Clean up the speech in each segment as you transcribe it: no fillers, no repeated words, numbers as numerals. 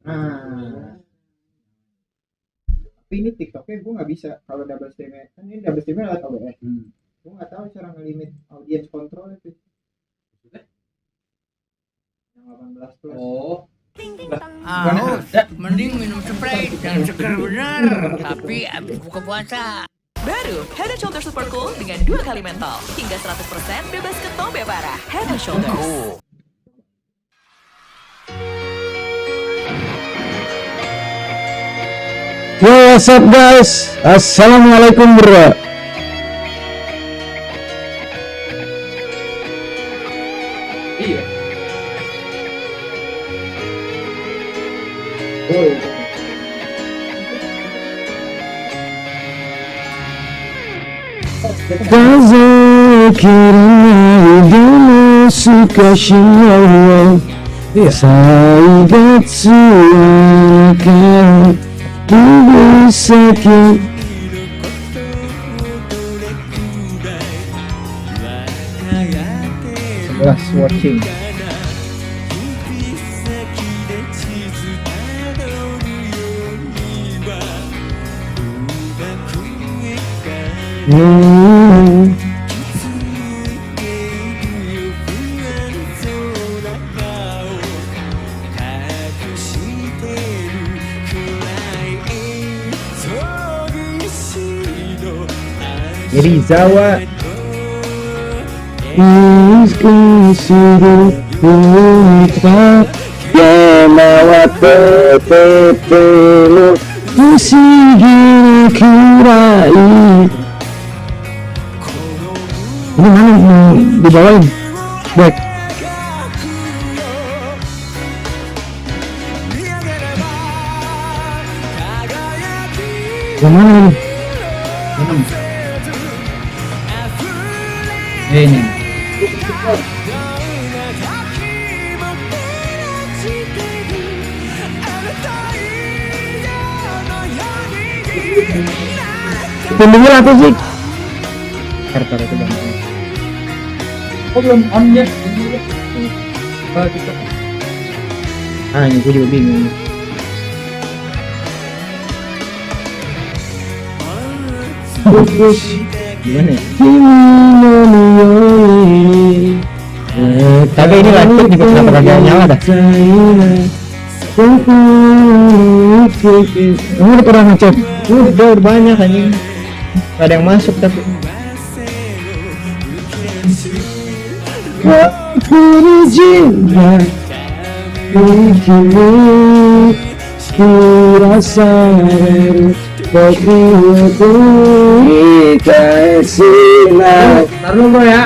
Nah, tapi ini TikToknya gue nggak bisa kalau double streamnya, kan ini double streamnya lewat OBS. Gue nggak tahu cara ngelimit audience control itu yang 18 plus. Oh, Mending minum Sprite yang segar bener, tapi abis buka puasa. Baru Head and Shoulders Super Cool dengan 2 kali mentol hingga 100% bebas ketombe parah. Head and Shoulders. Yo, what's up guys? Assalamualaikum bro. iya. Last watching. Irizawa Ini mana mau dibawain? Back. Yang mana ini? Ini. Pembelinya apa sih? Kartu itu bang. Oh, belum on ya. TikTok. Ini gue juga bingung. Gimana ya? Kagak ini laptop juga kenapa kagak nyala dah? Kamu udah pernah ngecek? Udah banyak anjing. Gak ada yang masuk tapi. Aku izinkan bikinmu kurasa tapi aku dikasih nak Taruh bro ya.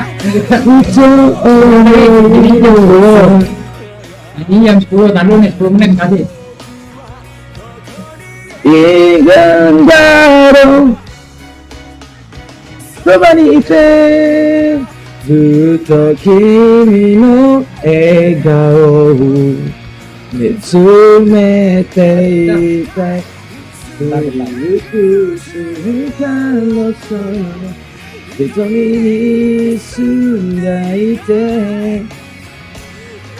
Ini jam 10, taruh nih 10 menit kasih. Igan garo Sobani ite Zuto kimi no egao Mitsumete itai Yuku suhukan no sono Hitomi ni sundaite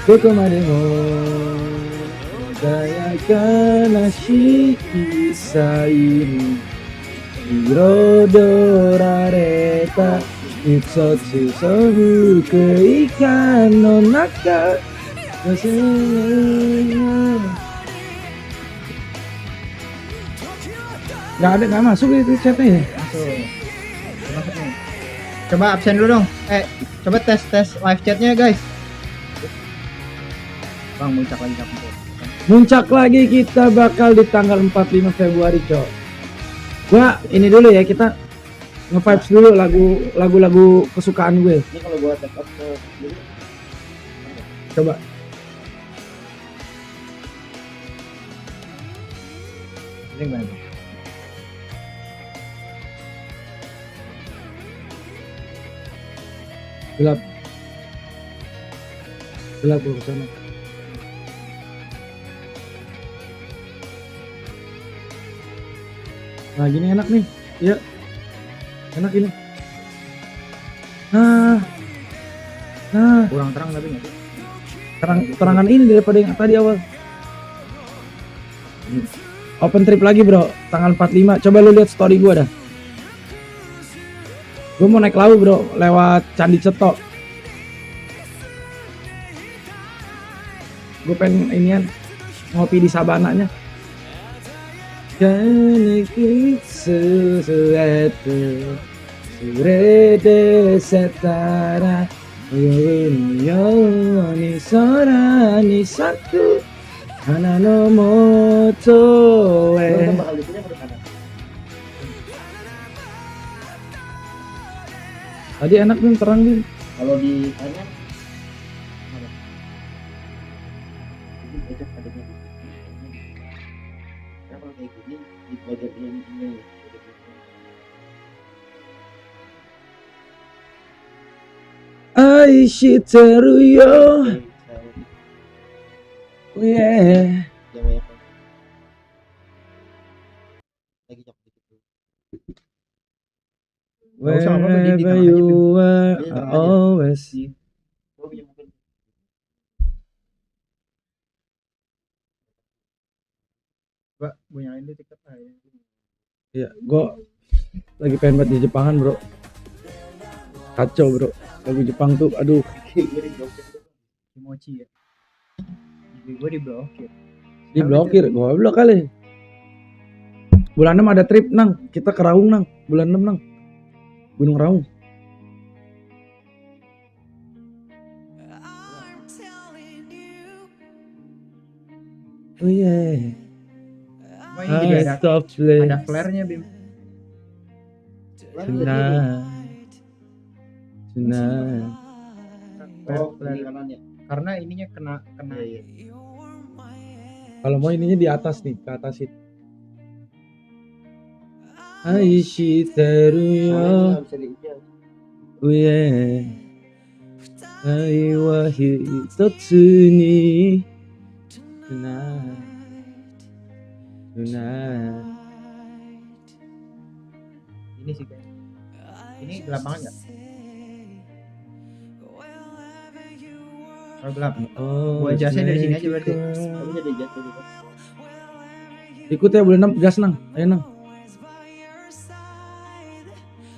Koko made mo穏やかな色彩に彩られた一つそ福井間の中nggak masuk itu chatnya ya? Masuk nih. Coba absen dulu dong. Coba tes live chatnya guys. Bang muncak lagi kapan? Muncak lagi kita bakal di tanggal 45 Februari cok. Gua ini dulu ya, kita nge-vibes dulu lagu-lagu kesukaan gue. Ini kalau gua tap ke Coba. ini gimana? Gelap ke sana. Nah gini enak nih, iya enak ini. Nah Kurang terang tapi nggak sih? terangan ini daripada yang tadi awal. Open trip lagi bro, tanggal 45. Coba lu lihat story gua dah. Gua mau naik laut bro, lewat Candi Cetok. Gue pengen inian ngopi di sabananya. Kanik sesuatu surede setara yo ni sora ni satu hana no moto Bakal liburnya ke sana. Tadi enak Bim, terang Bim. Kalau di sana ini besok adanya di karena kalau kayak gini di bagian ini Aishiteru yo yeah. yang banyak lagi cok gitu. Nggak usah apa-apa, di Wherever tengah aja, you Bim. are, Di I tengah aja. always Gua punya mungkin Mbak, gue nyalain dulu TikTok aja. ya, gue lagi pengen banget di Jepangan bro, kacau bro, lagu Jepang tuh, aduh. Gue diblokir Kimochi ya. Gue diblokir. Diblokir, goblok kali. Bulan 6 ada trip nang, kita ke Raung nang, bulan 6 nang, Gunung Raung. Oh yeah, Oh, ini jadi ada stop flare-nya Bim. tonight, tonight. Oh, flare kanannya. Karena ininya kena iya. Kalau mau ininya di atas nih, ke atas itu. Aishiteru yo, Soalnya nggak bisa diinjak. oh yeah. Ai wa hitotsu ni tonight, tonight. Ini sih kayak. Ini lapangan nggak? Kalau gelap. Oh, Gua jasnya dari sini aja make berarti. it Kamu jadi jas dulu kan. ikut ya bulan 6, gas nang, ayo nang.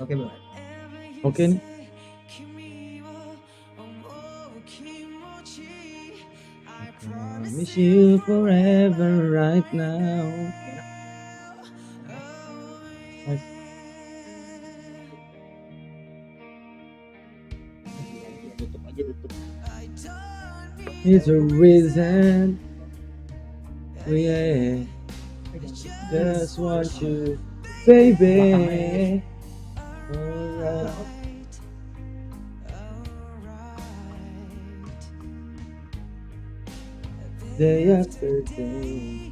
Oke Bang. Oke nih. I miss you forever right now. Nice. Tutup aja tutup. It's a reason. Oh yeah. Just want you, baby. Alright. Day after day.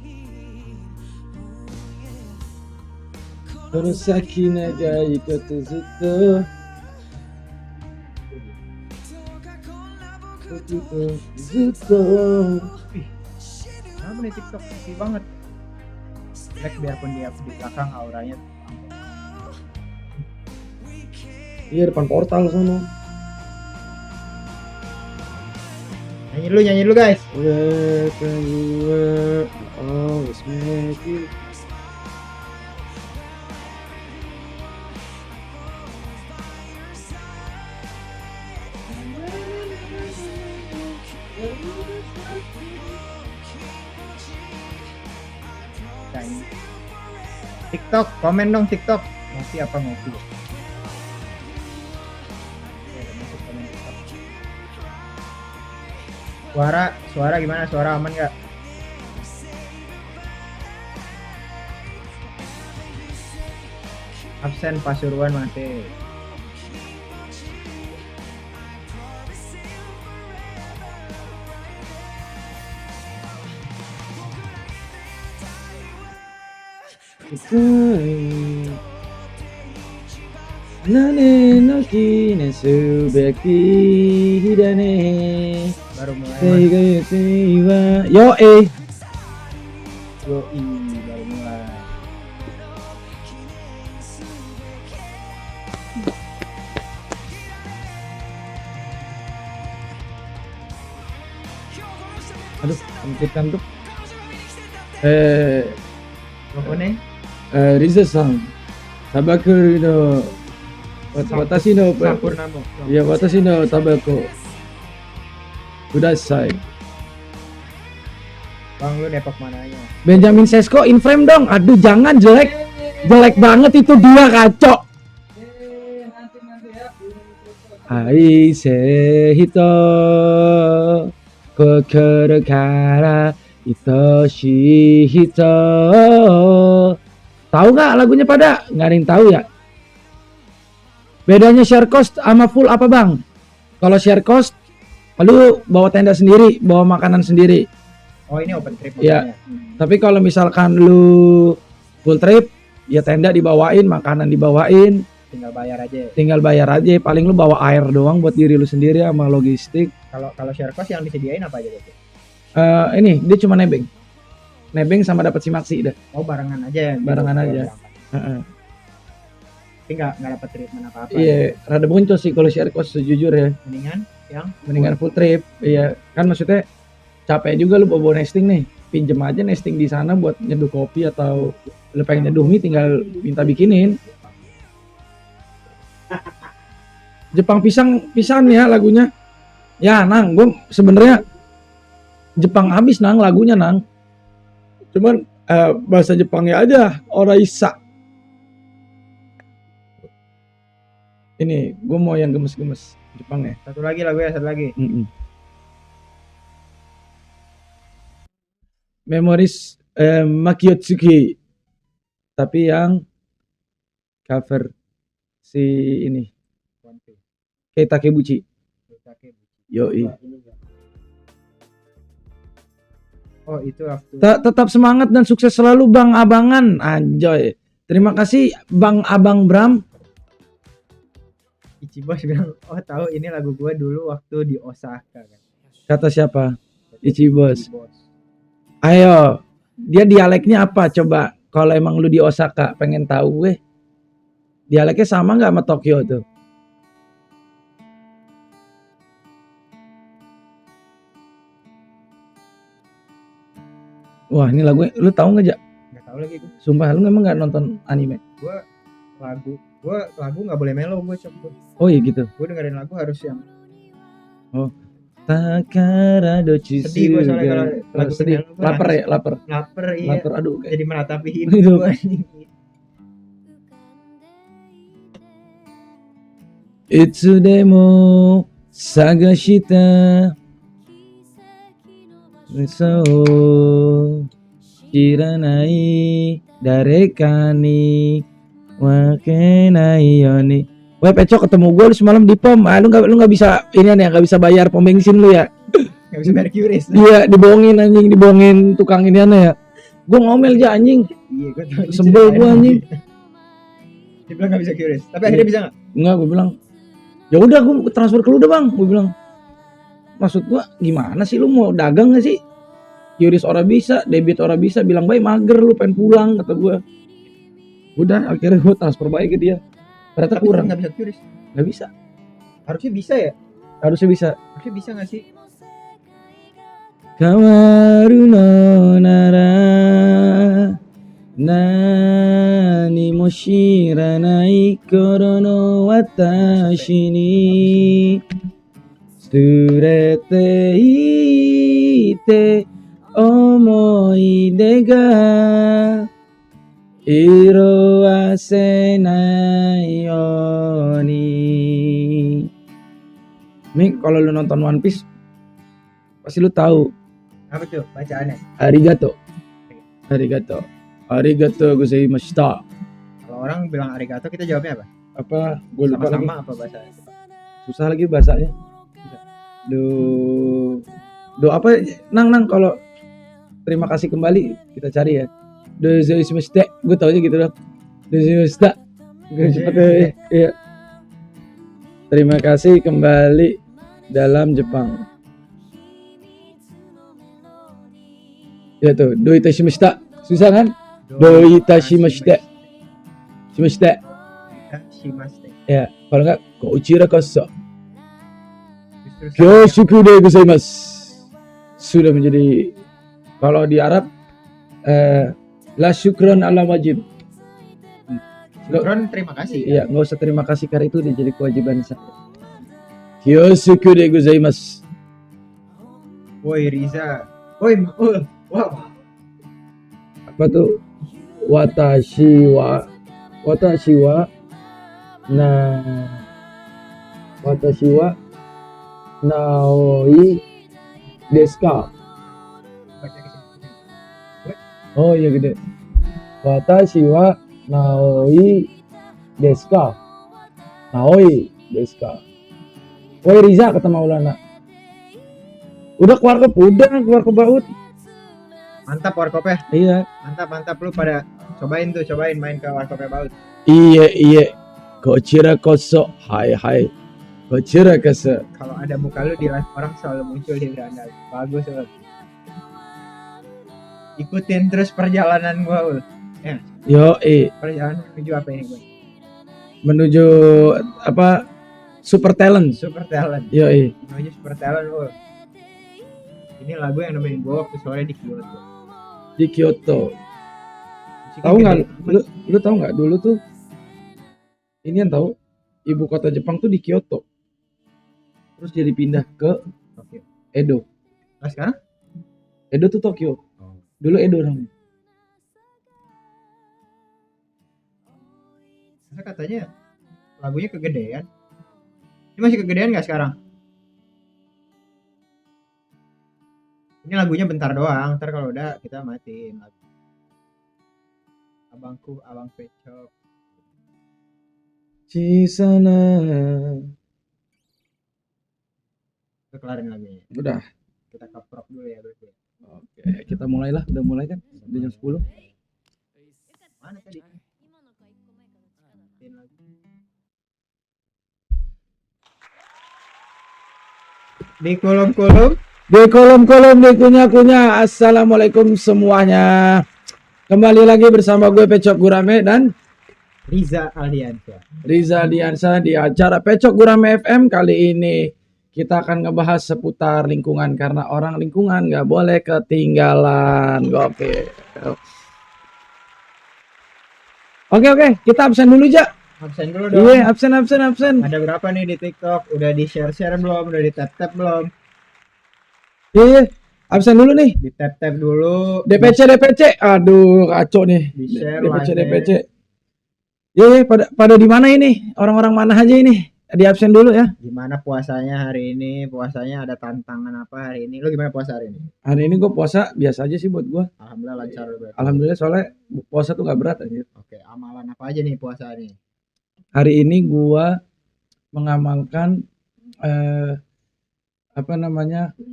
この先長いことずっとずっと Kenapa nih TikTok sepi banget? Jelek biarpun dia di belakang auranya. Iya depan portal sono. Nyanyi lu guys. Wherever you were, I always make it. Nyanyi. TikTok, komen dong TikTok. Ngopi apa ngopi? Suara gimana? Suara aman nggak? Absen Pasuruan masih. Nane no ki ne subeki hidane. Baru mulai. Seiga yutei wa yo Baru mulai. Aduh, kantuk. Pokoknya Riza-san, tabaku no watashi no Sapurnamo. ya watashi no tabaku kudasai. Bang lu Depok mananya? Benjamin Sesko in frame dong. Aduh jangan, jelek banget itu, dua kacau. Ai sehito kokoro kara itoshi hito. Tahu nggak lagunya pada? Nggak ada yang tahu ya. Bedanya share cost sama full apa bang? Kalau share cost, lu bawa tenda sendiri, bawa makanan sendiri. Oh ini open trip. Iya. maksudnya. Tapi kalau misalkan lu full trip, ya tenda dibawain, makanan dibawain, Tinggal bayar aja. paling lu bawa air doang buat diri lu sendiri sama logistik. Kalau share cost yang disediain apa aja berarti? Ini dia cuma nebeng sama dapat simaksi dah. Oh barengan aja. Barengan Kalau aja. berangkat. Heeh. Tapi nggak dapat treatment apa-apa. Iya, rada boncos sih kalau share cost sejujur ya. Mendingan Full trip. Iya, kan maksudnya capek juga lu bawa nesting nih. Pinjem aja nesting di sana buat nyeduh kopi atau lu pengen nyeduh mie tinggal minta bikinin. Jepang pisan ya lagunya. Ya Nang, gue sebenarnya Jepang habis Nang lagunya Nang. Cuman bahasa Jepangnya aja ora isa. Ini gue mau yang gemes-gemes Jepangnya. satu lagi. Memories Makiyotsuki. Tapi yang cover si ini Keita Takebuchi. Yoi. Oh itu waktu. Tetap semangat dan sukses selalu Bang Abangan. Anjoy. Terima kasih Bang Abang Bram. Ichibos bilang, oh tahu ini lagu gua dulu waktu di Osaka kan. Kata siapa? Ichibos. Ichibos. Ayo, dia dialeknya apa coba? Kalau emang lu di Osaka pengen tahu gue. Dialeknya sama nggak sama Tokyo tuh? Wah ini lagu, lu tahu nggak Jak? Nggak tahu lagi gua. Sumpah lu emang nggak nonton anime? Gua lagu nggak boleh melo gua coba. Oh iya gitu. Gua dengerin lagu harus yang Takara dochi sedih gua soalnya kalau lagu sedih. melo gua Lapar ya, nangis. lapar. Lapar iya. Lapar aduh kayak. Jadi meratapi Hidup. hidup gua. Itsudemo sagashita so shiranai dareka ni wakenai yoni. Weh Pecok, ketemu gue lu semalam di pom. Lu nggak bisa ini ya, nggak bisa bayar pom bensin lu ya. Nggak bisa bayar QRIS. Dia dibohongin anjing, dibohongin tukang ini ya. Gue ngomel aja anjing. Iya gua tahu. Sebel gue anjing. Dia bilang nggak bisa QRIS. Tapi akhirnya bisa nggak? Enggak, gue bilang ya udah gue transfer ke lu dah bang. Gue bilang maksud gue gimana sih, lu mau dagang nggak sih? QRIS ora bisa, debit ora bisa, bilang baik mager lu pengen pulang kata gue. Udah akhirnya gue transfer baik ke dia. Ternyata Tapi kurang. nggak bisa QRIS. Nggak bisa. Harusnya bisa ya? Harusnya bisa. Harusnya bisa nggak sih? Kawaru no nara nani mo shiranai koro no watashi ni surete ite omoide ga irowasenai yoni. Nih kalau lu nonton One Piece pasti lu tahu. Apa tuh bacaannya? Arigato. Arigato gozaimashita. Kalau orang bilang arigato kita jawabnya apa? Apa? Gue lupa lagi. Sama-sama apa bahasanya? Susah lagi bahasanya. Do apa? Nang kalau terima kasih kembali kita cari ya. Gozaimashita. Gue tau aja gitu loh. Gozaimashita. Iya. Terima kasih kembali dalam Jepang. Ya tuh, do itashimashita. Susah kan? Do itashimashita. Shimashita. Shimashita. Ya, kalau enggak kochira koso. Justru Kyoshuku de gozaimasu. Sudah menjadi, kalau di Arab La syukron ala wajib. Syukron, terima kasih. Iya, nggak usah terima kasih karena itu udah jadi kewajiban saya. Kyosuku de gozaimasu. Woi Riza. Woi Maul. Wow. Apa tuh? Watashi wa naoi desu ka? Oh iya gede. Watashi wa naoi desu ka? Naoi desu ka? Woi Riza kata Maulana. Udah keluar ke baut. Mantap warkopnya. Iya. Mantap lu pada cobain main ke warkopnya baut. Iya. Kocira koso. Hai. Kocira koso. Kalau ada muka lu di live orang selalu muncul di beranda. Bagus banget. Ikutin terus perjalanan gua, Ul. Ya, Yo, perjalanan menuju apa ini, gua? menuju apa? Super talent. Super talent. Yo, Menuju super talent, Ul. Ini lagu yang nemenin gua waktu sore di Kyoto. Di Kyoto. Musiknya Tahu nggak? gede. Lu tahu nggak dulu tuh? Ini yang tahu ibu kota Jepang tuh di Kyoto. Terus jadi pindah ke Tokyo. Edo. Nah sekarang? Edo tuh Tokyo. Dulu Edo namanya. Masa katanya lagunya kegedean. Ini masih kegedean nggak sekarang? Ini lagunya bentar doang. Ntar kalau udah kita matiin lagu. Abang Pecok. Cisana. Kita kelarin lagunya. Udah. Kita kaprok dulu ya berarti. Oke, kita mulailah. Udah mulai kan? Udah jam 10. Mana tadi? Matiin lagu. Di kolom-kolom. Di kolom-kolom, di kunyah-kunyah. Assalamualaikum semuanya. Kembali lagi bersama gue Pecok Gurame dan Riza Aldiansyah. Riza Diansa di acara Pecok Gurame FM. Kali ini kita akan ngebahas seputar lingkungan karena orang lingkungan nggak boleh ketinggalan. Oke, kita absen dulu aja. Absen dulu dong. Iya, absen. Ada berapa nih di TikTok? Udah di share belum? Udah di tap belum? Iya, absen dulu nih. Di tap dulu. DPC. Aduh, kacau nih. Di share DPC. Iya, pada di mana ini? Orang-orang mana aja ini? Di absen dulu ya. Gimana puasanya hari ini? Puasanya ada tantangan apa hari ini? Lu gimana puasa hari ini? Hari ini gue puasa biasa aja sih buat gue. Alhamdulillah lancar berarti. Alhamdulillah soalnya puasa tuh gak berat aja. Oke, amalan apa aja nih puasa nih? Hari ini gue mengamalkan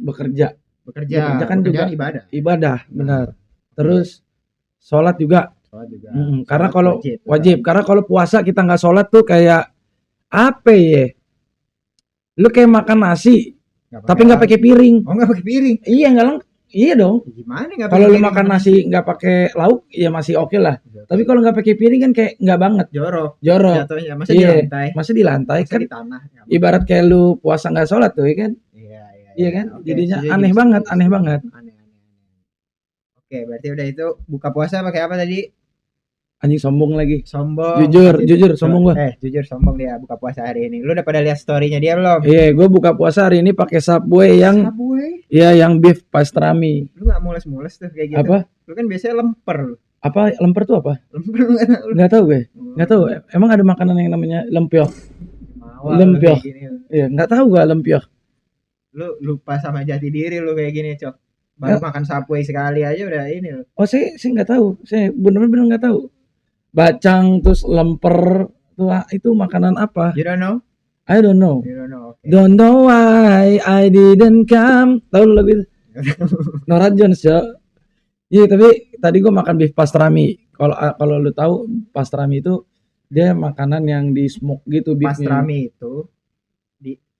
bekerja. Bekerja kan juga ibadah, benar. Terus sholat juga. Sholat juga. Karena Sholat kalau wajib. Karena kalau puasa kita nggak sholat tuh kayak apa ya? Lu kayak makan nasi, tapi nggak pakai piring. Oh, nggak pakai piring? Iya nggak Iya dong. Gimana nggak? Kalau lu makan nasi nggak pakai lauk, ya masih oke lah. Tapi kalau nggak pakai piring kan kayak nggak banget. Jorok. Jatuhnya. Masa di lantai? Masa di lantai Masa kan? Di tanah. Ibarat kayak lu puasa nggak sholat tuh, ya kan? Iya kan? Oke, jadinya setuju, aneh banget. Aneh. Oke, berarti udah itu buka puasa pakai apa tadi? Anjing sombong lagi. Sombong. Jujur sombong gua. Jujur sombong dia buka puasa hari ini. Lu udah pada lihat story-nya dia belum? Iya, gua buka puasa hari ini pakai Subway yang Subway? Iya, yang beef pastrami. Lu enggak mules-mules tuh kayak gitu. Apa? Lu kan biasanya lemper lu. Apa lemper tuh apa? Lemper lu Enggak tahu gue. Enggak tahu. Emang ada makanan yang namanya lempioh? Lempioh. Iya, enggak tahu gua lempioh. Lu lupa sama jati diri lu kayak gini, Cok. Baru makan Subway sekali aja udah ini lu. Oh, saya enggak tahu. Saya benar-benar enggak tahu. Bacang terus lemper tuh itu makanan apa? You don't know? I don't know. You don't know. Okay. Don't know why I didn't come. Tahu lu lagu itu? Norah Jones ya. Iya, tapi tadi gua makan beef pastrami. Kalau lu tahu pastrami itu dia makanan yang di smoke gitu beefnya. Pastrami itu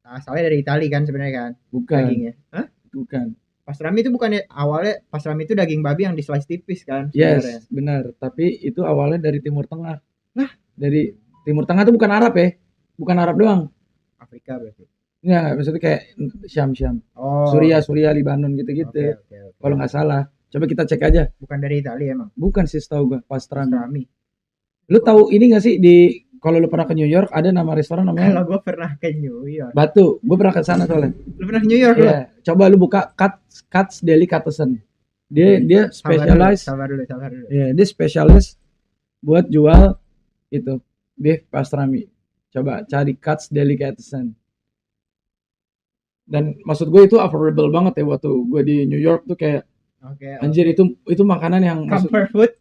asalnya dari Italia kan sebenarnya kan? Bukan. Dagingnya. Hah? Bukan. Pastrami itu bukannya awalnya pastrami itu daging babi yang di slice tipis kan? Yes, Sebenarnya. benar. Tapi itu awalnya dari Timur Tengah. Nah, dari Timur Tengah itu bukan Arab ya? Bukan Arab doang. Afrika berarti. Enggak, maksudnya kayak Syam. Oh. Suria, Libanon gitu-gitu. Okay. Kalau nggak salah. Coba kita cek aja. Bukan dari Italia emang. Bukan sih setahu gua pastrami. Pastrami. Lu tahu ini gak sih di kalau lu pernah ke New York ada nama restoran Kalau namanya gue pernah ke New York. Batu. Gue pernah ke sana soalnya. Lu pernah ke New York lu? Iya. Coba lu buka Cuts Delicatessen. Dia specialize. Sabar dulu. Iya, dia spesialis buat jual itu beef pastrami. Coba cari Cuts Delicatessen. Dan maksud gue itu affordable banget ya waktu gue di New York tuh kayak Oke. anjir itu makanan yang Comfort food.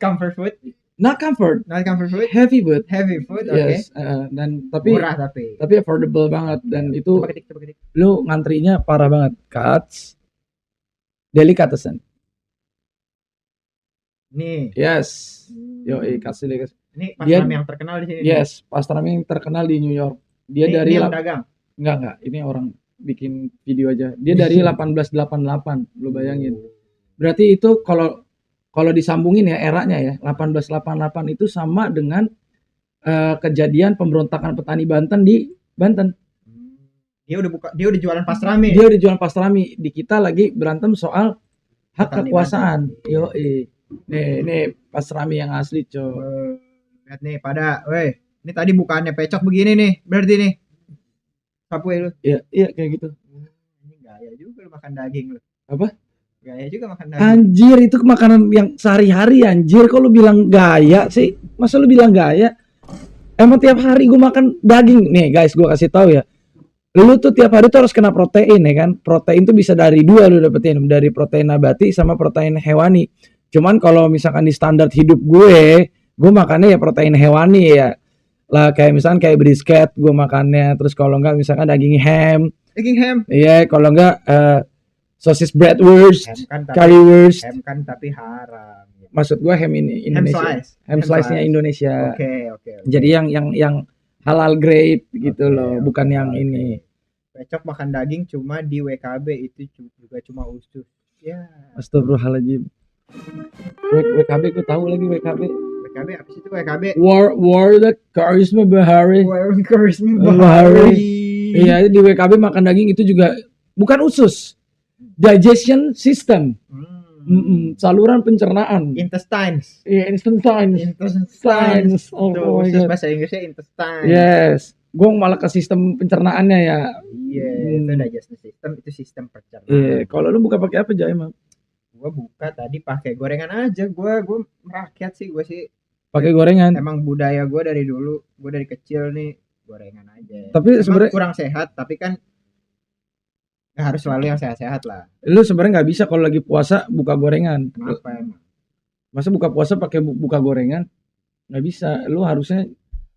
not comfort, Not comfort food. heavy food. Heavy food. Oke. Yes, dan tapi Murah tapi. affordable banget dan itu Coba ketik. lu ngantrinya parah banget. Cuts Delicatessen. Nih. Yes. Yo, Cuts Delicatessen. Ini Dia- pastrami yang terkenal di sini. Yes, pastrami yang terkenal di New York. Dia Ini dari yang dagang. enggak, ini orang bikin video aja. Dia dari 1888, lu bayangin. Berarti itu kalau disambungin ya eranya ya, 1888 itu sama dengan kejadian pemberontakan petani Banten di Banten. Dia udah jualan pastrami. Dia udah jualan pastrami, di kita lagi berantem soal hak Petani kekuasaan. Banten. Yo, nih pastrami yang asli, coy. Lihat nih ini tadi bukannya pecok begini nih, berarti nih. Sapu lu. Iya kayak gitu. Ini gaya juga lu makan daging lu. Apa? Gaya juga makan daging. Anjir, itu makanan yang sehari-hari anjir. Kok lu bilang gaya sih? Masa lu bilang gaya? Emang tiap hari gua makan daging. Nih guys, gua kasih tahu ya. Lu tuh tiap hari tuh harus kena protein ya kan. Protein tuh bisa dari dua lu dapetin. Dari protein nabati sama protein hewani. Cuman kalau misalkan di standar hidup gue makannya ya protein hewani ya. Lah kayak misalkan kayak brisket gue makannya. Terus kalau enggak misalkan daging ham. Daging ham. Iya, kalau enggak sosis bratwurst, Ham currywurst. tapi haram. Maksud gue ham ini Indonesia. Ham slice-nya Indonesia. Oke. Jadi yang halal grade gitu Oke, loh, oke, bukan yang oke. ini. Pecok makan daging cuma di WKB itu juga cuma usus. Ya. Astagfirullahaladzim. WKB gue tahu lagi WKB. WKB apa sih itu WKB? War the Karisma Bahari. Warung Karisma Bahari. Bahari. Iya, di WKB makan daging itu juga bukan usus. Digestion system. Saluran pencernaan. Intestines. Iya, intestines. Oh Tuh, my usus god. bahasa Inggrisnya intestine. Yes. Gue malah ke sistem pencernaannya ya. Iya, itu digestive system, itu sistem pencernaan. Iya, kalau lu buka pakai apa aja emang? Gua buka tadi pakai gorengan aja. Gua merakyat sih, gua sih. Pakai gorengan. Emang budaya gua dari dulu, gua dari kecil nih gorengan aja. Tapi Emang sebenarnya kurang sehat, tapi kan nggak harus selalu yang sehat-sehat lah. lu sebenarnya nggak bisa kalau lagi puasa buka gorengan. Kenapa emang? Masa buka puasa pakai buka gorengan? Nggak bisa. Lu harusnya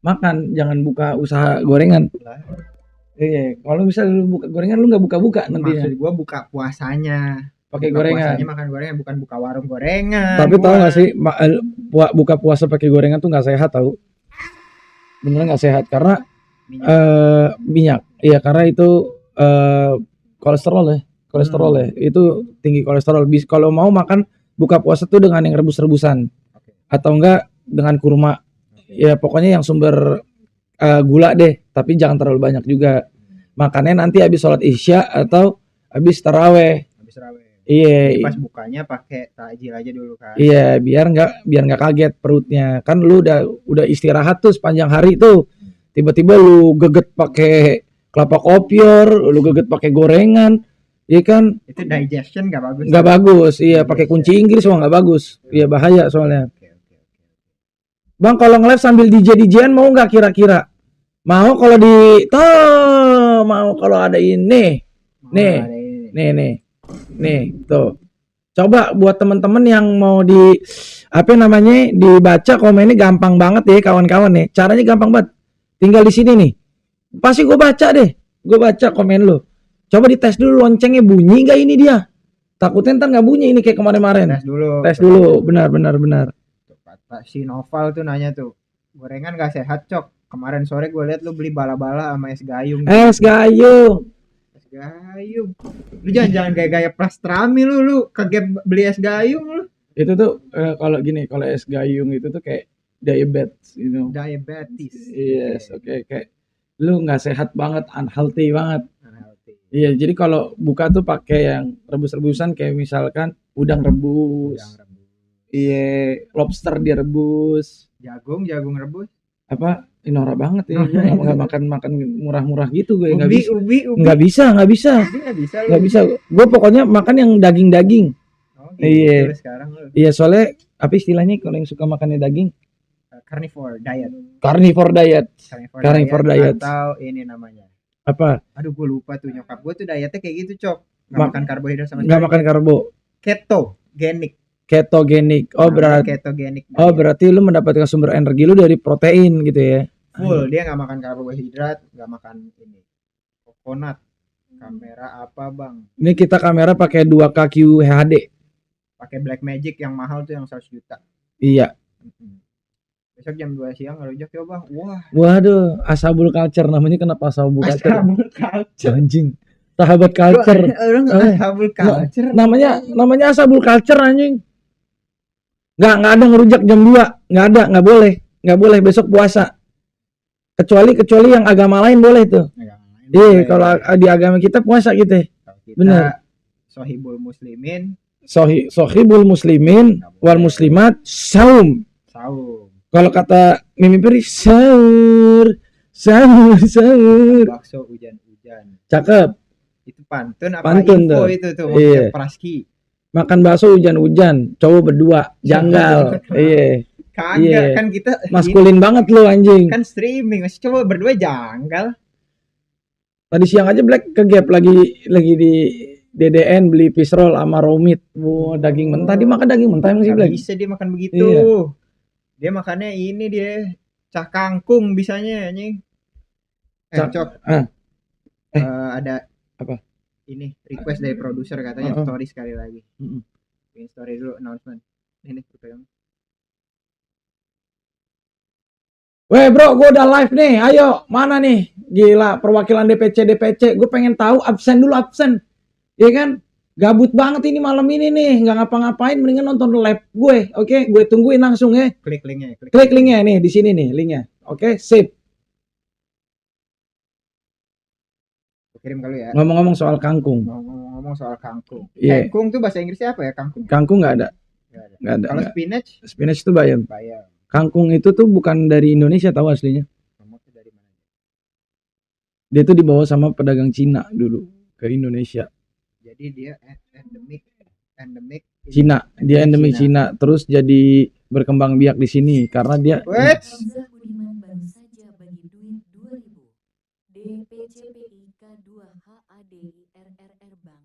makan, jangan buka usaha gorengan. Lah, Iya, kalau misalnya lu buka gorengan lu nggak buka-buka nantinya. maksud gua buka puasanya. Pakai Buka gorengan. Puasanya makan gorengan, bukan buka warung gorengan. Tapi tahu gua. nggak sih buka puasa pakai gorengan tuh nggak sehat tahu? Beneran nggak sehat karena minyak. Iya, karena itu kolesterol ya. Itu tinggi kolesterol. Kalau mau makan buka puasa tuh dengan yang rebus-rebusan. Oke. Atau enggak dengan kurma. Ya pokoknya yang sumber gula deh, tapi jangan terlalu banyak juga. Makannya nanti habis sholat isya atau habis taraweh. Habis raweh. Iya, Pas bukanya pakai takjil aja dulu kan. iya, biar nggak kaget perutnya. Kan lu udah istirahat tuh sepanjang hari tuh. Tiba-tiba lu geget pakai kelapa kopior, lu geget pakai gorengan. Iya kan? Itu digestion nggak bagus. Nggak bagus. Iya, pakai kunci Inggris wah nggak bagus. Iya, bahaya soalnya. Oke. Bang, kalau nge-live sambil DJ-an mau nggak kira-kira? Mau kalau mau kalau ada ini. Nih. Ada ini. Nih, tuh. Coba buat temen-temen yang mau dibaca komennya gampang banget ya kawan-kawan nih. Caranya gampang banget. Tinggal di sini nih. Pasti gue baca deh. Gue baca komen lu. Coba dites dulu loncengnya bunyi nggak ini dia. Takutnya ntar nggak bunyi ini kayak kemarin-kemarin. Tes dulu. Benar. Tuh, kata si Noval tuh nanya tuh, gorengan gak sehat cok. Kemarin sore gue liat lu beli bala-bala sama es gayung. Es gayung. Es gayung. Lu jangan gaya-gaya pastrami lu kaget beli es gayung lu. Itu tuh kalau es gayung itu tuh kayak diabetes, Diabetes. Yes, oke. Kayak lu nggak sehat banget, unhealthy banget. Unhealthy. Iya, jadi kalau buka tuh pakai yang rebus-rebusan kayak misalkan udang rebus. Udang rebus. Iya, lobster direbus. Jagung rebus. Apa? Ini norak banget ya. Gue nggak makan murah-murah gitu gue nggak Ubi, bisa. ubi. Nggak bisa. Ubi nggak bisa lu. Gue pokoknya makan yang daging-daging. Oh, gitu Iya. sekarang lu. Iya, soalnya apa istilahnya kalau yang suka makannya daging? Carnivore diet. Carnivore diet. Atau ini namanya. Apa? Aduh, gue lupa tuh, nyokap gue tuh dietnya kayak gitu, Cok. Nggak Ma- makan karbohidrat sama Nggak makan karbo. Ketogenic. Ketogenik. Namanya ketogenic diet. Berarti lu mendapatkan sumber energi lu dari protein gitu ya. Full, dia nggak makan karbohidrat, nggak makan ini coconut. Kamera apa, Bang? Ini kita kamera pakai 2K QHD. Pakai Blackmagic yang mahal tuh, yang 100 juta. Iya. Besok jam 2 siang ngerujak ya, Bang. Wah, Waduh, Ashabul Culture namanya, kenapa Ashabul Culture? Ashabul Culture. Anjing. Sahabat culture. Orang Eh, Ashabul Culture. Namanya Ashabul Culture anjing. Nggak ada ngerujak jam 2. Nggak boleh besok puasa. Kecuali yang agama lain boleh tuh. Iya, kalau di agama kita puasa gitu. Bener. Sohibul Muslimin Sohibul muslimin wal muslimat saum. saum. Kalau kata Mimi Peri sahur. Bakso hujan-hujan. Cakep. Itu pantun apa Pantun info tuh. itu tuh? Iya. Praski. Makan bakso hujan-hujan, cowok berdua, janggal. Iya. Kagak Iya. kan kita Maskulin banget lu anjing. kan streaming, masih coba berdua janggal. Tadi siang aja Black ke Gap lagi di DDN beli fish roll sama romit. Wah, daging mentah. Dia makan daging mentah emang sih Gak Black. bisa dia makan begitu. Iya. Dia makannya ini dia cah kangkung bisanya anjing. Cok. Ah. Ada Apa? Ini request dari produser katanya Oh. story sekali lagi. Mm-mm. Bikin story dulu announcement. Ini pegang. Weh bro, gue udah live nih. Ayo, mana nih? Gila, perwakilan DPC. Gue pengen tahu absen dulu. Iya kan? Gabut banget ini malam ini nih. Nggak ngapa-ngapain, mendingan nonton live gue. Oke, gue tungguin langsung ya. Klik linknya. Klik linknya nih, di sini nih linknya. Oke, sip. Kirim kali ya. Ngomong-ngomong soal kangkung. Ngomong soal kangkung. Iya. Kangkung tuh bahasa Inggrisnya apa ya, kangkung? Kangkung nggak ada. Nggak ada. Kalau Nggak. spinach Spinach itu bayam. bayam. Kangkung itu tuh bukan dari Indonesia tahu aslinya. Kamu tuh dari mana? Dia tuh dibawa sama pedagang Cina dulu ke Indonesia. Jadi dia endemic Cina, dia endemik Cina. Terus jadi berkembang biak di sini karena dia Wait. Hamzah Budiman baru saja bagi duit 2000. DPCPIK 2HADIRRR Bank.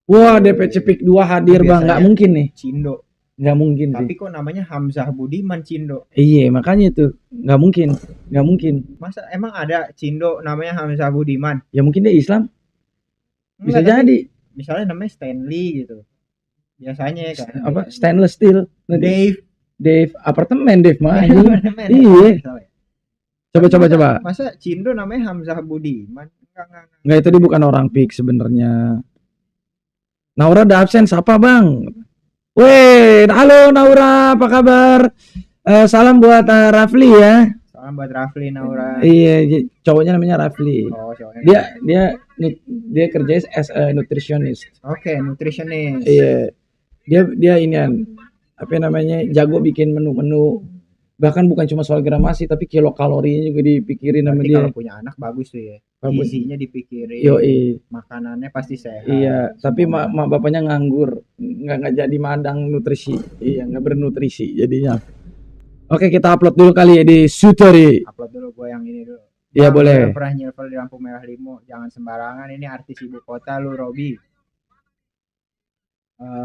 wah DPC PIK 2 hadir Bang, nggak Biasanya mungkin nih. Cindo. Nggak mungkin Tapi sih. kok namanya Hamzah Budiman Cindo? Iya, makanya itu nggak mungkin. Masa emang ada Cindo namanya Hamzah Budiman? Ya mungkin dia Islam, bisa Enggak, tapi jadi. misalnya namanya Stanley gitu. Biasanya kan. Apa stainless steel. Dave. Apartemen Dave mah anjing. Iya. Iya. Coba. Masa Cindo namanya Hamzah Budiman? Enggak. Nggak, itu dia bukan orang PIK sebenarnya. Naura udah absen, siapa Bang? Weh, halo Naura, apa kabar? Salam buat Rafli ya. Salam buat Rafli Naura. Iya, cowoknya namanya Rafli. Oh, cowoknya. Dia kerja as a nutritionist. Oke, nutritionist. Iya. Dia inian apa namanya? Jago bikin menu-menu. Bahkan bukan cuma soal gramasi tapi kilokalorinya juga dipikirin sama Berarti dia. kalau punya anak bagus tuh ya. Bagus. Gizinya dipikirin. Yoi. Makanannya pasti sehat. Iya, tapi Semua. mak bapaknya nganggur, nggak jadi madang nutrisi, iya nggak bernutrisi jadinya. Oke, kita upload dulu kali ya di Sutori. Upload dulu gue yang ini dulu. Iya Bang, boleh. udah pernah nyelvel di lampu merah limo, jangan sembarangan, ini artis ibu kota lu Robi.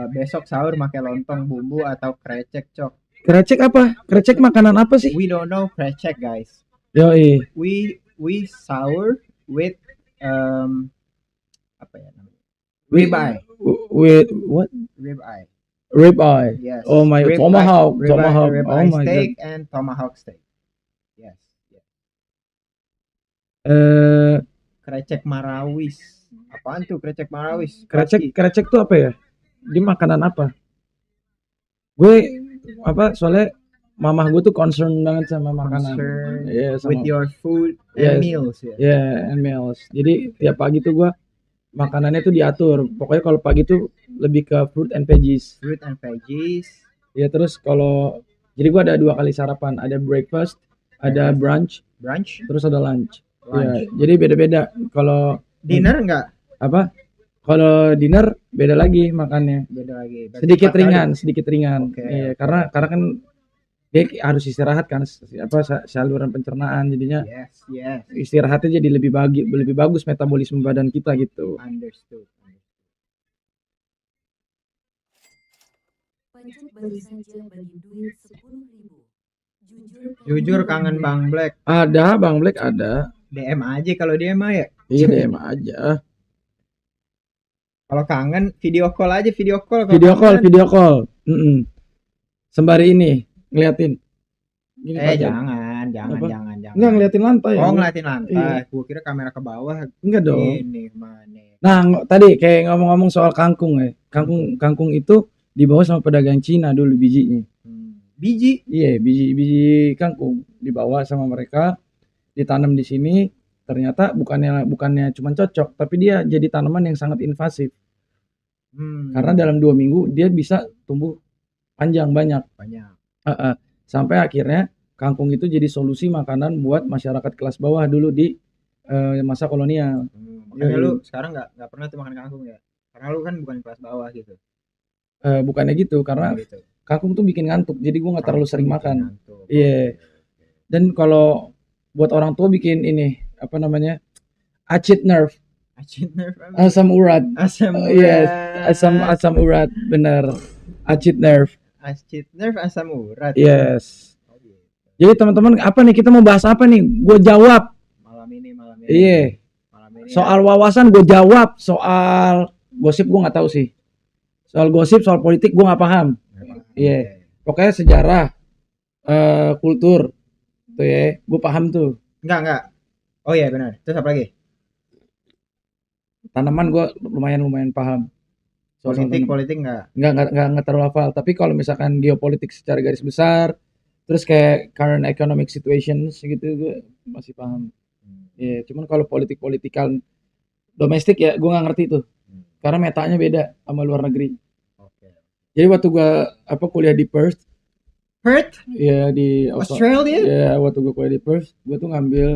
Besok sahur pakai lontong bumbu atau krecek cok. Krecek apa? Krecek makanan apa sih? We don't know krecek guys. Yoi. We sahur with apa ya namanya? With- Ribeye. With what? Ribeye. Rib eye. Yes. Oh my, Ribeye- tomahawk. ribeye Oh my steak and tomahawk steak. Yes. Krecek Marawis. Apaan tuh krecek Marawis? Krecek tuh apa ya? Di makanan apa? Gue apa? Soalnya mamah gue tuh concern banget sama makanan. Concern Iya, sama with your food Yes. and meals ya. yeah, and meals. Jadi tiap pagi tuh gue makanannya tuh diatur. Pokoknya kalau pagi tuh lebih ke fruit and veggies. Fruit and veggies. Ya terus kalau jadi gua ada 2 kali sarapan, ada breakfast, ada brunch, Brunch. terus ada lunch. Ya, Lunch. jadi beda-beda. Kalau Dinner enggak? apa? Kalau dinner beda lagi makannya. Beda lagi. Berarti Sedikit 4 kali. ringan, sedikit ringan. Oke, Iya, oke. karena kan dia harus istirahat kan saluran pencernaan, jadinya Yes. istirahatnya jadi lebih bagus metabolisme badan kita gitu. Understood. Pancet baru saja bagi duit 10.000. Jujur kangen Bang Black. Ada Bang Black ada. DM aja kalau dia mah ya. Iya DM aja. Kalau kangen video call aja, video call. Kalau Video kangen. call. Sembari ini ngeliatin. Gini Pak, Jangan. Apa? Jangan. Enggak ngeliatin lantai. Oh, ya. ngeliatin lantai. Iya. Gua kira kamera ke bawah. Enggak dong. Ini mana? Nah, tadi kayak ngomong-ngomong soal kangkung ya. Kangkung itu dibawa sama pedagang Cina dulu bijinya. Biji. Iya, biji kangkung dibawa sama mereka, ditanam di sini. Ternyata bukannya cuma cocok, tapi dia jadi tanaman yang sangat invasif. Karena dalam 2 minggu dia bisa tumbuh panjang banyak. Sampai akhirnya kangkung itu jadi solusi makanan buat masyarakat kelas bawah dulu di masa kolonial. Makanya Iya. lu sekarang nggak pernah tuh makan kangkung ya? Karena lu kan bukan kelas bawah gitu. Bukannya gitu, karena Gitu. kangkung tuh bikin ngantuk, jadi gue nggak terlalu sering Kangkung bikin makan. ngantuk. Iya. Dan kalau buat orang tua bikin ini apa namanya, acid nerve, Acid nerve. asam urat. Asam urat. Yes, asam urat, bener. Acid nerve. Acid nerve asam urat. Yes. Oh, gitu. Jadi teman-teman, apa nih kita mau bahas apa nih? Gue jawab. Malam ini. Iya. Malam ini. Soal wawasan gue jawab. Soal gosip gue nggak tahu sih. Soal gosip, soal politik gue nggak paham. Iya. Pokoknya sejarah, kultur, tuh ya, gue paham tuh. Enggak. Oh iya benar. Terus apa lagi? Tanaman gue lumayan paham. Soal tanaman. Politik enggak. Nggak terlalu hafal. Tapi kalau misalkan geopolitik secara garis besar, terus kayak current economic situations gitu, gue masih paham. Iya. Cuman kalau politikal domestik ya, gue nggak ngerti tuh. Karena metanya beda sama luar negeri. Oke. Jadi waktu gue kuliah di Perth, ya di Australia? ya waktu gue kuliah di Perth, gue tuh ngambil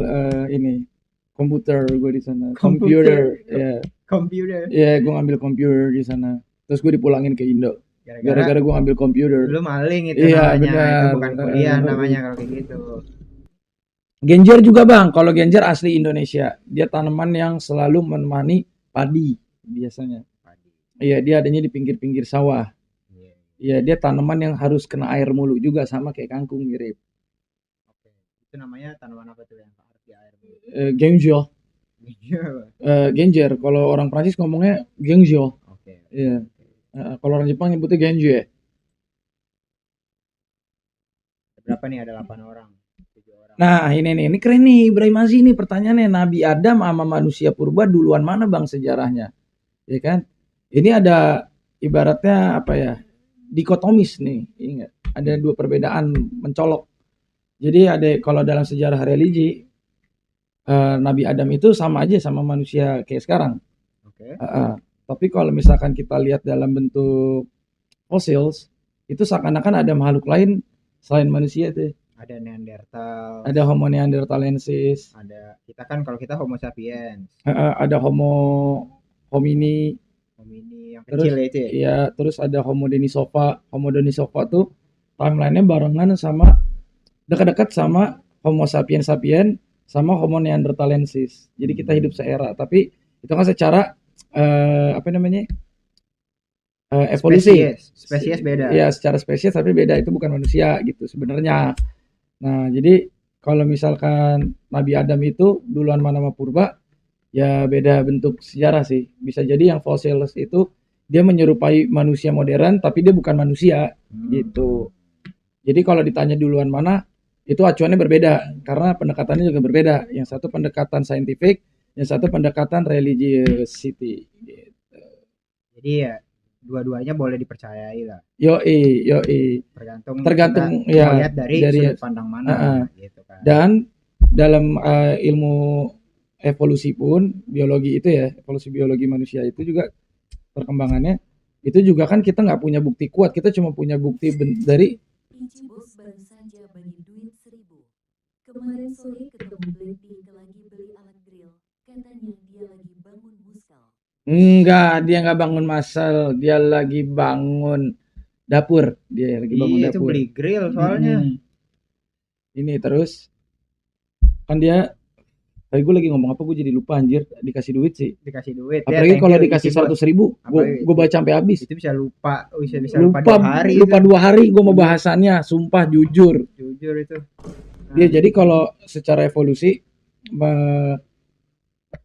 ini komputer gue di sana. Komputer. Ya. Komputer. Ya, gue ngambil komputer di sana. Terus gue dipulangin ke Indo. Gara-gara gue ngambil komputer. lu maling itu Iya, namanya. benar. Itu bukan kuliah namanya kalau kayak gitu. Genjer juga bang. Kalau genjer asli Indonesia. Dia tanaman yang selalu menemani padi biasanya. Iya, dia adanya di pinggir-pinggir sawah. Iya, dia tanaman yang harus kena air mulu juga, sama kayak kangkung mirip. Oke. Itu namanya tanaman apa tuh yang harus di air? Genjer. Iya. Genjer. Kalau orang Prancis ngomongnya genjer. Oke. Iya. Kalau orang Jepang nyebutnya genjer. Berapa nih, ada 8 orang? 7 orang. Nah, ini keren nih Ibrahim Aziz nih pertanyaannya. Nabi Adam sama manusia purba duluan mana bang sejarahnya? Ya kan? Ini ada ibaratnya apa ya? Dikotomis nih, ingat. Ada 2 perbedaan mencolok. Jadi ada kalau dalam sejarah religi Nabi Adam itu sama aja sama manusia kayak sekarang. Oke. Tapi kalau misalkan kita lihat dalam bentuk fossils, itu seakan-akan ada makhluk lain selain manusia tuh. Ada Neanderthal. Ada Homo neanderthalensis, Ada kita kan, kalau kita Homo sapiens. ada Homo homini, Homini yang Terus, kecil ya itu ya. ya, terus ada Homo denisova. Homo denisova tuh timelinenya barengan sama dekat-dekat sama Homo sapiens sama Homo neanderthalensis. Jadi kita hidup seera, tapi itu kan secara apa namanya? Evolusi. Spesies beda. Iya, secara spesies tapi beda, itu bukan manusia gitu sebenarnya. Nah, jadi kalau misalkan Nabi Adam itu duluan mana sama purba, ya beda bentuk sejarah sih. Bisa jadi yang fossilis itu dia menyerupai manusia modern tapi dia bukan manusia gitu. Jadi kalau ditanya duluan mana, itu acuannya berbeda karena pendekatannya juga berbeda. Yang satu pendekatan saintifik, yang satu pendekatan religiosity gitu. Jadi ya dua-duanya boleh dipercayai lah. Yoi. Tergantung kita ya lihat dari sudut pandang mana gitu kan. Dan dalam ilmu evolusi pun biologi itu ya, evolusi biologi manusia itu juga perkembangannya itu juga kan kita nggak punya bukti kuat, kita cuma punya bukti dari Ici bos baru saja bagi duit 1.000. Kemarin sore ketemu Blackpink lagi beli alat grill. Katanya dia lagi bangun muskal. enggak, dia nggak bangun masal, dia lagi bangun dapur, dia lagi bangun Iya, itu dapur. beli grill soalnya. Ini terus kan dia tadi gue lagi ngomong apa, gue jadi lupa anjir, dikasih duit sih. Dikasih duit. Apalagi thank kalau you, dikasih Ici Bos. 100.000, Apalagi gue baca sampai habis. Itu bisa lupa lupa 2 hari Lupa itu. 2 hari gue mau bahasannya, sumpah jujur. Jujur itu. Dia jadi kalau secara evolusi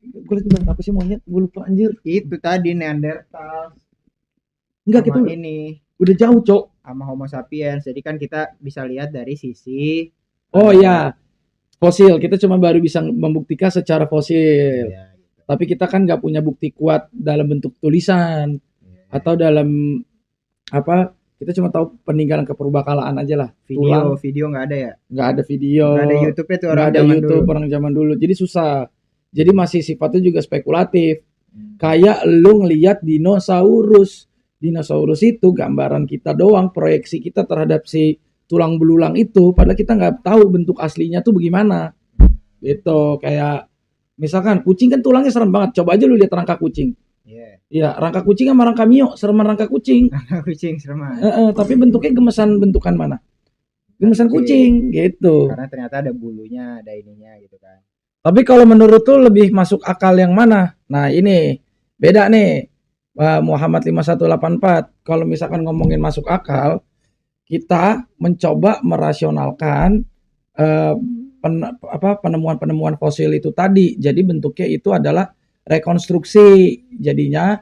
gue lagi bilang apa sih monyet, gue lupa anjir. Itu tadi Neanderthal Enggak, sama kita ini udah jauh, Cok. sama Homo sapiens. Jadi kan kita bisa lihat dari sisi Oh ya, fosil. Kita cuma baru bisa membuktikan secara fosil. ya, gitu. Tapi kita kan nggak punya bukti kuat dalam bentuk tulisan atau dalam apa? Kita cuma tahu peninggalan keperbakalaan aja lah. Tulang, Video nggak ada ya? nggak ada video, Nggak ada YouTube-nya tuh nggak orang ada zaman YouTube dulu. orang zaman dulu. Jadi susah. Jadi masih sifatnya juga spekulatif. Kayak lu ngelihat dinosaurus. Dinosaurus itu gambaran kita doang, proyeksi kita terhadap si tulang belulang itu, padahal kita nggak tahu bentuk aslinya tuh bagaimana. Gitu, kayak misalkan kucing kan tulangnya serem banget. Coba aja lu lihat rangka kucing. Iya. Iya, rangka kucing sama rangka mio, sereman rangka kucing. Kucing serem. Tapi bentuknya gemesan bentukan mana? Gemesan kucing, gitu. Karena ternyata ada bulunya, ada ininya gitu kan. Tapi kalau menurut tuh lebih masuk akal yang mana? Nah ini beda nih, Muhammad 5184. Kalau misalkan ngomongin masuk akal, kita mencoba merasionalkan penemuan-penemuan fosil itu tadi. Jadi bentuknya itu adalah rekonstruksi. Jadinya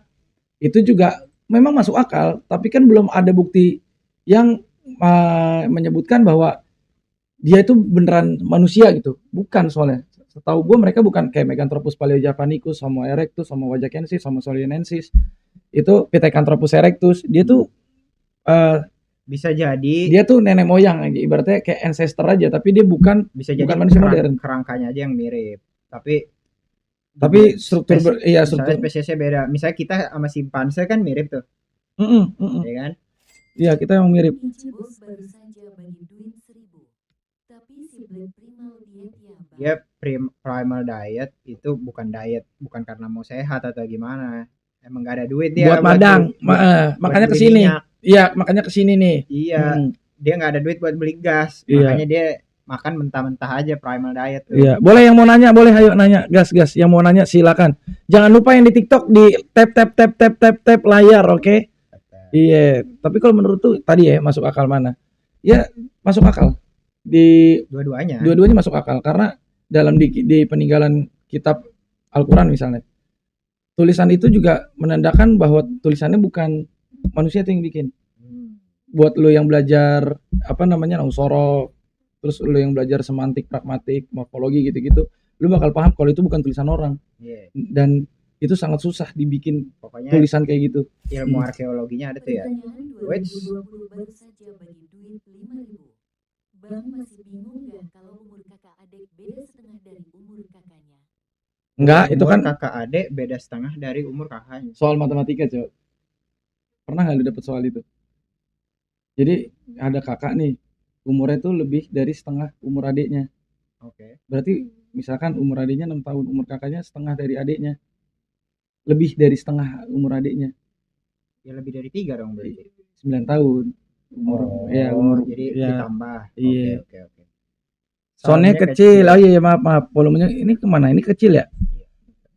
itu juga memang masuk akal, tapi kan belum ada bukti yang menyebutkan bahwa dia itu beneran manusia gitu. Bukan soalnya. Setahu gue mereka bukan kayak Meganthropus paleojavanicus, Homo erectus, Homo wajakensis, Homo solionensis. Itu Pithecanthropus erectus. Dia tuh Bisa jadi dia tuh nenek moyang aja, ibaratnya kayak ancestor aja, tapi dia bukan bisa jadi manusia modern. kerangkanya aja yang mirip. Tapi struktur misalnya struktur. spesiesnya beda. Misalnya kita sama simpanse kan mirip tuh, ya kan? Iya, kita yang mirip. Ici bos baru saja bagi duit 1.000. Tapi si Black Primal diet ya bang. Dia primal diet itu bukan diet, bukan karena mau sehat atau gimana. Emang gak ada duit dia Buat madang, buat makanya beli kesini. minyak. Iya, makanya kesini nih. Iya, Hmm. dia nggak ada duit buat beli gas, Iya. makanya dia makan mentah-mentah aja primal diet tuh. Iya, boleh yang mau nanya, boleh ayo nanya, gas. Yang mau nanya silakan. Jangan lupa yang di TikTok di tap layar, oke? Iya, tapi kalau menurut tuh tadi ya masuk akal mana? Ya masuk akal. Di Dua-duanya. dua-duanya masuk akal karena dalam di peninggalan kitab Al-Qur'an misalnya. Tulisan itu juga menandakan bahwa tulisannya bukan manusia itu yang bikin. Buat lo yang belajar apa namanya nausoro, terus lo yang belajar semantik, pragmatik, morfologi gitu-gitu, lo bakal paham kalau itu bukan tulisan orang. Iya, Dan itu sangat susah dibikin pokoknya tulisan kayak gitu. ilmu arkeologinya ada tuh ya. Pertanyaan Which- 2020 baru saja bagi duit 5.000. Bang masih bingung gak kalau umur kakak adik beda setengah dari umur kakaknya? Enggak, itu Umur kan kakak adik beda setengah dari umur kakaknya. soal matematika, Cok. Pernah nggak lu dapet soal itu? Jadi ada kakak nih, umurnya tuh lebih dari setengah umur adiknya. Oke. Berarti misalkan umur adiknya 6 tahun, umur kakaknya setengah dari adiknya. Lebih dari setengah umur adiknya, Ya lebih dari 3 dong berarti. 9 tahun. Umur jadi ya. ditambah. Iya. Oke. Soundnya Soundnya kecil. Oh iya maaf. Volumenya ini kemana? Ini kecil ya?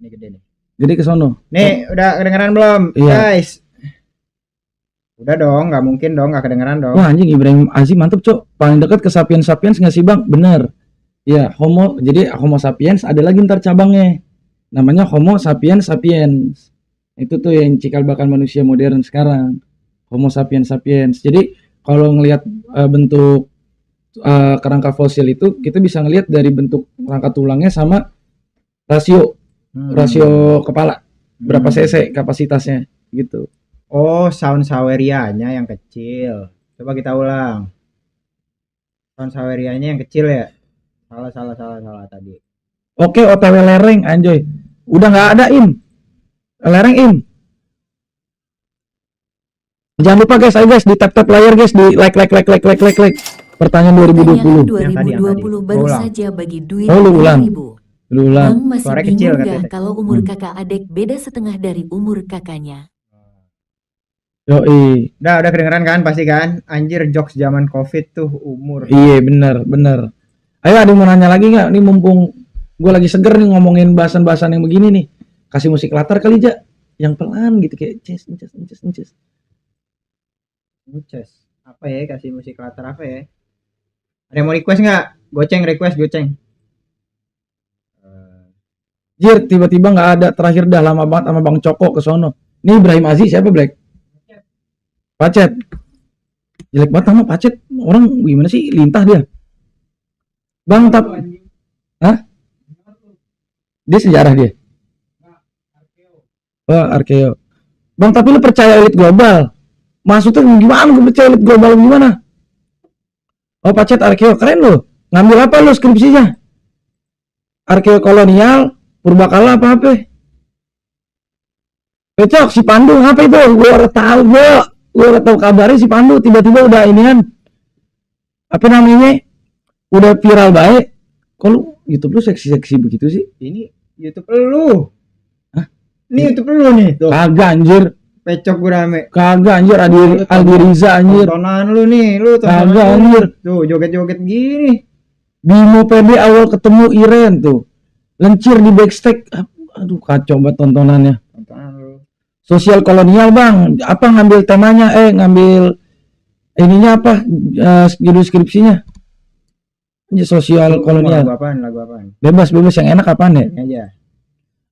Ini gede nih. Gede ke sono. Nih, udah kedengeran belum? Iya. Guys. Udah dong, nggak mungkin dong, nggak kedengeran dong. Wah anjing Ibrahim Azim mantep, Cok. Paling dekat ke sapiens nggak sih Bang? Bener. Ya, jadi Homo sapiens ada lagi ntar cabangnya. Namanya Homo sapiens. Itu tuh yang cikal bakal manusia modern sekarang. Homo sapiens. Jadi kalau ngelihat bentuk kerangka fosil itu, kita bisa ngelihat dari bentuk rangka tulangnya sama rasio kepala. Berapa cc kapasitasnya gitu. Oh, Sansevieria-nya yang kecil. Coba kita ulang. Sansevieria-nya yang kecil ya? Salah tadi. Oke, OTW lereng anjoy. Udah nggak ada Im. Lereng Im. Jangan lupa guys, ayo guys di tap layar guys, di like. Pertanyaan 2020. Pertanyaan Yang tadi, 2020 baru Ulang. saja bagi duit Oh, lu ulang. 1000. Lu ulang. Bang masih Suara bingung kecil nggak katanya. kalau umur kakak adik beda setengah dari umur kakaknya? Yoi. Udah kedengeran kan pasti kan? Anjir jokes zaman Covid tuh umur. Iya bener. Ayo ada yang mau nanya lagi nggak? Nih mumpung gue lagi seger nih ngomongin bahasan-bahasan yang begini nih. Kasih musik latar kali Ja, yang pelan gitu kayak ces. Muces. Apa ya kasih musik latar apa ya? Ada yang mau request nggak? Goceng. Jir tiba-tiba nggak ada, terakhir dah lama banget sama Bang Coko ke sono. Ini Ibrahim Aziz siapa Black? Pacet. Jelek banget sama Pacet. Orang gimana sih lintah dia. Bang Hah? Dia sejarah dia. Oh, Arkeo. Bang tapi lu percaya elit global? Maksudnya gimana gue percaya elit global gimana? Oh Pacet Arkeo keren lo. Ngambil apa lo skripsinya? Arkeo kolonial, purbakala apa? Pecok si Pandu apa itu? Gue udah tahu kabarnya si Pandu tiba-tiba udah inian. Apa namanya? Udah viral baik. Kok lu YouTube lu seksi-seksi begitu sih? Ini YouTube lu. Hah? Ini YouTube lu nih. Tuh. Kagak anjir. Pecok gue rame. Kagak anjir Aldi Riza anjir. Tontonan lu nih, lu tontonan Kagak lu. anjir. Tuh joget-joget gini. Bimo PD awal ketemu Iren tuh. Lencir di backstage. Aduh kacau banget tontonannya. Tontonan lu. Sosial kolonial bang, apa ngambil temanya? Ngambil ininya apa? Judul skripsinya? Sosial kolonial. Lagu apaan? Bebas yang enak apaan ya? Ini aja.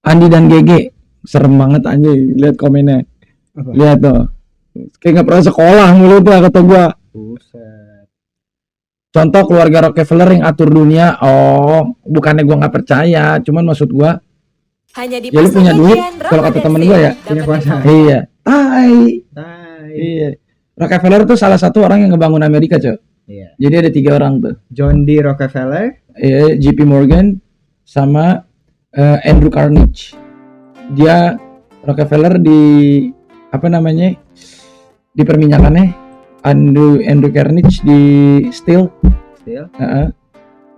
Andi dan GG, serem banget anjing. Lihat komennya, Apa? lihat tuh. Kayak nggak pernah sekolah mulu tuh kata gua. Buset. Contoh keluarga Rockefeller yang atur dunia. Oh, bukannya gua nggak percaya, cuman maksud gua. Hanya di Ya lu punya duit, Pasar kalau kata Ramadan temen Sale. gua ya. Punya Dapat kuasa. info. Iya. Tai. Iya. Rockefeller tuh salah satu orang yang ngebangun Amerika, Cok. Iya. Jadi ada 3 orang tuh. John D. Rockefeller. JP Morgan sama Andrew Carnegie. Dia Rockefeller di apa namanya? Di perminyakannya. Andrew Carnegie di steel.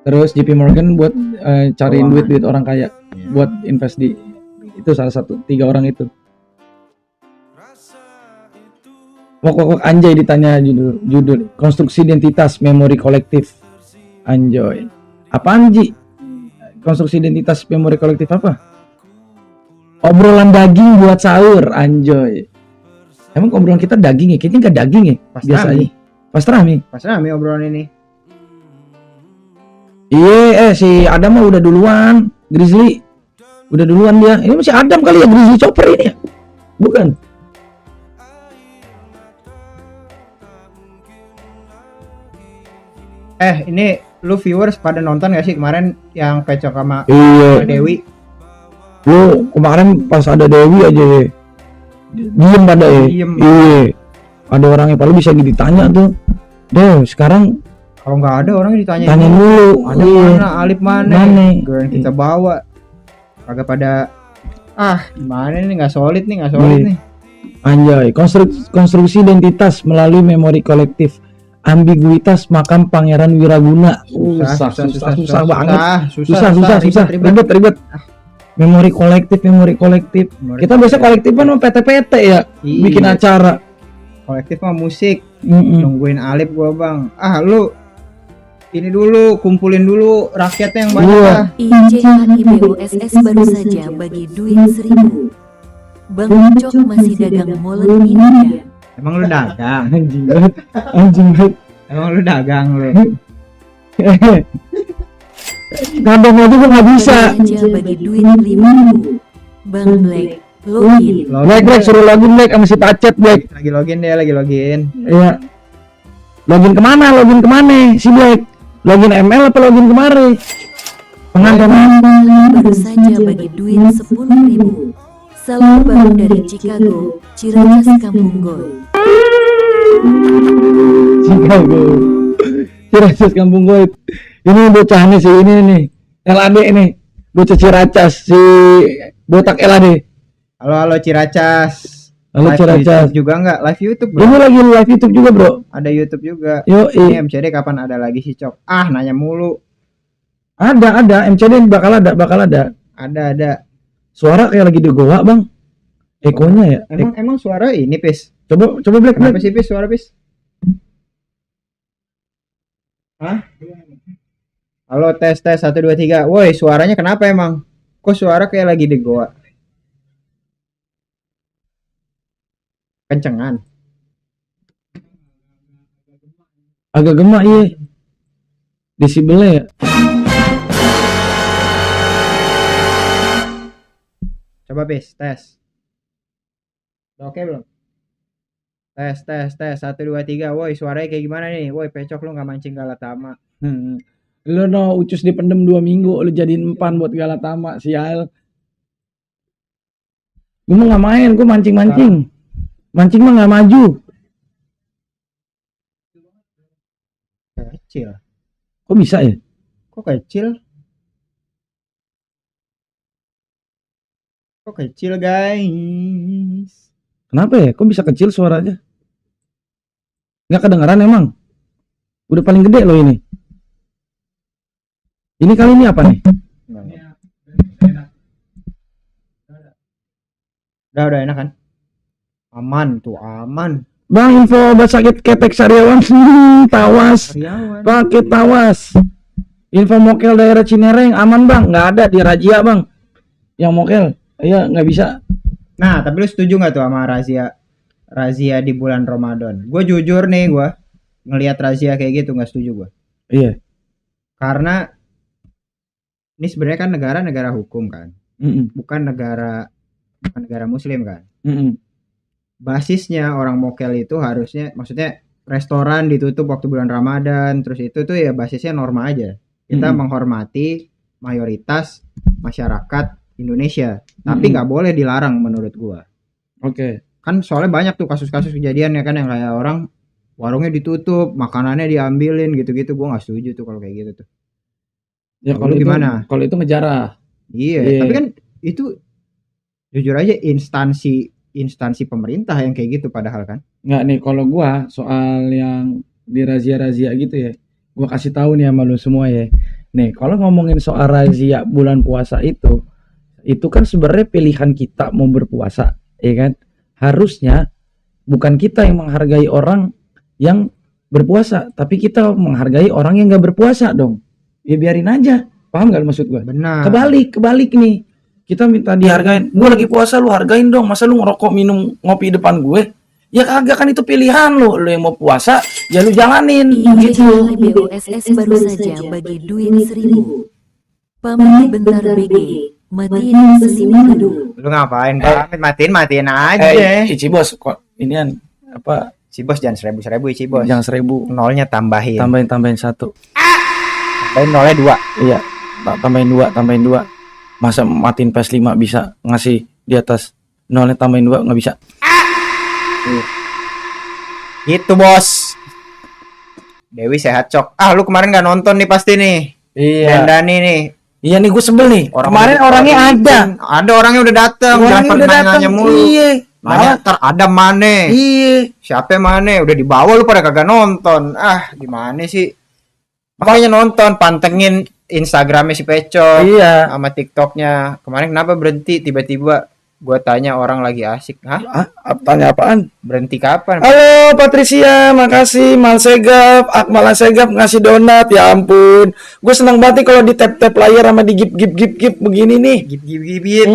Terus JP Morgan buat cariin Keuangan. duit orang kaya buat invest di itu salah satu 3 orang itu. Pokok anjay ditanya judul konstruksi identitas memori kolektif. Anjoy. Apaan Ji? Konstruksi identitas memori kolektif apa? Obrolan daging buat sahur. Anjoy. Emang obrolan kita daging ya? Kayaknya nggak daging ya? Biasanya. Pastrami. Pas rame obrolan ini. Iya, si Adam mah udah duluan. Grizzly udah duluan dia. Ini masih Adam kali ya, Grizzly Chopper ini ya? Bukan. Ini lu viewers pada nonton gak sih kemarin yang Pecok sama Iya. Dewi? Lu kemarin pas ada Dewi aja ya. Diem pada ya. Diem. Iya. Ada orangnya paling bisa ditanya tuh. Deh, sekarang Kalau nggak ada orang ditanya. tanya dulu. Ada Iya. mana? Alip mana? Mana? Gue yang kita bawa. Kagak pada. Gimana nih? Nggak solid Iya. nih. Anjay, konstruksi identitas melalui memori kolektif. Ambiguitas makam Pangeran Wiraguna. Susah banget. Susah. Ribet. Memori kolektif. Kita biasa kolektifan sama PT-PT ya, Iya. bikin acara. Kolektif mah musik. Mm-mm. Nungguin Alip gua bang. Lu ini dulu kumpulin dulu rakyatnya yang banyak Iya. lah. IJHIBUSS baru saja bagi duit 1000. Bang Ucok masih dagang molen ini ya? Emang lu dagang? Anjing banget. Emang lu dagang lu? Ngabang aja gua nggak bisa. Baru saja bagi duit 5000. Bang Black, login. Black suruh login Black sama si Pacet Black. Lagi login dia, lagi login. Iya. Login kemana si Black? Login ML apa login kemari? Pengantin. Baru saja bagi duit 10.000. Salam baru dari Chicago, Ciracas Kampung Goy. Chicago. Ciracas Kampung Goy. Ini bocahnya sih ini nih. LAD ini. bocah Ciracas si botak Elane. Halo Ciracas. Halo Live Ciracas. YouTube juga enggak? Live YouTube, Bro. Ini lagi live YouTube juga, Bro. Ada YouTube juga. Yo, Ini MCD kapan ada lagi sih, Cok? Ah, nanya mulu. ada MCD bakal ada. Ada. Suara kayak lagi di goa, Bang. Ekonya ya. Emang suara ini, Pis? Coba Black. Kenapa sih, Pis? Suara, Pis? Hah? Halo, tes 1 2 3. Woi, suaranya kenapa emang? Kok suara kayak lagi di goa? Kencengan. Agak gemak iya. Desibelnya ya. Coba, Pis, tes. Udah oke belum? Tes 1 2 3. Woi, suaranya kayak gimana nih? Woi, Pecok lu enggak mancing Galatama. Lu no ucus dipendem 2 minggu lu jadiin empan buat Galatama sial. Gue mau nggak main, gue mancing. Mancing mah nggak maju. Kecil. Kok bisa ya? Kok kecil? Kok kecil, guys? Kenapa ya? Kok bisa kecil suaranya? Nggak kedengeran emang? Udah paling gede loh ini. Ini kali ini apa nih? Udah enak kan? Aman tuh, aman. Bang, info obat sakit ketek Sariawan. Tawas. Karyawan. Pakai tawas. Info mokel daerah Cinereng aman, Bang? Nggak ada di razia, Bang. Yang mokel. Iya, nggak bisa. Nah, tapi lu setuju nggak tuh sama razia di bulan Ramadan? Gue jujur nih, gue ngelihat razia kayak gitu nggak setuju gue. Iya. Karena ini sebenarnya kan negara hukum kan, bukan negara Muslim kan. Basisnya orang mokel itu harusnya, maksudnya restoran ditutup waktu bulan Ramadan, terus itu tuh ya basisnya norma aja. Kita menghormati mayoritas masyarakat Indonesia, tapi nggak boleh dilarang menurut gua. Oke. Kan soalnya banyak tuh kasus-kasus kejadian ya kan, yang kayak orang warungnya ditutup, makanannya diambilin gitu-gitu. Gua nggak setuju tuh kalau kayak gitu tuh. Ya Kalau kalau gimana? Kalau itu ngejarah. Iya, tapi kan itu jujur aja instansi pemerintah yang kayak gitu padahal kan. Nggak nih, kalau gua soal yang di razia-razia gitu ya, gua kasih tahu nih sama lu semua ya. Nih, kalau ngomongin soal razia bulan puasa itu kan sebenarnya pilihan kita mau berpuasa, ya kan? Harusnya bukan kita yang menghargai orang yang berpuasa, tapi kita menghargai orang yang nggak berpuasa dong. Ya biarin aja, paham nggak maksud gue? Benar. Kebalik nih, kita minta dihargain. Gue lagi puasa, lu hargain dong. Masa lu ngerokok minum ngopi depan gue? Ya kagak, kan itu pilihan lu yang mau puasa, ya lu jalanin. Ijazah BUSS baru saja bagi duit 1000. Pamit bentar BG, matiin sesiman dulu. Lu ngapain? Matiin aja. Ici bos, kok inian apa? Si bos jangan 1000 Ici bos. Jangan 1000. Nolnya tambahin. Tambahin 1. Tambahin nolnya 2. Iya, tambahin 2. Masa matiin PS5 bisa ngasih di atas nolnya tambahin 2 nggak bisa. Gitu bos. Dewi sehat cok. Ah lu kemarin nggak nonton nih pasti nih. Iya. Dani nih. Iya nih gue sebel nih. Kemarin orangnya ada. Ada orangnya udah datang. Jangan pernah nanya mulu. Iya. Nanya ntar ada mana? Iya. Siapa mana? Udah dibawa lu pada kagak nonton. Ah gimana sih? Makanya nonton, pantengin Instagramnya si Pecok. Iya. Sama TikToknya. Kemarin kenapa berhenti tiba-tiba? Gua tanya orang lagi asik. Hah? Tanya apaan? Berhenti kapan? Halo Patricia, makasih Malsegap, Akmal Segap ngasih donat, ya ampun. Gue senang banget nih kalau di tap layar sama di gip begini nih. Gip.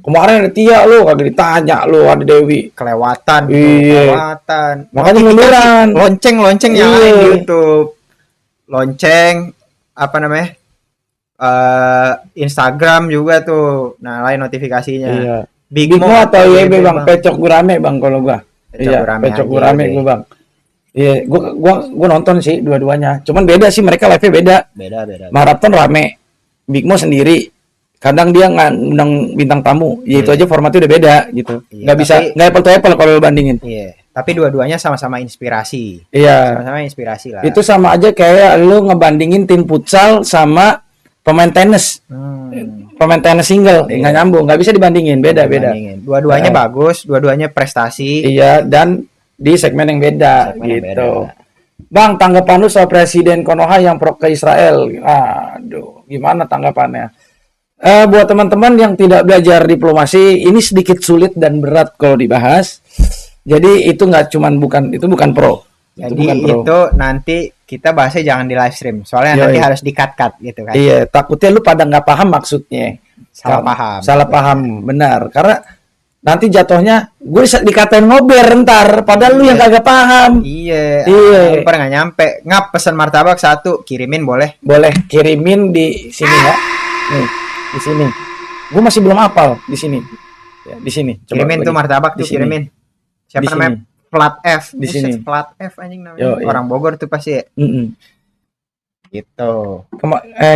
Kemarin ada Tia lu, kagak ditanya lu, ada Dewi. Kelewatan. Iya. Kelewatan. Makanya munduran. Lonceng yang Iya. di YouTube. Lonceng apa namanya? Instagram juga tuh. Nah, lain notifikasinya. Iya. Big Big Mo Mo atau YB bang, Pecok Gurame bang kalau gua. Pecok Gurame aja, gua bang. Iya, gua nonton sih dua-duanya. Cuman beda sih, mereka live-nya beda. Beda. Marathon rame. Big Mo sendiri. Kadang dia ngundang bintang tamu. Ya itu aja formatnya udah beda gitu. Iya, Nggak bisa, nggak apple to apple kalau lu bandingin. Iya. Tapi dua-duanya sama-sama inspirasi. Iya. Sama-sama inspirasi lah. Itu sama aja kayak lu ngebandingin tim futsal sama pemain tenis single, Iya. nggak nyambung, nggak bisa dibandingin, beda. Dibandingin. Dua-duanya Nah. bagus, dua-duanya prestasi. Iya, dan di segmen yang beda Segmen yang gitu. beda. Bang, tanggapan lu soal Presiden Konoha yang pro ke Israel? Aduh, gimana tanggapannya? Buat teman-teman yang tidak belajar diplomasi, ini sedikit sulit dan berat kalau dibahas. Jadi itu bukan pro. Jadi bukan pro. itu nanti kita bahasnya jangan di live stream. Soalnya Yoi. nanti harus di-cut gitu kan. Iya, takutnya lu pada nggak paham maksudnya. Salah paham. Salah paham, benar. Karena nanti jatuhnya gue dikatain ngober ntar, padahal lu yang kagak paham. Iya. Iya. Lu pernah nggak nyampe. Ngap pesan martabak 1, kirimin boleh. Boleh kirimin di sini ya. Nih, di sini. Gue masih belum hafal di sini. Ya, di sini. Coba Kirimin lagi. tuh martabak Di tuh sini. kirimin. Siapa Di namanya? sini. Plat F. Di Buset, sini. Plat F anjing namanya. Yo, iya. Orang Bogor tuh pasti ya. Mm-mm. Gitu.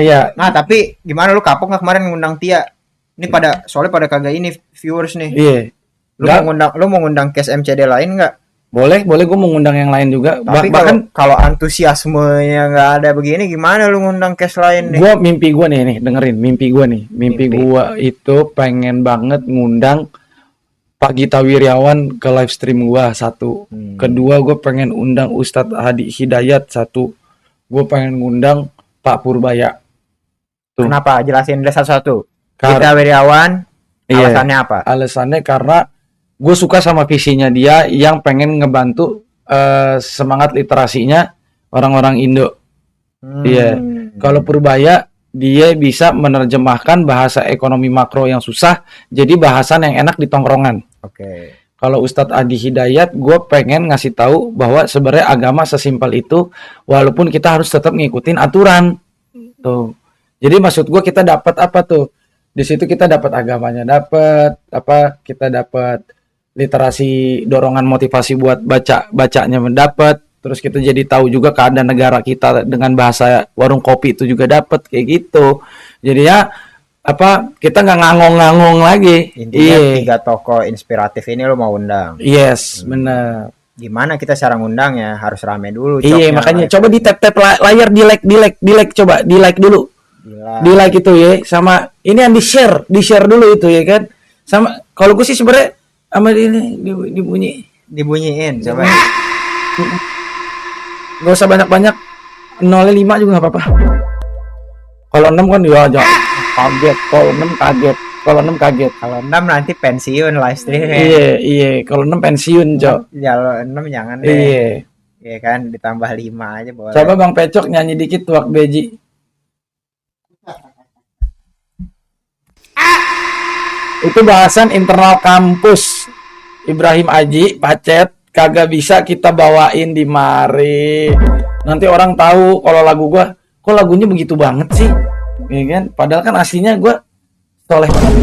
Ya, Nah, tapi gimana lu kapok nggak kemarin ngundang Tia? Ini soalnya pada kagak ini viewers nih. iya. Lu mau ngundang case MCD lain nggak? Boleh gue mau ngundang yang lain juga. Tapi Bahkan kalau antusiasmenya nggak ada begini, gimana lu ngundang case lain nih? mimpi gue nih, dengerin mimpi gue nih. Mimpi gue itu pengen banget ngundang Pak Gita Wirjawan ke live stream gue, satu. Kedua, gue pengen undang Ustadz Hadi Hidayat, satu. Gue pengen ngundang Pak Purbaya. Tuh. Kenapa? Jelasin deh satu-satu. Kar- Kita Wirjawan, Iya. alasannya apa? Alasannya karena gue suka sama visinya dia yang pengen ngebantu semangat literasinya orang-orang Indo. Iya. Kalau Purbaya, dia bisa menerjemahkan bahasa ekonomi makro yang susah jadi bahasan yang enak di tongkrongan. Oke. Kalau Ustadz Adi Hidayat, gue pengen ngasih tahu bahwa sebenarnya agama sesimpel itu, walaupun kita harus tetap ngikutin aturan. Tuh. Jadi maksud gue kita dapat apa tuh? Di situ kita dapat agamanya, kita dapat literasi, dorongan motivasi buat bacanya mendapat. Terus kita jadi tahu juga keadaan negara kita dengan bahasa warung kopi itu juga dapat kayak gitu. Jadi ya kita nggak ngangong-ngangong lagi. Intinya 3 tokoh inspiratif ini lu mau undang. Yes, benar. Gimana kita cara ngundangnya? Harus rame dulu. Iya, makanya coba di tap layar, di like, coba di like dulu. Gila. Di like itu ya, sama ini yang di share dulu itu ya kan. Sama kalau gue sih sebenarnya sama ini Dibunyiin coba. Gak usah banyak-banyak, 0,5 juga nggak apa-apa. Kalau 6 kan ya jangan kaget, kalau 6 kaget. Kalau 6 nanti pensiun live stream. Iya, kalau 6 pensiun, Cok. Kalau 6 jangan deh. Iya. Iya kan, ditambah 5 aja boleh. Coba Bang Pecok nyanyi dikit tuak beji. Itu bahasan internal kampus. Ibrahim Aji, Pacet, kagak bisa kita bawain di mari. Nanti orang tahu kalau lagu gua, kok lagunya begitu banget sih? Ya kan? Padahal kan aslinya gua soleh banget.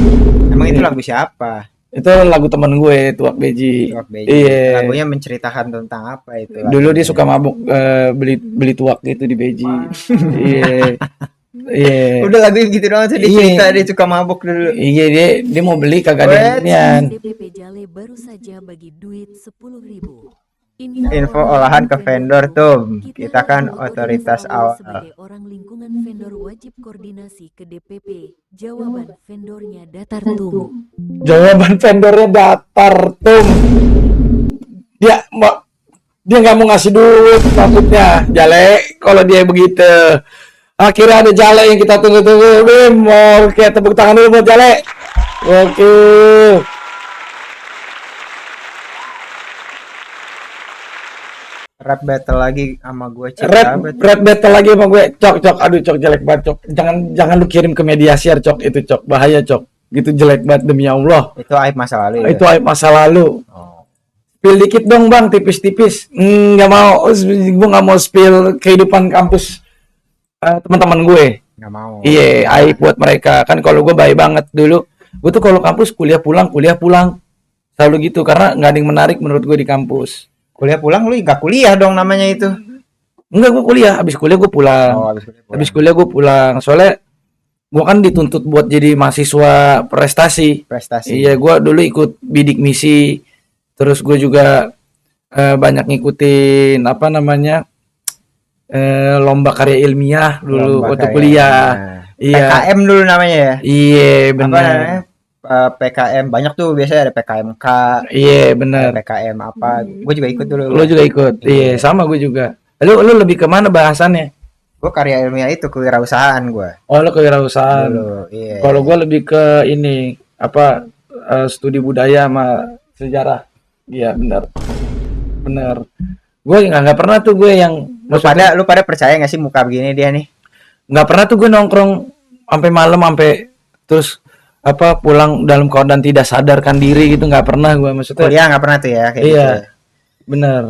Emang itu lagu siapa? Itu lagu temen gue, Tuak Beji. Tuak Beji. Iya. Lagunya menceritakan tentang apa itu? Dulu dia suka mabuk beli tuak gitu di Beji. Iya. Iya. Udah lagunya gitu doang tuh dia Iya. cerita dia suka mabuk dulu. Iya, dia mau beli kagak ada inian. DPP Jale baru saja bagi duit 10.000. Info olahan ke vendor tuh. Kita kan otoritas awal. Sebagai orang lingkungan vendor wajib koordinasi ke DPP. Jawaban vendornya datar tum. Jawaban vendornya datar tum. Dia nggak mau ngasih duit maksudnya. Jale kalau dia begitu. Akhirnya ada Jale yang kita tunggu-tunggu. Bim, mau kayak tepuk tangan dulu buat Jale. Oke. Rap battle lagi sama gue Rap battle lagi sama gue. Cok, aduh Cok, jelek banget Cok. Jangan lu kirim ke media share Cok, itu Cok, bahaya Cok. Gitu jelek banget demi Allah. Itu aib masa lalu. Itu aib masa lalu. Oh. Spill dikit dong Bang, tipis-tipis. Nggak mau, gue nggak mau spill kehidupan kampus teman-teman gue. Nggak mau. Iya, aib buat mereka. Kan kalau gue baik banget dulu. Gue tuh kalau kampus kuliah pulang. Selalu gitu, karena nggak ada yang menarik menurut gue di kampus. Kuliah pulang lu nggak kuliah dong namanya itu. Enggak, gue kuliah. Habis kuliah gue pulang. Oh, Habis kuliah gue pulang. Soalnya gue kan dituntut buat jadi mahasiswa prestasi. Iya, gue dulu ikut bidik misi. Terus gue juga banyak ngikutin lomba karya ilmiah dulu waktu kuliah. Iya. PKM dulu namanya ya. Iya, Apa benar. namanya? PKM banyak tuh biasanya ada PKMK, Iya, benar. PKM apa. Gue juga ikut dulu. Lu juga ikut. Iya, sama gue juga. Lu lebih kemana bahasannya? Gue karya ilmiah itu kewirausahaan gue. Oh, lu kewirausahaan. Dulu, iya. Kalau gue lebih ke ini apa studi budaya sama sejarah. Iya, benar. Benar. Gue nggak pernah tuh gue yang Lu pada percaya nggak sih muka begini dia nih? nggak pernah tuh gue nongkrong sampai malam sampai terus apa pulang dalam keadaan tidak sadarkan diri gitu, nggak pernah gue, maksudnya. Kuliah nggak pernah tuh ya kayak Iya, gitu. bener.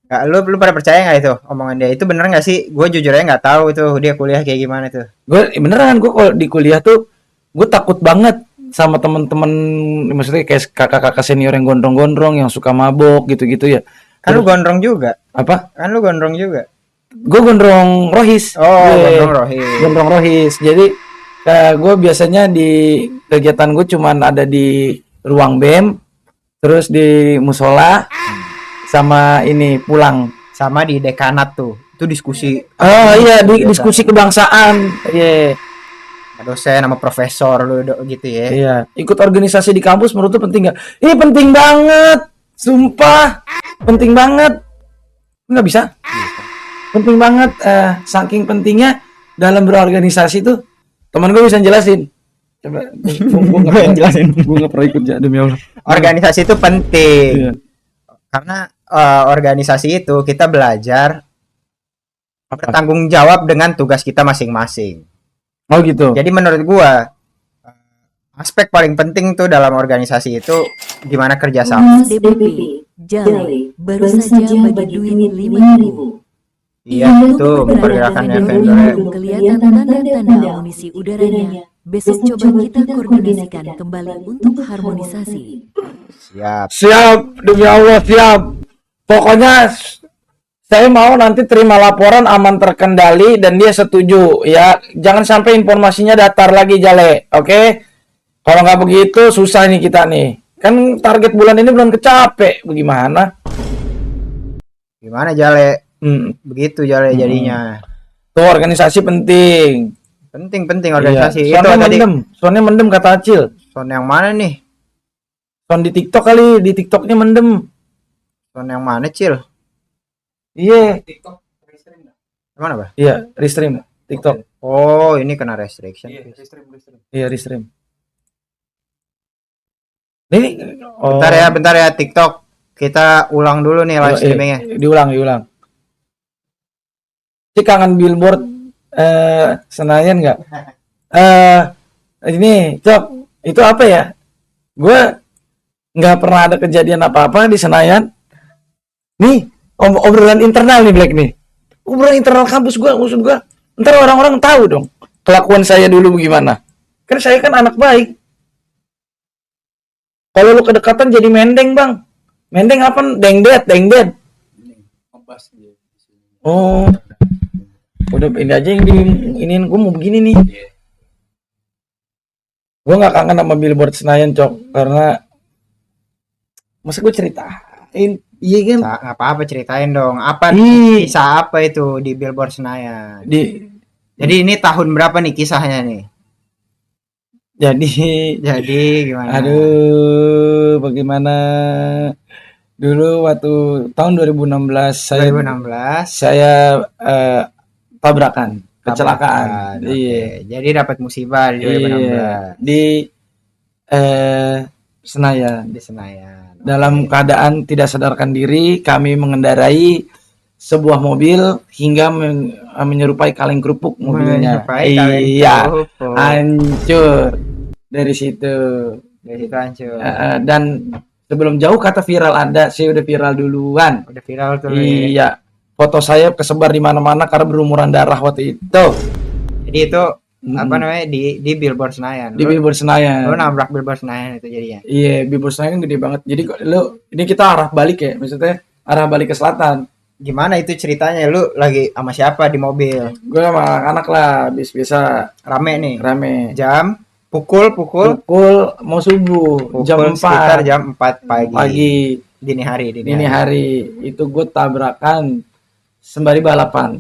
Nggak, lu pada percaya nggak itu omongan dia? Itu bener nggak sih? Gue jujur aja nggak tahu tuh dia kuliah kayak gimana tuh. Gue beneran, gue kalau di kuliah tuh gue takut banget sama temen-temen, maksudnya kayak kakak-kakak senior yang gondrong-gondrong yang suka mabok gitu-gitu ya. Kan lu gondrong juga. Apa? Kan lu gondrong juga. Gue gondrong rohis. Oh, Gue gondrong rohis. gondrong rohis. Jadi gue biasanya di kegiatan gue cuman ada di ruang BEM, terus di musola, sama ini pulang. Sama di dekanat tuh. Itu diskusi Oh iya, di diskusi kebangsaan. Iya. sama dosen sama profesor lu gitu ya. Iya, ikut organisasi di kampus menurut lu penting nggak? Ini penting banget, sumpah, penting banget. Nggak bisa? Penting banget. Saking pentingnya dalam berorganisasi tuh, teman gue bisa jelasin. Coba, gue nggak pernah jelasin. Gue nggak pernah ikut ya, demi Allah. Organisasi itu penting. Iya. Karena organisasi itu kita belajar bertanggung jawab dengan tugas kita masing-masing. Oh gitu. Jadi menurut gua aspek paling penting tuh dalam organisasi itu gimana kerjasama. Mas DBP, Jale, baru saja bagi duit 5.000. Iya itu memperkirakan vendor. Belum kelihatan tanda-tanda amunisi udaranya. Besok coba kita koordinasikan kembali untuk harmonisasi. Siap. Siap, demi Allah siap. Pokoknya saya mau nanti terima laporan aman terkendali dan dia setuju ya. Jangan sampai informasinya datar lagi, Jale. Oke? Kalau nggak begitu susah nih kita nih. Kan target bulan ini belum kecapek. Bagaimana? Gimana Jale? Begitu Jale jadinya. Tuh organisasi penting. Penting organisasi. Iya. Itu tadi Soundnya mendem kata Acil. sound yang mana nih? Sound di TikTok kali. Di TikToknya mendem. Sound yang mana, Cil? Iya. Mana, Bah? Iya, restream TikTok. Oh, ini kena restriction. Iya, restream. Ini Bentar ya TikTok. Kita ulang dulu nih live streamingnya. Diulang. Si kangen billboard Senayan nggak? Ini Cok, itu apa ya? Gue nggak pernah ada kejadian apa-apa di Senayan. Nih, obrolan internal nih Black nih. Obrolan internal kampus gue, maksud gue. Ntar orang-orang tahu dong kelakuan saya dulu bagaimana. Kan saya kan anak baik. Kalau lu kedekatan jadi mendeng, Bang. Mendeng apa? Dengdet. Oh. Udah ini aja yang iniin, gue mau begini nih. Gue nggak kangen sama billboard Senayan, Cok, karena masa gue ceritain. Iya kan? Nggak apa-apa ceritain dong. Apa kisah apa itu di billboard Senayan? Jadi ini tahun berapa nih kisahnya nih? Jadi gimana? Aduh, bagaimana? Dulu waktu tahun 2016 saya tabrakan, kecelakaan. Iya. Jadi dapat musibah di 2016 di Senayan. di Senayan. Dalam keadaan tidak sadarkan diri, kami mengendarai sebuah mobil hingga menyerupai kaleng kerupuk mobilnya. Iya, hancur dari situ. Hancur. Dan sebelum jauh kata viral ada, saya udah viral duluan. Udah viral tuh. Iya, foto saya kesebar di mana-mana karena berumuran darah waktu itu. Jadi itu apa namanya di billboard Senayan. Di billboard Senayan. Lu nabrak billboard Senayan itu jadinya. Iya, billboard Senayan gede banget. Jadi ini kita arah balik ya, maksudnya arah balik ke selatan. Gimana itu ceritanya? Lu lagi sama siapa di mobil? Gue sama anak lah, biasa Rame nih. rame. Jam pukul Mau subuh, jam 4 sekitar jam 4 pagi. pagi. Dini hari. Itu gue tabrakan sembari balapan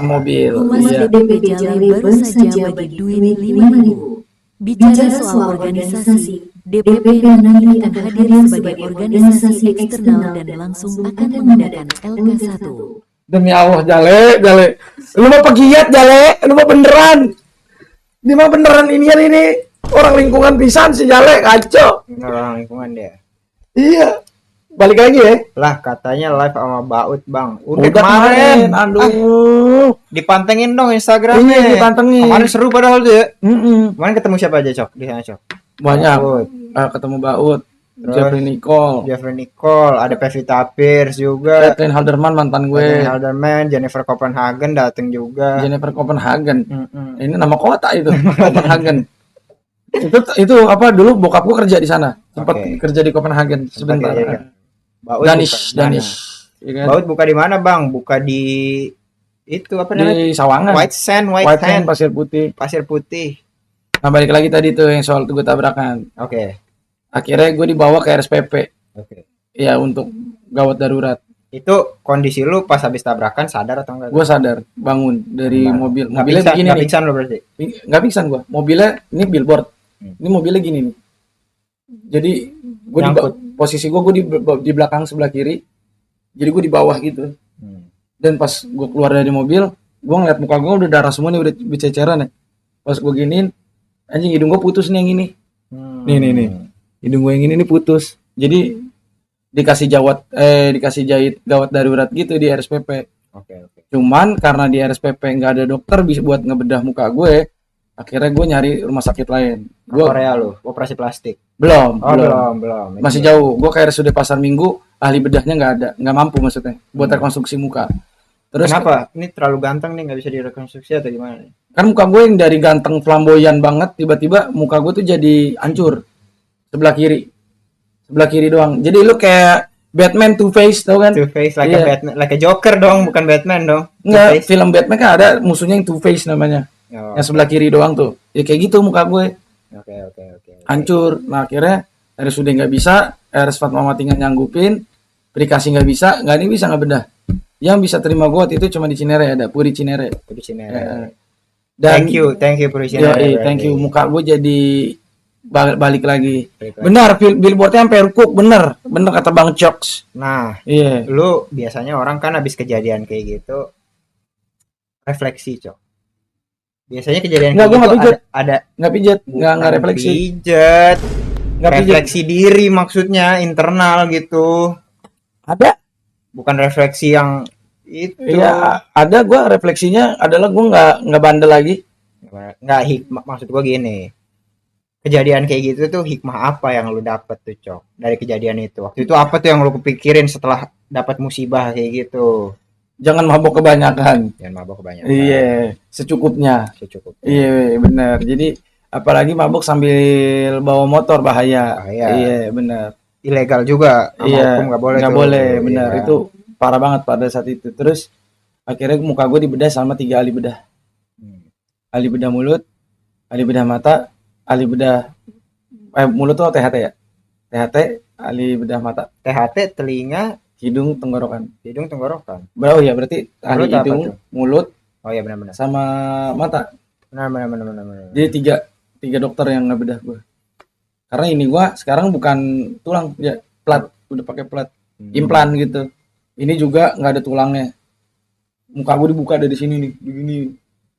mobil. Humas Iya. DPP Jale baru saja bagi duit 5.000. Bicara soal organisasi, DPP nanti akan hadir sebagai organisasi eksternal dan langsung akan menggunakan LK1. Demi Allah, Jale. Lu mah pegiat, Jale. Lu mah beneran. Ini mah beneran ini orang lingkungan pisan si Jale, kacau. Orang lingkungan dia. Iya. Balik lagi ya. Lah katanya live sama Baut Bang. Udah kemarin. Aduh. Dipantengin dong Iya, Instagramnya. dipantengin. Kemarin seru padahal tuh ya. Mm-mm. Kemarin ketemu siapa aja Cok di sana Cok? Banyak. Baut, Ketemu Baut, Terus? Jeffrey Nicole, Jeffrey Nicole, ada Pevita Pierce juga. Kathleen Halderman mantan gue, Catherine Halderman, Jennifer Copenhagen dateng juga. Jennifer Copenhagen. Mm-mm. Ini nama kota itu, Copenhagen. itu apa dulu bokap gue kerja di sana. Sempat Oke. kerja di Copenhagen sebentar. Oke, ya. Baut Danish. buka- Iya kan? Baut buka di mana Bang? Buka di itu apa namanya? Di Sawangan. White Sand, White Sand, Pasir Putih. Pasir Putih. Nah, balik lagi tadi tuh yang soal gue tabrakan. Oke. Akhirnya gue dibawa ke RSPP. Oke. Ya untuk gawat darurat. Itu kondisi lu pas habis tabrakan sadar atau enggak? Gue sadar bangun dari Nggak- mobil. nggak Mobilnya pingsan, begini nggak nih. pingsan lo berarti. Nggak pingsan gue. Mobilnya ini billboard. Ini mobilnya gini nih. Jadi gue di Nyangkut. posisi gue di belakang sebelah kiri. Jadi gue di bawah gitu. Dan pas gue keluar dari mobil, gue ngeliat muka gue udah darah semua nih, udah bececeran ya. Pas gue giniin, anjing hidung gue putus nih yang ini. Nih. Hidung gue yang ini nih putus. Jadi dikasih jahit gawat darurat gitu di RSPP. Oke. Cuman karena di RSPP nggak ada dokter bisa buat ngebedah muka gue, akhirnya gue nyari rumah sakit lain. Gue Korea lu, operasi plastik. belum. Belum. Masih jauh. Gue ke RSUD Pasar Minggu, ahli bedahnya nggak ada, nggak mampu maksudnya buat rekonstruksi muka. Terus Kenapa? Ini terlalu ganteng nih, nggak bisa direkonstruksi atau gimana nih? kan muka gue yang dari ganteng flamboyan banget, tiba-tiba muka gue tuh jadi hancur sebelah kiri doang. Jadi lu kayak Batman Two Face, tau kan? Two Face like Iya. a Batman, like a Joker dong, bukan Batman dong. Enggak, Two-Face. film Batman kan ada musuhnya yang Two Face namanya, Oh, yang sebelah kiri doang tuh. Ya kayak gitu muka gue. Oke. Hancur. Nah akhirnya RSUD nggak bisa, RS Fatmawati nggak nyanggupin, Prikasi nggak bisa, nggak ada yang bisa nggak bedah. Yang bisa terima gue waktu itu cuma di Cinere, ada Puri Cinere. Di sini. Dan Thank you Puri Yo, Cinere, thank you. berarti. Muka gue jadi balik lagi. Balik lagi. Benar, billboardnya sampai rukuk, bener kata Bang Jokes. Nah, Iya. lu biasanya orang kan habis kejadian kayak gitu refleksi, Cok. Biasanya kejadian Nggak, kayak gua nggak gitu pijat. ada Nggak pijat, nggak bukan refleksi, Pijat. nggak pijat. Refleksi diri maksudnya internal gitu. Ada. Bukan refleksi yang itu. Iya, ada. Gue refleksinya adalah gue nggak bandel lagi. Nggak hikmah, maksud gua gini. Kejadian kayak gitu tuh hikmah apa yang lu dapet tuh, Cok, dari kejadian itu? Waktu itu apa tuh yang lu kepikirin setelah dapat musibah kayak gitu? Jangan mabok kebanyakan. Jangan mabok kebanyakan. Iya, secukupnya. Secukupnya. Iya, benar. Jadi apalagi mabuk sambil bawa motor bahaya. Bahaya. Iya, benar. Ilegal juga. Sama Iya, hukum nggak boleh. nggak tuh. boleh, benar. Iya. Itu parah banget pada saat itu. Terus akhirnya muka gue dibedah sama 3 ahli bedah. Ahli bedah mulut, ahli bedah mata, ahli bedah mulut tuh THT ya. THT, ahli bedah mata, THT, telinga, hidung, tenggorokan. hidung, tenggorokan. Oh ya, berarti ahli Mulut apa hidung, tuh? mulut, Oh iya benar-benar. sama mata. Benar. Jadi tiga dokter yang ngebedah gue. Karena ini gue sekarang bukan tulang, ya plat, udah pakai plat, implan gitu. Ini juga nggak ada tulangnya. Muka gue dibuka dari sini nih, begini.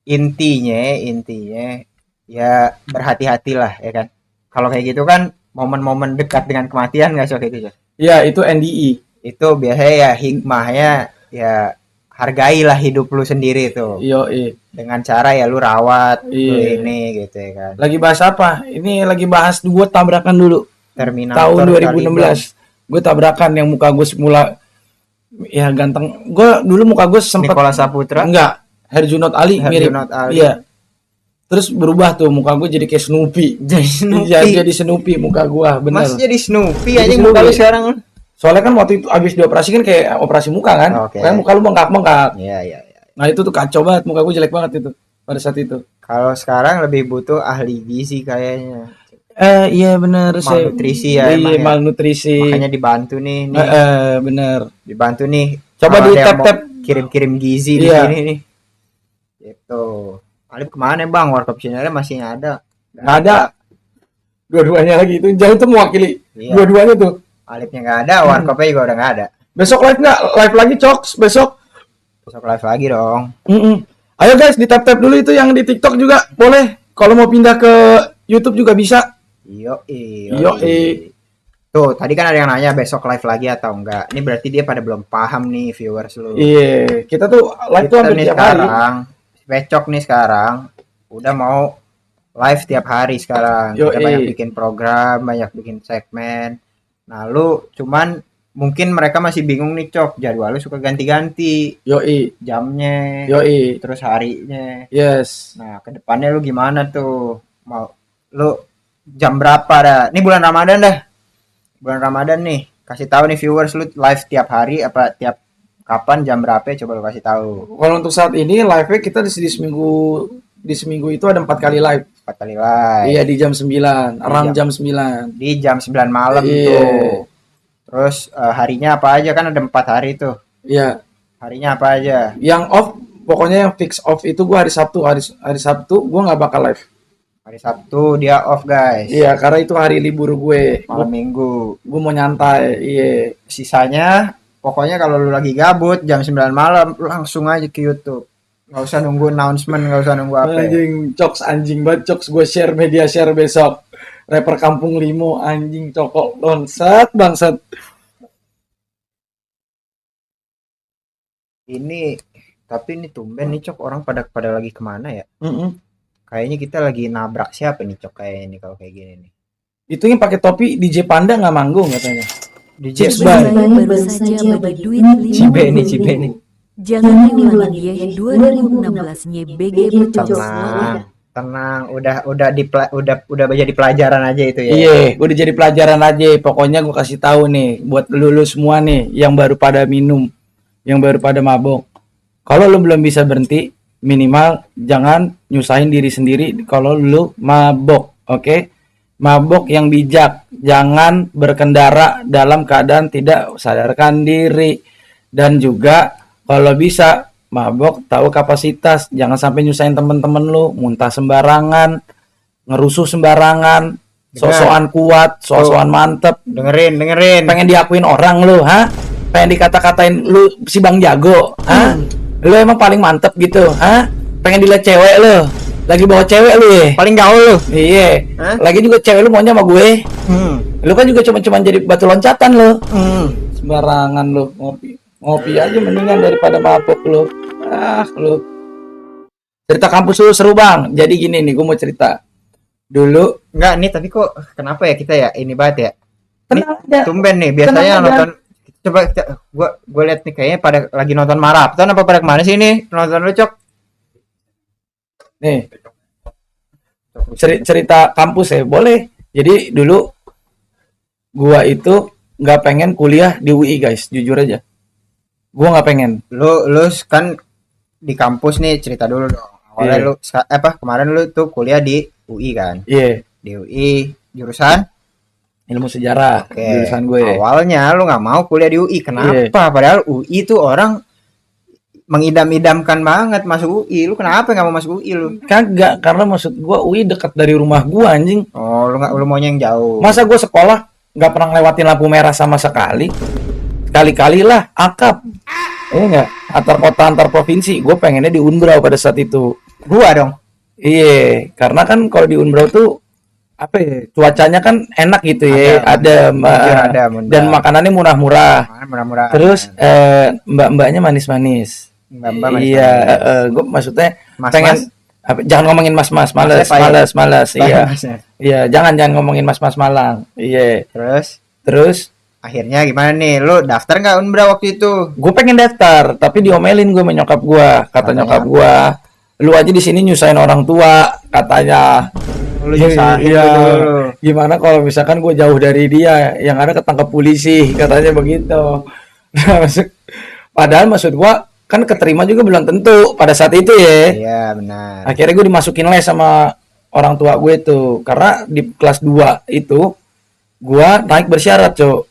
Intinya ya berhati-hatilah ya kan. Kalau kayak gitu kan momen-momen dekat dengan kematian nggak Cok itu, Cok? Ya itu NDE. Itu biasanya ya hikmahnya ya hargailah hidup lu sendiri tuh. Iyo, Dengan cara ya lu rawat lu Iya. ini gitu ya kan. lagi bahas apa? Ini lagi bahas gue tabrakan dulu. Terminator Tahun Taliban. 2016. Gue tabrakan yang muka gue semula ya ganteng. Gue dulu muka gue sempat Nicholas Saputra. enggak Herjunot Ali mirip. Herjunot Ali. Iya. Terus berubah tuh muka gue jadi kayak Snoopy. Jadi Snoopy. Iya, jadi Snoopy muka gue, bener. Mas jadi Snoopy Jadi aja muka lu Snoopy. sekarang. Soalnya kan waktu itu abis dioperasi kan kayak operasi muka kan. Oke. Kayak muka lu bengkak-bengkak. Iya. Nah itu tuh kacau banget, muka gue jelek banget itu pada saat itu. Kalau sekarang lebih butuh ahli gizi kayaknya. Iya bener. Malnutrisi ya, emang Iya ya. malnutrisi. Makanya dibantu nih. Bener. Dibantu nih. Coba Kalau di ada yang tap kirim-kirim gizi di Iya. sini nih. Gitu. Alip kemana bang? Warkop channelnya masih ada. Nggak ada. Dua-duanya lagi itu jauh tuh mewakili. Iya. Dua-duanya tuh. Alipnya nggak ada, warkopnya juga udah nggak ada. Besok live nggak? Live lagi Coks besok. Besok live lagi dong. Ayo guys, di tap dulu itu yang di TikTok juga boleh. Kalau mau pindah ke YouTube juga bisa. Yoi. Tuh, tadi kan ada yang nanya besok live lagi atau enggak. Ini berarti dia pada belum paham nih viewers lu. Iya, kita tuh live tuh Kita hampir nih tiap hari. sekarang, Becok nih sekarang udah mau live tiap hari sekarang. Kita Yoi. banyak bikin program, banyak bikin segmen. Nah, lu cuman mungkin mereka masih bingung nih, Cok. Jadwal lu suka ganti-ganti Yoi, jamnya, yoi, terus harinya. yes. Nah, ke depannya lu gimana tuh? Mau lu jam berapa dah? Ini bulan Ramadan dah. Bulan Ramadan nih. Kasih tahu nih viewers lu live tiap hari apa tiap kapan jam berapa ya? Coba lu kasih tahu. Kalau untuk saat ini live-nya kita di seminggu itu ada 4 kali live. 4 kali live. Iya di jam 9, Di jam 9. Di jam 9 malam Iya. tuh. Terus harinya apa aja kan ada 4 hari tuh. Iya. Harinya apa aja? Yang off, pokoknya yang fix off itu gua hari Sabtu. Hari Sabtu gua nggak bakal live. Hari Sabtu dia off, guys. Iya, karena itu hari libur gue. Malam Minggu. Gue mau nyantai. Iya. Sisanya pokoknya kalau lu lagi gabut jam 9 malam lu langsung aja ke YouTube. Nggak usah nunggu announcement, nggak usah nunggu apa. Anjing banget Coks, gue share besok. Rapper Kampung Limo anjing cokok bangsat. Ini tapi ini tumben nih, Cok, orang pada lagi kemana ya? Mm-mm. Kayaknya kita lagi nabrak siapa nih, Cok, kayak ini kalau kayak gini nih. Itu yang pakai topi DJ Panda nggak manggung katanya. DJ Chips Saya Bye. baru saja bagi duit Cibeni. Jangan diulangi ya 2016 YBG pecah Tenang, udah jadi pelajaran aja itu ya. Iya, udah jadi pelajaran aja. Pokoknya gue kasih tahu nih buat lu semua nih yang baru pada minum, yang baru pada mabok. Kalau lu belum bisa berhenti, minimal jangan nyusahin diri sendiri kalau lu mabok, oke? Mabok yang bijak, jangan berkendara dalam keadaan tidak sadarkan diri. Dan juga kalau bisa mabok tahu kapasitas, jangan sampai nyusahin temen-temen lu, muntah sembarangan, ngerusuh sembarangan, sosokan kuat, sosokan mantep, Dengerin. pengen diakuin orang lu, ha? Pengen dikata-katain lu si Bang Jago, ha? Lu emang paling mantep gitu, ha? Pengen dilihat cewek lu, lagi bawa cewek lu ya? Paling gaul lu. Iya. Hah? Lagi juga cewek lu maunya sama gue. Lu kan juga cuma jadi batu loncatan lu. Sembarangan lu, ngopi aja mendingan daripada mabuk lu. Lu. Cerita kampus lu seru Bang. Jadi gini nih, gue mau cerita. Dulu Enggak nih, tapi kok kenapa ya kita ya ini banget ya? tenang aja. Tumben nih, biasanya Tenang aja. nonton coba gua lihat nih kayaknya pada lagi nonton maraton apa pada kemana sih ini? Nonton lu, Cok. Nih, cerita kampus ya, boleh. Jadi dulu gua itu nggak pengen kuliah di UI guys, jujur aja. Gua nggak pengen. Lu kan di kampus nih, cerita dulu dong. Awalnya Iya. lu kemarin lu tuh kuliah di UI kan? Iya, Di UI jurusan ilmu sejarah Oke. jurusan gue. Awalnya lu nggak mau kuliah di UI. Kenapa? Padahal UI tuh orang mengidam-idamkan banget masuk UI. Lu kenapa nggak mau masuk UI lu? Kagak, karena maksud gua UI dekat dari rumah gua anjing. Oh, lu maunya yang jauh. Masa gua sekolah nggak pernah ngelewatin lampu merah sama sekali? Sekali-kali lah akap. Enggak, antar kota antar provinsi. Gue pengennya di Unbrau pada saat itu. Gua dong. Iya, karena kan kalau di Unbrau tuh apa ya, cuacanya kan enak gitu ya, ada Murah. dan makanannya murah-murah. Murah-murah. Terus mbak-mbaknya manis-manis. Mbak-mbak Iya, gue maksudnya Mas, pengen apa, jangan ngomongin mas-mas, males, Masnya payah. males. Iya, Masnya. iya, jangan ngomongin mas-mas Malang. Iya, terus Akhirnya gimana nih? Lu daftar nggak Unbra waktu itu? gue pengen daftar, tapi diomelin gue sama nyokap gue. Kata Katanya? nyokap gue, lu aja di sini nyusahin orang tua, katanya. Lu nyusahin Iya. dulu. Gimana kalau misalkan gue jauh dari dia, yang ada ketangkep polisi, katanya begitu. Nah, padahal maksud gue kan keterima juga belum tentu pada saat itu ya. Iya, benar. Akhirnya gue dimasukin les sama orang tua gue tuh, karena di kelas 2 itu gue naik bersyarat, Cok.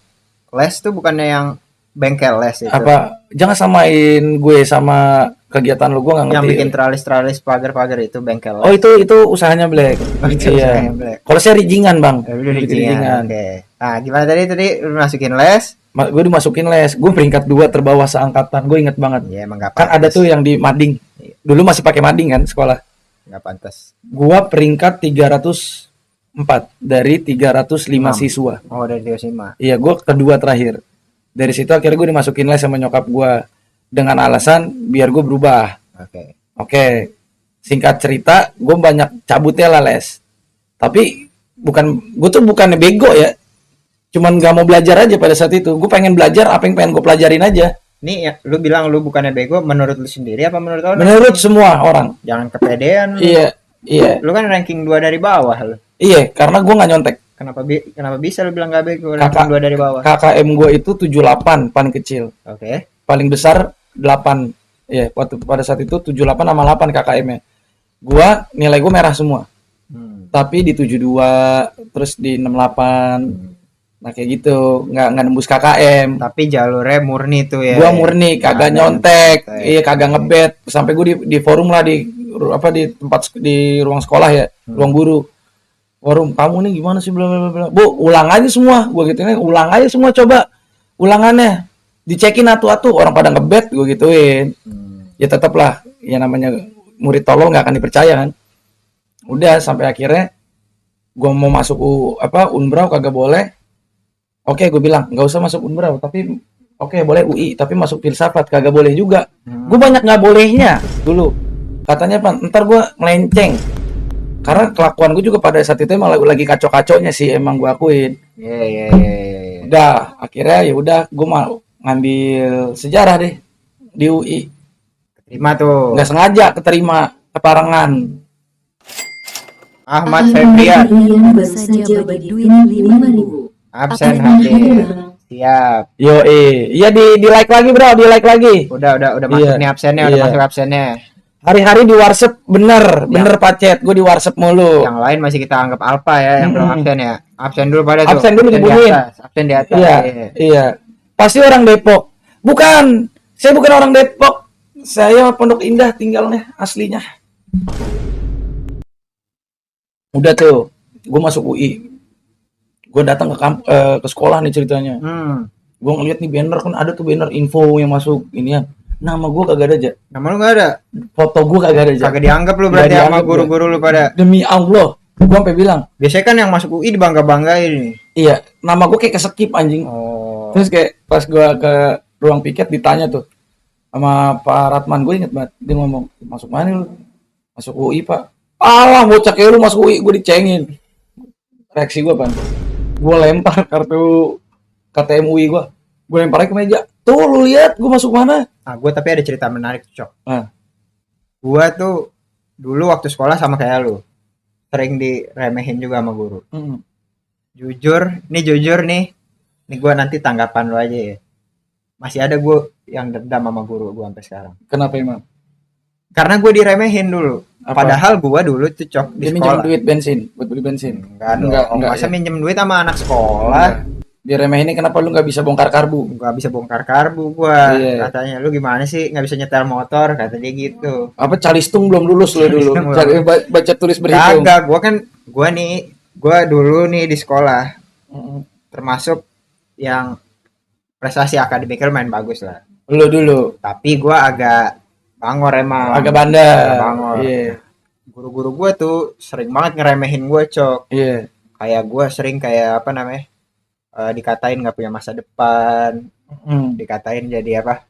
Les tuh bukannya yang bengkel les itu. Apa? Jangan samain gue sama kegiatan lu, gue nggak Yang ngerti. bikin tralis pagar-pagar itu bengkel les. Oh itu usahanya Black. Itu Iya. usahanya Black. Kalau saya rijingan bang. Ya, udah rijingan. Oke. Nah, gimana tadi lu masukin les? Gue dimasukin les. Gue peringkat 2 terbawah seangkatan. Gue inget banget. Ya emang gak Kan pantas. ada tuh yang di mading. Dulu masih pakai mading kan sekolah. Gak pantas. Gua peringkat 304 dari 305 siswa. Oh, dari Hiroshima. Iya, gua kedua terakhir. Dari situ akhirnya gue dimasukin les sama nyokap gua dengan alasan biar gue berubah. Oke. Oke. Singkat cerita, gue banyak cabutnya lah les. Tapi gue tuh bukannya bego ya. Cuman gak mau belajar aja pada saat itu. Gue pengen belajar apa yang pengen gue pelajarin aja. Nih ya, lu bilang lu bukannya bego, menurut lu sendiri apa menurut orang? Menurut semua orang. Jangan kepedean lu. Iya. Lu kan ranking 2 dari bawah lu. Iya, karena gue nggak nyontek. Kenapa bisa lu bilang gak bego, Kakak- ranking 2 dari bawah? KKM gue itu 78 paling kecil. Oke. Paling besar 8. Iya, pada saat itu 78 sama 8 KKM-nya. Gua nilai gue merah semua. Tapi di 72, terus di 68. Nah kayak gitu, nggak nembus KKM. Tapi jalurnya murni tuh ya. Gua murni, kagak nyontek, nyontek. iya kagak ngebet. Sampai gue di forum lah di di ruang sekolah ya, ruang guru. Forum, kamu nih gimana sih bla bla bla. Bu, ulang aja semua. Gua gituin, ulang aja semua coba. Ulangannya. Dicekin atu-atu, orang pada ngebet, gue gituin. Ya tetap lah, ya namanya murid tolol nggak akan dipercaya kan. Udah sampai akhirnya gue mau masuk Unbrau kagak boleh. Oke, gue bilang nggak usah masuk Unbrau, tapi oke boleh UI, tapi masuk filsafat kagak boleh juga. Gue banyak nggak bolehnya dulu. Katanya Pak, ntar gue melenceng. Karena kelakuan gue juga pada saat itu emang lagi kacau-kacaunya sih, emang gue akuin. Iya. Udah, akhirnya ya udah gue mau ngambil sejarah deh di UI. Terima tuh. Nggak sengaja keterima keparangan. Ahmad Febrian, Kalian baru saja bagi duit 5.000. absen Apakah hadir. hadir? Siap. Yo iya di like lagi bro, di like lagi. Udah masuk Iya. nih absennya, udah Iya. masuk absennya. Hari-hari di warteg bener pacet, gue di warteg mulu. Yang lain masih kita anggap alpha ya, yang belum absen ya. Absen dulu pada tuh. Absen dulu di dibunuhin. atas, absen di atas. Iya. Pasti orang Depok. Bukan, saya bukan orang Depok. Saya Pondok Indah tinggalnya aslinya. Udah tuh, gue masuk UI. Gue datang ke sekolah nih ceritanya. Gue ngeliat nih banner kan ada tuh banner info yang masuk ini ya. Nama gue kagak ada aja. Nama lu nggak ada? Foto gue kagak ada aja. Kagak dianggap lu berarti Nggak sama dianggap guru-guru lu pada. Demi Allah, gue sampai bilang, Biasanya kan yang masuk UI dibangga-banggain nih. iya, nama gue kayak keskip anjing. Oh. Terus kayak pas gue ke ruang piket ditanya tuh sama Pak Ratman, gue inget banget dia ngomong, masuk mana lu? Masuk UI Pak. Alah bocah kayak lu masuk UI, gue dicengin. Reaksi gue pan, gue lempar kartu KTM UI gue lempar ke meja. Tuh lu lihat gue masuk mana? Nah, gue tapi ada cerita menarik tuh, Cok. Ah. Gue tuh dulu waktu sekolah sama kayak lu, sering diremehin juga sama guru. Jujur nih gue nanti tanggapan lu aja ya. Masih ada gue yang dendam sama guru gue sampai sekarang. Kenapa emang? Karena gue diremehin dulu. Apa? Padahal gue dulu tuh Cok di Dia minjem sekolah. duit bensin buat beli bensin. Enggak. Masa ya. minjem duit sama anak sekolah? Dia remehin kenapa lu nggak bisa bongkar karbu? Gak bisa bongkar karbu gua. Iya. Katanya lu gimana sih nggak bisa nyetel motor, kata dia gitu. Apa calistung belum lulus lu dulu? Calistung Cari baca tulis berhitung. Kagak, gua dulu nih di sekolah termasuk yang prestasi akademiknya main bagus lah. Lu dulu Tapi gua agak bangor emang. agak bandar. Bangor. Iya. Guru-guru gua tuh sering banget ngeremehin gua, Cok. Iya. Kayak gua sering kayak apa namanya? Dikatain nggak punya masa depan, dikatain jadi apa?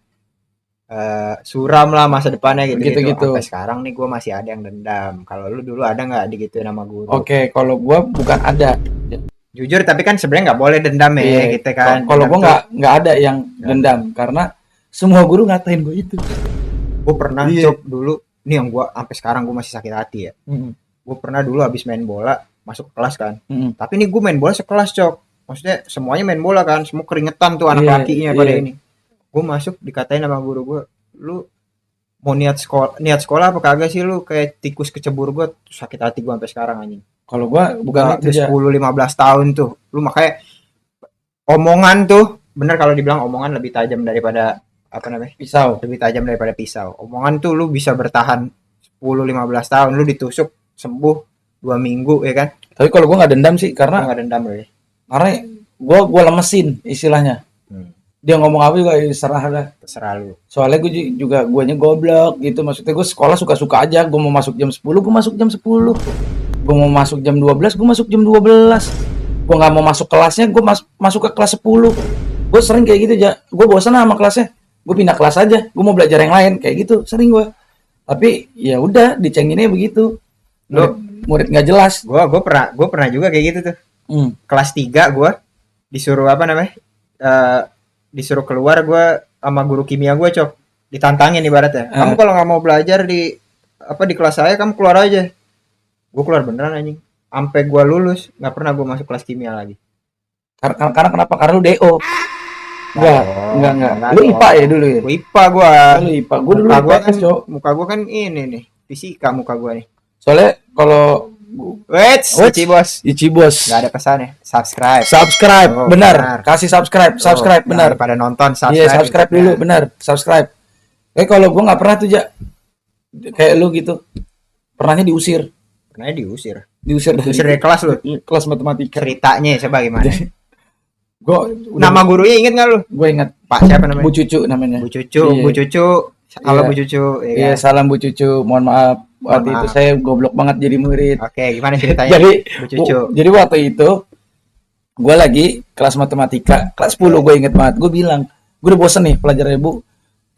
Suram lah masa depannya gitu-gitu. Sampai sekarang nih gue masih ada yang dendam. Kalau lu dulu ada nggak digituin sama guru? Oke, kalau gua bukan ada. Jujur tapi kan sebenarnya nggak boleh dendam ya, Iya. gitu kan. Kalau gua Dendam nggak ada yang dendam karena semua guru ngatain gua itu. Gue pernah Iya. Cok dulu, nih yang gue sampai sekarang gue masih sakit hati ya. Gue pernah dulu habis main bola masuk kelas kan. Tapi nih gue main bola sekelas, Cok. Maksudnya semuanya main bola kan, semua keringetan tuh anak Iya, lakinya pada iya. ini. Gue masuk dikatain sama guru gue, lu mau niat sekolah apa kagak sih lu, kayak tikus kecebur. Gue sakit hati gue sampai sekarang anjing. Kalau gua bukan Udah itu aja. 10-15 tahun tuh lu, makanya omongan tuh bener kalau dibilang omongan lebih tajam daripada apa namanya? Pisau. Lebih tajam daripada pisau. Omongan tuh lu bisa bertahan 10-15 tahun, lu ditusuk sembuh 2 minggu ya kan? Tapi kalau gue nggak dendam sih Lu karena nggak dendam loh ya. gue lemesin istilahnya. Dia ngomong apa juga serah dah. Terserah lu. Soalnya gue juga guanya goblok gitu. Maksudnya gue sekolah suka-suka aja. Gue mau masuk jam 10, gue masuk jam 10. Gue mau masuk jam 12, gue masuk jam 12. Gue nggak mau masuk kelasnya, gue masuk ke kelas 10. Gue sering kayak gitu aja. Gue bosan sama kelasnya, gue pindah kelas aja. Gue mau belajar yang lain kayak gitu. Sering gue. Tapi ya udah dicenginnya begitu. Murid nggak jelas. Gue pernah juga kayak gitu tuh. Kelas 3 gue disuruh apa namanya? Disuruh keluar gue sama guru kimia gue, Cok. Ditantangin ibaratnya. Kamu kalau nggak mau belajar di kelas saya, kamu keluar aja. Gue keluar beneran anjing. Sampai gue lulus, nggak pernah gue masuk kelas kimia lagi. Karena kenapa? Karena lu DO. Enggak. Lu IPA ya dulu ya? Gue IPA gue. Lu IPA. Gue dulu Muka gue IPS, kan, Cok. muka gue kan ini nih. Fisika muka gue nih. Soalnya kalau Ici bos. Ici bos. Nggak ada pesannya. Subscribe. Subscribe, benar. Kasih subscribe, benar. Pada nonton subscribe. Iya, subscribe dulu, benar. Subscribe. Kalau gue nggak pernah tuh, Ja. Kayak lu gitu. Pernahnya diusir. Pernahnya diusir. Diusir dari kelas lu. Kelas matematika. Ceritanya coba gimana? Nama gurunya inget nggak lu? Gue ingat. Pak siapa namanya? Bu Cucu namanya. Bu Cucu. Iya. Bu Cucu. Halo Iya. Bu Cucu. Iya, salam Bu Cucu. Mohon maaf. Waktu itu saya goblok banget jadi murid. Oke, gimana ceritanya? Jadi Bu Cucu. Jadi waktu itu gue lagi kelas matematika, kelas 10 gue inget banget. Gue bilang, gue udah bosen nih pelajarannya Bu.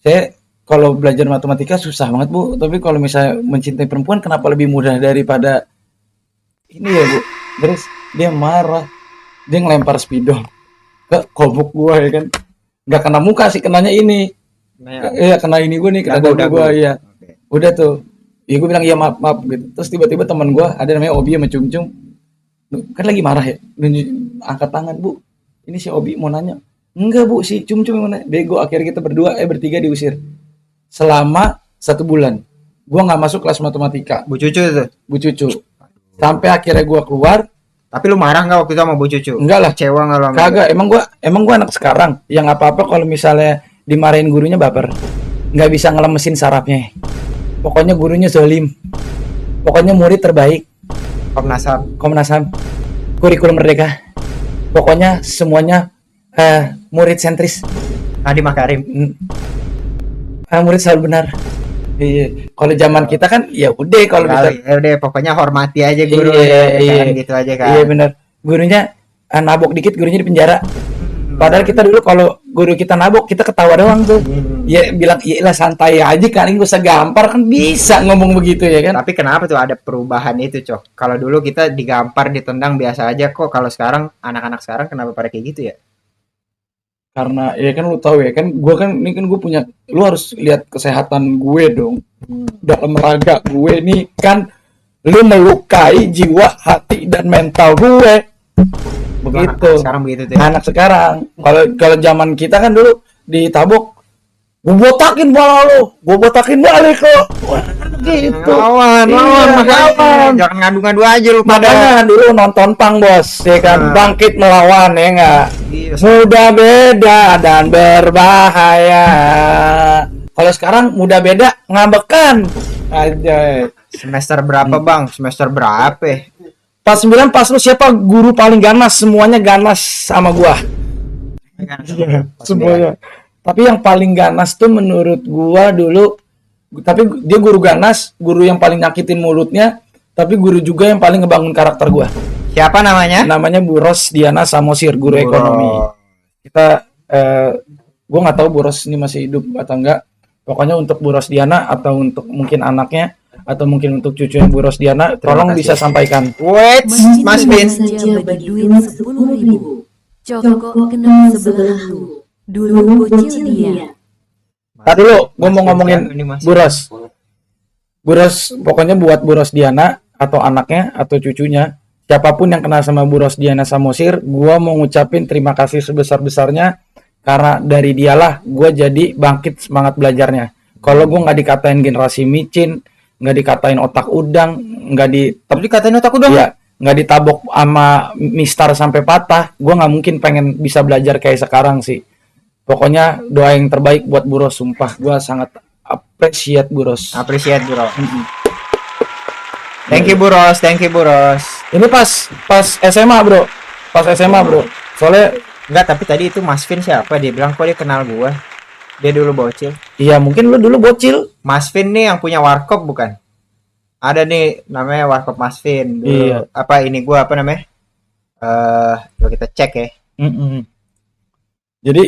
Saya kalau belajar matematika susah banget Bu. Tapi kalau misalnya mencintai perempuan kenapa lebih mudah daripada ini ya Bu. Terus dia marah. Dia ngelempar spidol ke kobok gue ya kan. Gak kena muka sih, kenanya ini. Iya, kena ini gue nih, kena dagu gue ya. Udah tuh. Ya gue bilang iya maaf gitu. Terus tiba-tiba teman gue ada namanya Obi sama Cung Cung. Kan lagi marah ya. Angkat tangan, Bu. Ini si Obi mau nanya. Enggak Bu, si Cung Cung yang mana? Bego, akhirnya kita bertiga diusir. Selama 1 bulan. Gue gak masuk kelas matematika. Bu Cucu itu. Bu Cucu. Sampai akhirnya gue keluar. Tapi lu marah nggak waktu itu sama Bu Cucu? Enggak lah. Kecewa nggak lo? Kagak. Emang gua anak sekarang. Yang apa-apa kalau misalnya dimarahin gurunya baper. Nggak bisa ngelemesin sarafnya. Pokoknya gurunya zalim. Pokoknya murid terbaik. Komnas HAM. Kurikulum Merdeka. Pokoknya semuanya murid sentris. Nadiem Makarim. Murid selalu benar. Iya. Kalau zaman kita kan ya udah kalau bisa. Ya udah pokoknya hormati aja guru. Iya. Gitu aja kan. Iya benar. Gurunya nabok dikit gurunya di penjara. Padahal kita dulu kalau guru kita nabok kita ketawa doang tuh. Ya bilang iyalah santai aja kan, enggak usah gampar kan bisa ngomong begitu ya kan. Tapi kenapa tuh ada perubahan itu, Cok? Kalau dulu kita digampar, ditendang biasa aja kok. Kalau sekarang anak-anak sekarang kenapa pada kayak gitu ya? Karena ya kan lu tahu ya kan gue punya, lu harus lihat kesehatan gue dong. Dalam raga gue nih kan lu melukai jiwa, hati dan mental gue. Begitu. Sekarang begitu tuh. Anak sekarang. Kalau zaman kita kan dulu ditabok, gue botakin bola lu, gue botakin balik lo. Gitu. Lawan. Jangan ngadu-ngadu aja lu Makanya dulu nonton pang bos, ya kan, bangkit melawan ya enggak. Muda beda dan berbahaya. Kalau sekarang muda beda ngabekan. Aja. Semester berapa bang? Semester berapa? Pas 9 pas lu siapa guru paling ganas? Semuanya ganas sama gua. Semuanya. Tapi yang paling ganas tuh menurut gua dulu, tapi dia guru ganas, guru yang paling nyakitin mulutnya, tapi guru juga yang paling ngebangun karakter gua. Siapa namanya? Namanya Bu Ros Diana Samosir, guru ekonomi. Kita gua nggak tahu Bu Ros ini masih hidup atau enggak. Pokoknya untuk Bu Ros Diana atau untuk mungkin anaknya atau mungkin untuk cucunya Bu Ros Diana, tolong bisa sampaikan. Wait, Mas Bin. Saja bagi duit 10.000. Cokok kenal sebelah lu. Dulu bocil dia. Tadi dulu gua mau ngomongin Bu Ros. Bu Ros, pokoknya buat Bu Ros Diana atau anaknya atau cucunya, siapapun yang kenal sama Bu Ros Diana Samosir, gua mau ngucapin terima kasih sebesar-besarnya karena dari dialah gua jadi bangkit semangat belajarnya. Kalau gua nggak dikatain generasi micin, nggak dikatain otak udang, tapi dikatain otak udang? ya nggak ditabok sama mistar sampai patah, gue nggak mungkin pengen bisa belajar kayak sekarang sih. Pokoknya doa yang terbaik buat Bu Ros, sumpah gue sangat appreciate Bu Ros. Appreciate bro. Thank you Bu Ros, thank you Bu Ros. Ini pas SMA bro, soalnya Enggak, tapi tadi itu Mas Vin siapa? Dia bilang kok dia kenal gua. Dia dulu bocil. iya mungkin lu dulu bocil. Mas Vin nih yang punya warkop bukan? Ada nih namanya warkop Mas Vin. Dulu, Iya. Apa ini gua apa namanya? Coba kita cek ya. Jadi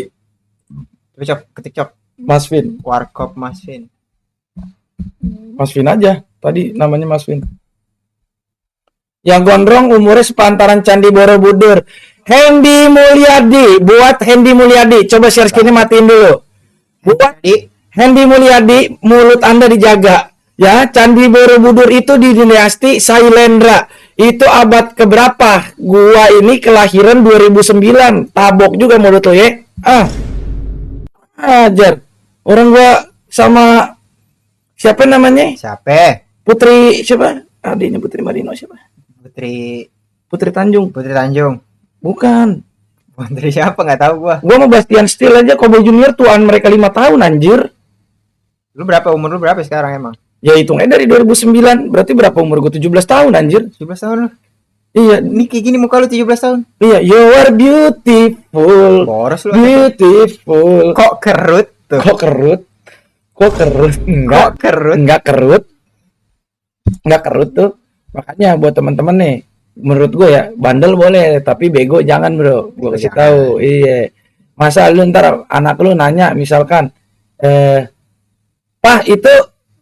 Coba cok, ketik cok Mas Vin warkop Mas Vin. aja tadi namanya Mas Vin. Yang gondrong umurnya sepantaran Candi Borobudur. Hendy Mulyadi, buat Hendy Mulyadi. Coba share screen matiin dulu. Buat Jadi Hendy Mulyadi, mulut Anda dijaga. Ya, Candi Borobudur itu di dinasti Sailendra. Itu abad keberapa? Gua ini kelahiran 2009. Tabok juga mulut lo ya. Ajar. Orang gua sama siapa namanya? siapa? Putri siapa? Adiknya Putri Marino siapa? Putri Tanjung. Putri Tanjung. Bukan. Putri siapa nggak tahu gua. Gua sama Bastian Steel aja Kobe Junior tuan mereka 5 tahun anjir. Umur lu berapa sekarang emang? Ya hitungnya dari 2009. Berarti berapa umur gua? 17 tahun anjir. 17 tahun lu. Iya, Ini kayak gini muka lu 17 tahun. iya, you are beautiful. Boros lu. Beautiful. Kok kerut tuh? Kok kerut? Enggak. Kok kerut? Enggak kerut tuh. Makanya buat teman-teman nih, menurut gue ya, bandel boleh, tapi bego jangan, bro. Gue kasih tahu. Iya. Masa lu ntar anak lu nanya misalkan, "Pak, itu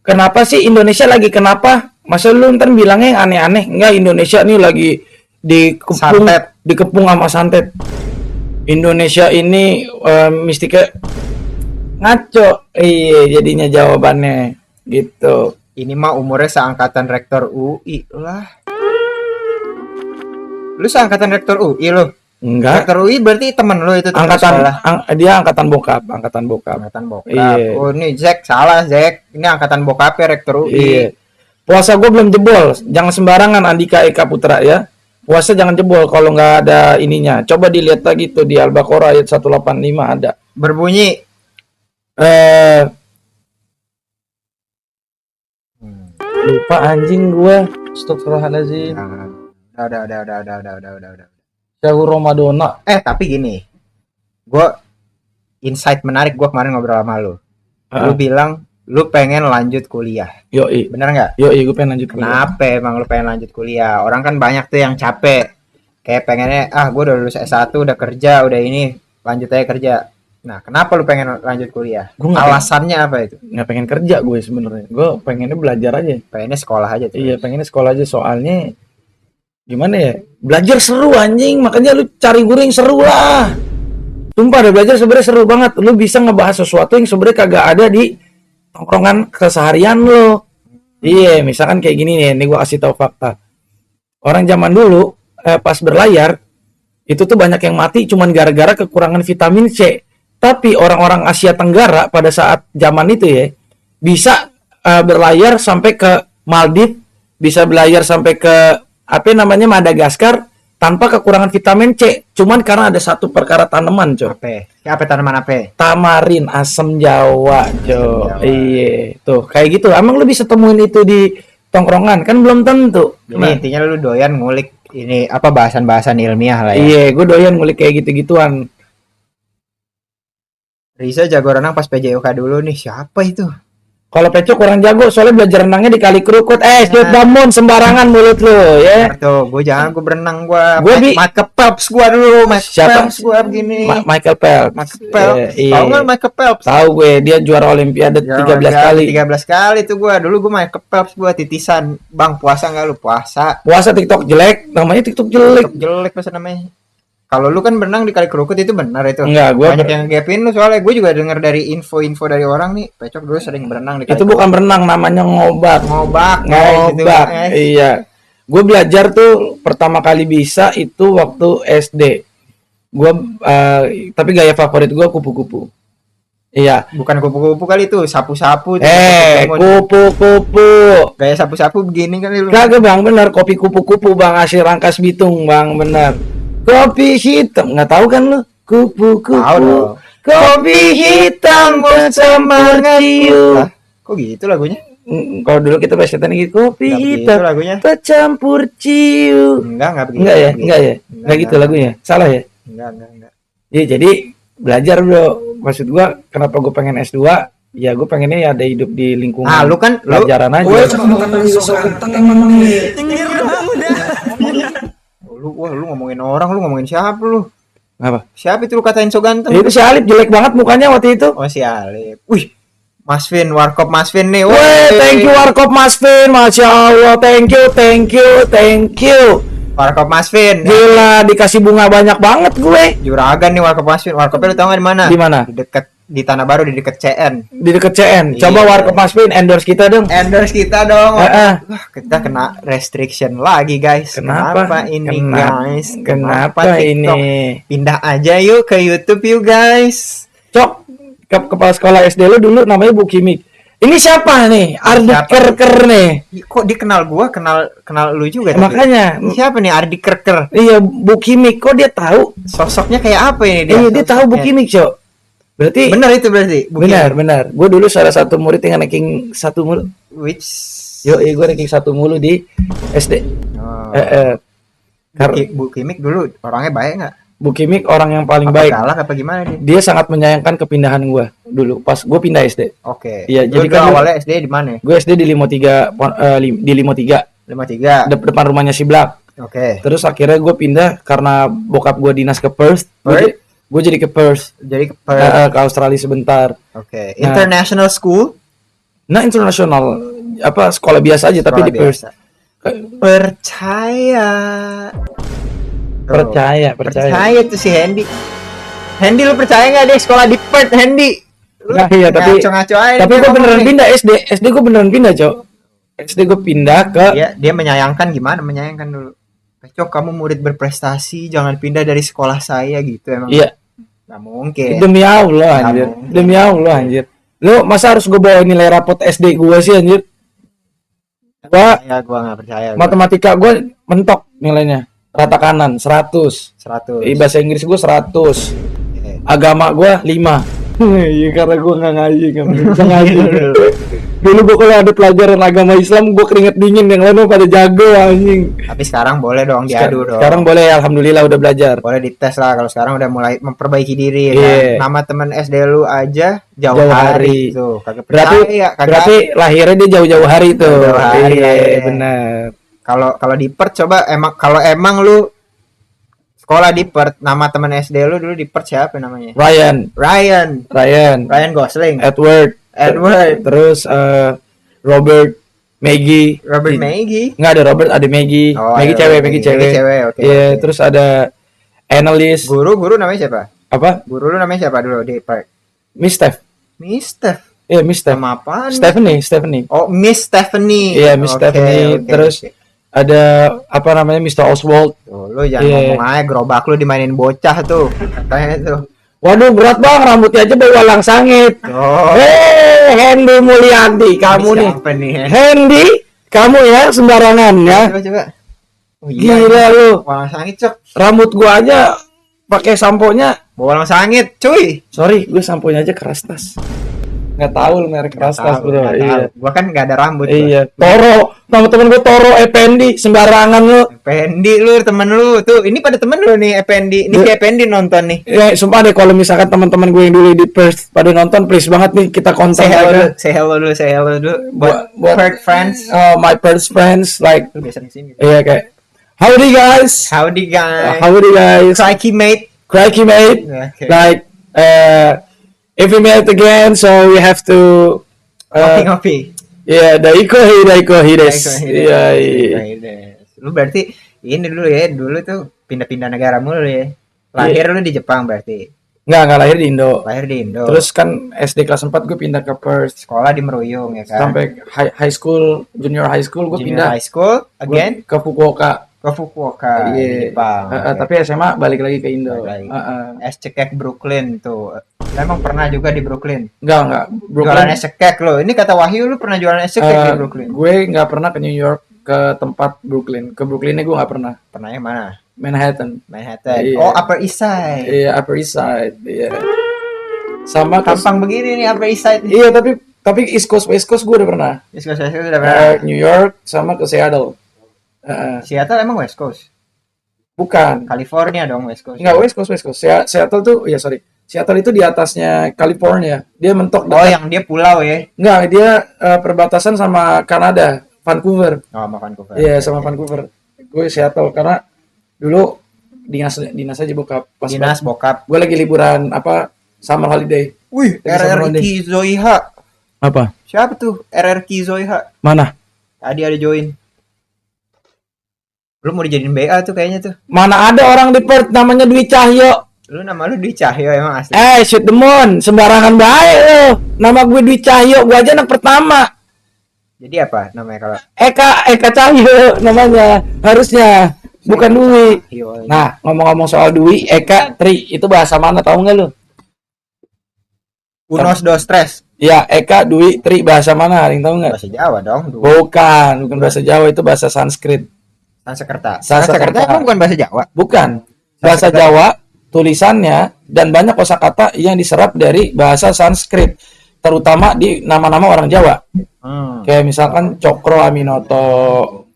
kenapa sih Indonesia lagi kenapa?" Masa lu ntar bilangnya yang aneh-aneh? Enggak, Indonesia nih lagi Santet. dikepung sama santet. Indonesia ini mistiknya ngaco. Iya, jadinya jawabannya gitu. Ini mah umurnya seangkatan rektor UI lah. Lu seangkatan rektor UI lu? Enggak. Rektor UI berarti temen lu itu temen sekolah. Dia angkatan bokap. Angkatan bokap. Iya. Oh, ini Zack salah, Zack. Ini angkatan bokapnya rektor UI. Iya. Puasa gue belum jebol. Jangan sembarangan Andika Eka Putra ya. Puasa jangan jebol kalau nggak ada ininya. Coba dilihat lagi tuh di Al-Baqarah ayat 185 ada. Berbunyi Lupa anjing gua. Astagfirullahaladzim. Udah. Syahrul Ramadana. Tapi gini. Gua insight menarik gua kemarin ngobrol sama lu. Lu bilang lu pengen lanjut kuliah. Yoi. Bener nggak? Yoi, gue pengen lanjut kuliah. Kenapa emang lu pengen lanjut kuliah? Orang kan banyak tuh yang capek. Kayak pengennya, gue udah lulus S1, udah kerja, udah ini, lanjut aja kerja. Nah, kenapa lu pengen lanjut kuliah? Alasannya apa itu? Nggak pengen kerja gue sebenarnya. Gue pengennya belajar aja. Pengennya sekolah aja tuh. Iya, pengennya sekolah aja soalnya gimana ya? Belajar seru anjing, makanya lu cari guru yang seru lah. Sumpah deh, belajar sebenarnya seru banget. Lu bisa ngebahas sesuatu yang sebenarnya kagak ada di tongkrongan keseharian lo. Iya, misalkan kayak gini nih, ini gua kasih tahu fakta. Orang zaman dulu pas berlayar itu tuh banyak yang mati cuman gara-gara kekurangan vitamin C. Tapi orang-orang Asia Tenggara pada saat zaman itu ya bisa berlayar sampai ke Maldives, bisa berlayar sampai ke Madagaskar tanpa kekurangan vitamin C, cuman karena ada satu perkara tanaman, Cok. Apa tanaman apa? Tamarin asam Jawa, Cok. Iya, tuh kayak gitu. Emang lu bisa temuin itu di tongkrongan? Kan belum tentu. Jadi intinya lu doyan ngulik ini apa bahasan-bahasan ilmiah lah ya. Iya, gue doyan ngulik kayak gitu-gituan. Riza jago renang pas PJOK dulu nih. Siapa itu? Kalau Pecok kurang jago, soalnya belajar renangnya di Kali Kerukut. Shoot damun sembarangan mulut lu, ya. Tuh, gue berenang gue. Michael Phelps gue dulu. Siapa? Gue begini. Michael Phelps. Tahu nggak Michael Phelps? Tahu gue, dia juara Olimpiade 13 kali. 13 kali tuh gue. Dulu gue Michael Phelps gue titisan. Bang, puasa nggak lu? Puasa. Puasa TikTok jelek, namanya TikTok jelek. TikTok jelek masa namanya. Kalau lu kan berenang di Kali Kerukut itu benar itu. Enggak, gue banyak yang gapin lu soalnya gue juga denger dari info-info dari orang nih. Pecok dulu sering berenang di Kali Itu bukan berenang, namanya ngobak. Gitu, iya. Gue belajar tuh pertama kali bisa itu waktu SD. Gue tapi gaya favorit gue kupu-kupu. Iya. Bukan kupu-kupu kali itu, sapu-sapu. Kupu-kupu. Kayak sapu-sapu begini kali lu. Kagak bang, benar kopi kupu-kupu bang, asli Rangkas Bitung bang, benar. Kopi hitam, nggak tahu kan lu? Kupu-kupu. Tahu dong. Kopi hitam bercampur ciu. Lah, kok gitu lagunya? Kalau dulu kita bahasnya gitu, kopi Nggak begitu hitam lagunya. bercampur ciu. Enggak begitu. Enggak ya, begitu. enggak ya, enggak gitu lagunya. Salah ya? Enggak. Ya jadi belajar bro. Maksud gua kenapa gua pengen S2? Ya gua pengennya ya ada hidup di lingkungan. Ah, lu kan pelajaran aja. Lu ngomongin orang, lu ngomongin siapa lu? Apa? Siapa itu lu katain so ganteng? Itu si Alip jelek banget mukanya waktu itu. Oh, si Alip. Wih, Mas Vin, Warkop Mas Vin nih. Weh, thank you Warkop Mas Vin, Masya Allah, thank you. Warkop Mas Vin. Gila, dikasih bunga banyak banget gue. Juragan nih Warkop Mas Vin. Warkopnya lu tau gak di mana? Di mana? Di Tanah Baru, di deket CN. Di deket CN. Coba Iya. Warkop Mas Vin endorse kita dong. Endorse kita dong. Heeh. Wah, kita kena restriction lagi guys. Kenapa? ini Kenapa? guys? Kenapa TikTok? ini? Pindah aja yuk ke YouTube yuk guys. Cok, kepala sekolah SD lu dulu namanya Bu Kimik. Ini siapa nih? Ardi Siapa? Kerker nih. Kok dia kenal gua, kenal lu juga. Tapi. Makanya. Ini siapa nih Ardi Kerker? Iya, Bu Kimik. Kok dia tahu? Sosoknya kayak apa ini dia? Iya, dia tahu Bu Sosoknya. Kimik, Cok. Berarti Benar itu berarti. Bu benar. Gue dulu salah satu murid yang ranking 1 mulu. Kimik. Which Gue ranking 1 mulu di SD. oh. Karena Bu Kimik dulu orangnya baik nggak? Bu Kimik orang yang paling Apa baik. galak apa gimana dia? Dia sangat menyayangkan kepindahan gue dulu pas gue pindah SD. Oke. Iya, Lu jadi tuh kan awalnya SD di mana? Gue SD di 53 di 53 53. depan rumahnya si Blak. Oke. Terus akhirnya gue pindah karena bokap gue dinas ke Perth. Gue jadi ke Perth. Jadi Ke Australia sebentar. Oke. International school. Nah, internasional apa sekolah biasa aja tapi Sekolah di Perth. biasa. Percaya. Percaya. tuh si Hendy. Hendy lu percaya nggak dia sekolah di Perth, Hendy? Lu Nah, iya, tapi- ngaco-ngaco aja Tapi dia gue ngomong beneran nih. pindah SD gue beneran pindah, Cok. SD gue pindah ke Dia menyayangkan gimana? Menyayangkan dulu. Cok, kamu murid berprestasi, jangan pindah dari sekolah saya gitu emang. Iya. Nggak mungkin. Demi Allah Nggak anjir. mungkin. Demi Allah anjir. Lu masa harus gue bawa nilai rapot SD gue sih anjir? Gua nggak percaya. Matematika gue mentok nilainya. Rata kanan 100. 100. Bahasa Inggris gue 100. Oke. Agama gue 5. Iya karena gue nggak ngaji kan. Dulu gue kalau ada pelajaran agama Islam gue keringet dingin, yang lain pada jago anjing. Tapi sekarang boleh dong diadu dong. Sekarang boleh, alhamdulillah udah belajar. Boleh dites lah kalau sekarang udah mulai memperbaiki diri ya Iya. kan? Nama teman SD lu aja jauh Jauh hari. hari. Tuh, kagak Berarti percaya, kagak. berarti lahirnya dia jauh-jauh hari tuh. Jauh-jauh hari, Iya, iya. benar. Kalau di Perth coba emang lu sekolah di Perth, nama teman SD lu dulu di Perth siapa namanya? Ryan Gosling, Edward, terus Robert Maggie. Maggie. Nggak ada Robert, ada Maggie. Oh, Maggie ada cewek, Maggie cewek. oke. Iya, oke. terus ada Annalise. Guru namanya siapa? Apa? Guru lu namanya siapa dulu di Perth? Miss Steph. Miss Steph. Iya, Miss Steph. Nama apaan? Stephanie. Oh, Miss Stephanie. Iya, Miss Oke, Stephanie. oke, Terus oke. ada apa namanya Mr. Oswald. Tuh, lu jangan Iya. ngomong aja gerobak lu dimainin bocah tuh. Katanya tuh. Waduh, berat bang, rambutnya aja bawa walang sangit. Oh. Hendy Mulyadi, kamu Ini nih. siapa nih? Hendy, kamu ya sembarangan ya. Coba. Oh iya. Gila lu. Walang sangit, Cok. Rambut gua aja pakai sampo-nya. Bawa walang sangit, cuy. Sorry, gue sampo-nya aja keras tas. Nggak tahu lu merek keras tas, Tahu, bro. nggak Iya. tahu. Gua kan enggak ada rambut. gua. Iya. Toro, nama temen gue Toro Effendi, sembarangan lu. Pendi lu, temen lu tuh. Ini pada temen lu nih, Pendi. Ini kayak Pendi nonton nih. Ya, sumpah deh kalau misalkan teman-teman gue yang dulu di Perth pada nonton, please banget nih kita kontak mereka. Say hello dulu. Buat Perth friends. My Perth friends, like, Lu biasa di sini. iya kayak, howdy guys, Howdy guys. howdy guys, Crikey mate. crikey mate, Okay. like, if we meet again, so we have to, Ngopi-ngopi. yeah, daiko hides, iya, Lu berarti ini dulu ya, dulu tuh pindah-pindah negara mulu ya. Lahir lu di Jepang berarti. nggak lahir di Indo. Lahir di Indo. Terus kan SD kelas 4 gue pindah ke Perth, sekolah di Meruyung ya kan. sampai high school, junior high school gue Junior pindah high school again. ke Fukuoka. Ke Fukuoka Iya. di Jepang. Oke. Tapi SMA balik lagi ke Indo. Balik lagi. Heeh. Es cekek Brooklyn tuh. Emang pernah juga di Brooklyn? Enggak. Jualan Brooklyn. es cekek lo. Ini kata Wahyu lu pernah jualan es cekek di Brooklyn. Gue nggak pernah ke New York, ke tempat Brooklyn. Ke Brooklynnya gue nggak pernah. Pernah yang mana? Manhattan. Manhattan. Iya. Oh, Upper East Side. Iya, Upper East Side. Iya. Sama Tampang begini nih Upper East Side. Iya, tapi East Coast West Coast gue udah pernah. East Coast udah pernah. New York sama ke Seattle. Seattle emang West Coast. Bukan. California dong West Coast. Enggak, West Coast. Seattle tuh, ya sorry. Seattle itu di atasnya California. Dia mentok Oh, yang dia pulau ya. Enggak, dia perbatasan sama Kanada, Vancouver. Oh, sama Vancouver. Iya, sama Vancouver. Gue Seattle karena dulu dinas aja bokap. Pas Dinas bokap. gue lagi liburan summer holiday. Wih, Lagi summer holiday. RRQ Zoiha. Apa? Siapa tuh? RRQ Zoiha. Mana? Tadi ada join. Lu mau dijadiin BA tuh kayaknya tuh. Mana ada orang di Perth namanya Dwi Cahyo. Lu nama lu Dwi Cahyo emang asli. Shoot the moon, sembarangan baik lo. Nama gue Dwi Cahyo, gue aja anak pertama. Jadi apa namanya kalau Eka Cahyo namanya, harusnya. Bukan Dwi. Cahyo? Nah, ngomong-ngomong soal Dwi, Eka, Tri, itu bahasa mana tahu nggak lu? Unos dos tres. Ya, Eka, Dwi, Tri, bahasa mana? Ada yang tahu nggak? Bahasa Jawa dong. Bukan bahasa Jawa, itu bahasa Sanskrit. Sanskerta. Sanskerta. Emang bukan bahasa Jawa. Bukan. Bahasa Jawa, tulisannya, dan banyak kosakata yang diserap dari bahasa Sanskrit. Terutama di nama-nama orang Jawa. Kayak misalkan Cokro Aminoto,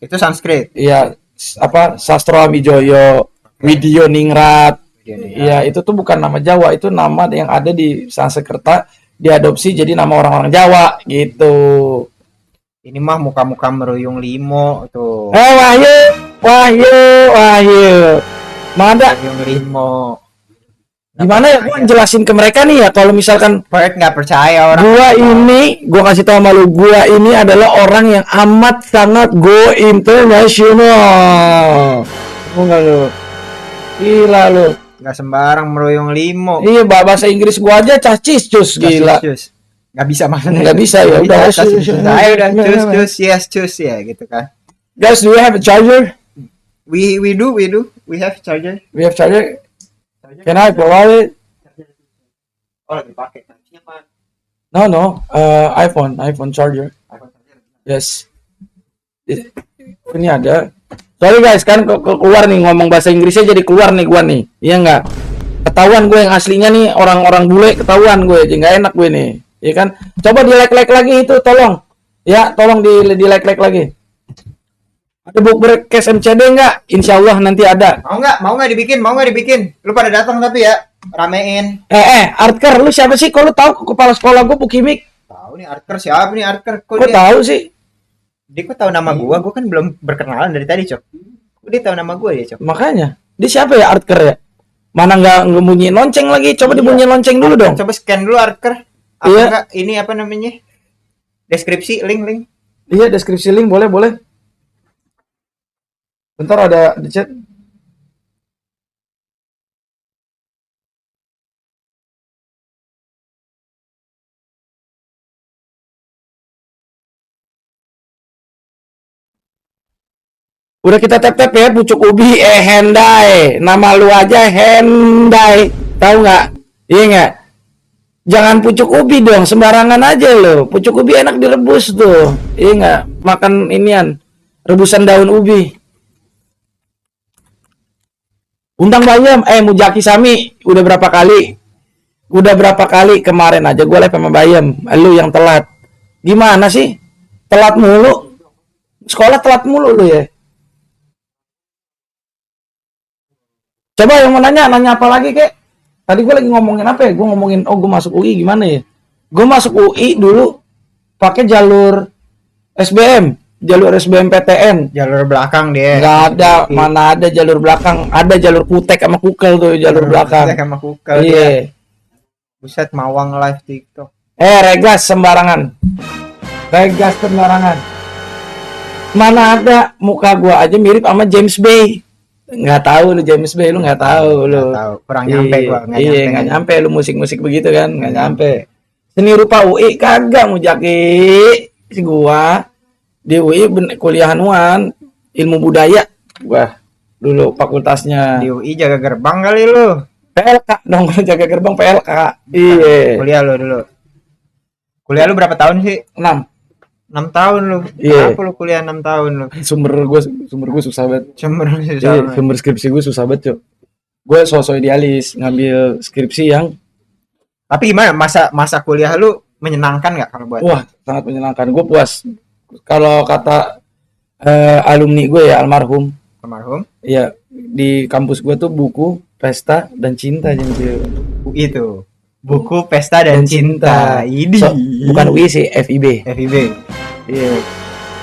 Itu Sanskrit. ya Sastro Amijoyo, Widyo Ningrat. Iya, itu tuh bukan nama Jawa, itu nama yang ada di Sanskerta diadopsi jadi nama orang-orang Jawa gitu. Ini mah muka-muka meruyung limo tuh. Wahyu. Mana? Meruyung limo. Gimana ya gua jelasin ke mereka nih ya, kalau misalkan Proyek nggak percaya orang. gua kasih tau sama lu, gua ini adalah orang yang amat sangat go international. Enggak lu. Gila lu. Nggak sembarang meruyung limo. Iya, bahasa Inggris gua aja cacis cus gila. Nggak bisa maksudnya. Nggak bisa ya, udah. Saya udah cus ya gitu kan. Guys, do you have a charger? We do. We have charger. We have charger. Can I borrow it? Oh, lagi pakai. No. iPhone charger. Yes. Ini ada. Sorry guys, kan keluar nih ngomong bahasa Inggrisnya jadi keluar nih gua nih. Iya nggak? Ketahuan gue yang aslinya nih orang-orang bule, ketahuan gue, jadi nggak enak gue nih. Iya kan? Coba di like lagi itu, tolong. Ya, tolong di like lagi. Ada bukber cash MCD nggak? Insya Allah nanti ada. Mau nggak dibikin? Lu pada datang tapi ya, ramein. Artker, lu siapa sih? Kok lu tahu kepala sekolah gue Pukimik? Tahu nih Artker siapa nih Artker? Kok tahu sih? Dia kok tahu nama gua kan belum berkenalan dari tadi, Cok. Dia tahu nama gua ya, Cok. Makanya, dia siapa ya Artker ya? Mana nggak bunyiin lonceng lagi? Coba dibunyiin lonceng dulu dong. Coba scan dulu Artker. Enggak, ini apa namanya? Deskripsi, link. Iya, deskripsi link boleh. Bentar ada di chat. Udah kita tap ya, pucuk ubi Hendai. Nama lu aja Hendai. Tahu nggak? Iya nggak? Jangan pucuk ubi dong, sembarangan aja lo. Pucuk ubi enak direbus tuh. Iya nggak? Makan inian, rebusan daun ubi. Undang Bayam, Mujaki Sami, udah berapa kali? Kemarin aja gue live sama Bayam. Lu yang telat. Gimana sih? Telat mulu. Sekolah telat mulu lu ya. Coba yang mau nanya apa lagi kek? Tadi gue lagi ngomongin apa ya? Gue ngomongin, gue masuk UI gimana ya? Gue masuk UI dulu pakai jalur SBM PTN. Jalur belakang dia. Nggak ada, mana ada jalur belakang? Ada jalur kutek sama kukel tuh jalur belakang. Kutek sama kukel. Iya. Buset, Mawang live TikTok. Regas sembarangan. Mana ada, muka gua aja mirip sama James Bay. Nggak tahu lu James Bay, lu nggak tahu lu. Nggak tahu, kurang nyampe gua. Nggak nyampe lu musik-musik begitu kan, nggak nyampe. Seni rupa UI kagak Mujaki. Si gua di UI kuliah anuan ilmu budaya. Wah, dulu fakultasnya Di UI jaga gerbang kali lu. PLK dong, jaga gerbang PLK. Iya. Kuliah lu dulu. Kuliah lu berapa tahun sih? 6. 6 tahun lu. Iya. Kenapa lu kuliah 6 tahun lu? Sumber gue susah banget. Sumber Iya, sumber skripsi gue susah banget, Cok. Gue sosok idealis ngambil skripsi yang Tapi gimana masa kuliah lu menyenangkan nggak kalau buat? wah, sangat menyenangkan. Gue puas. Kalau kata alumni gue ya almarhum, Almarhum ya di kampus gue tuh buku, pesta dan cinta jadi UI tuh. Buku Pesta dan Cinta. Ini bukan UI sih, FIB. FIB. Iya.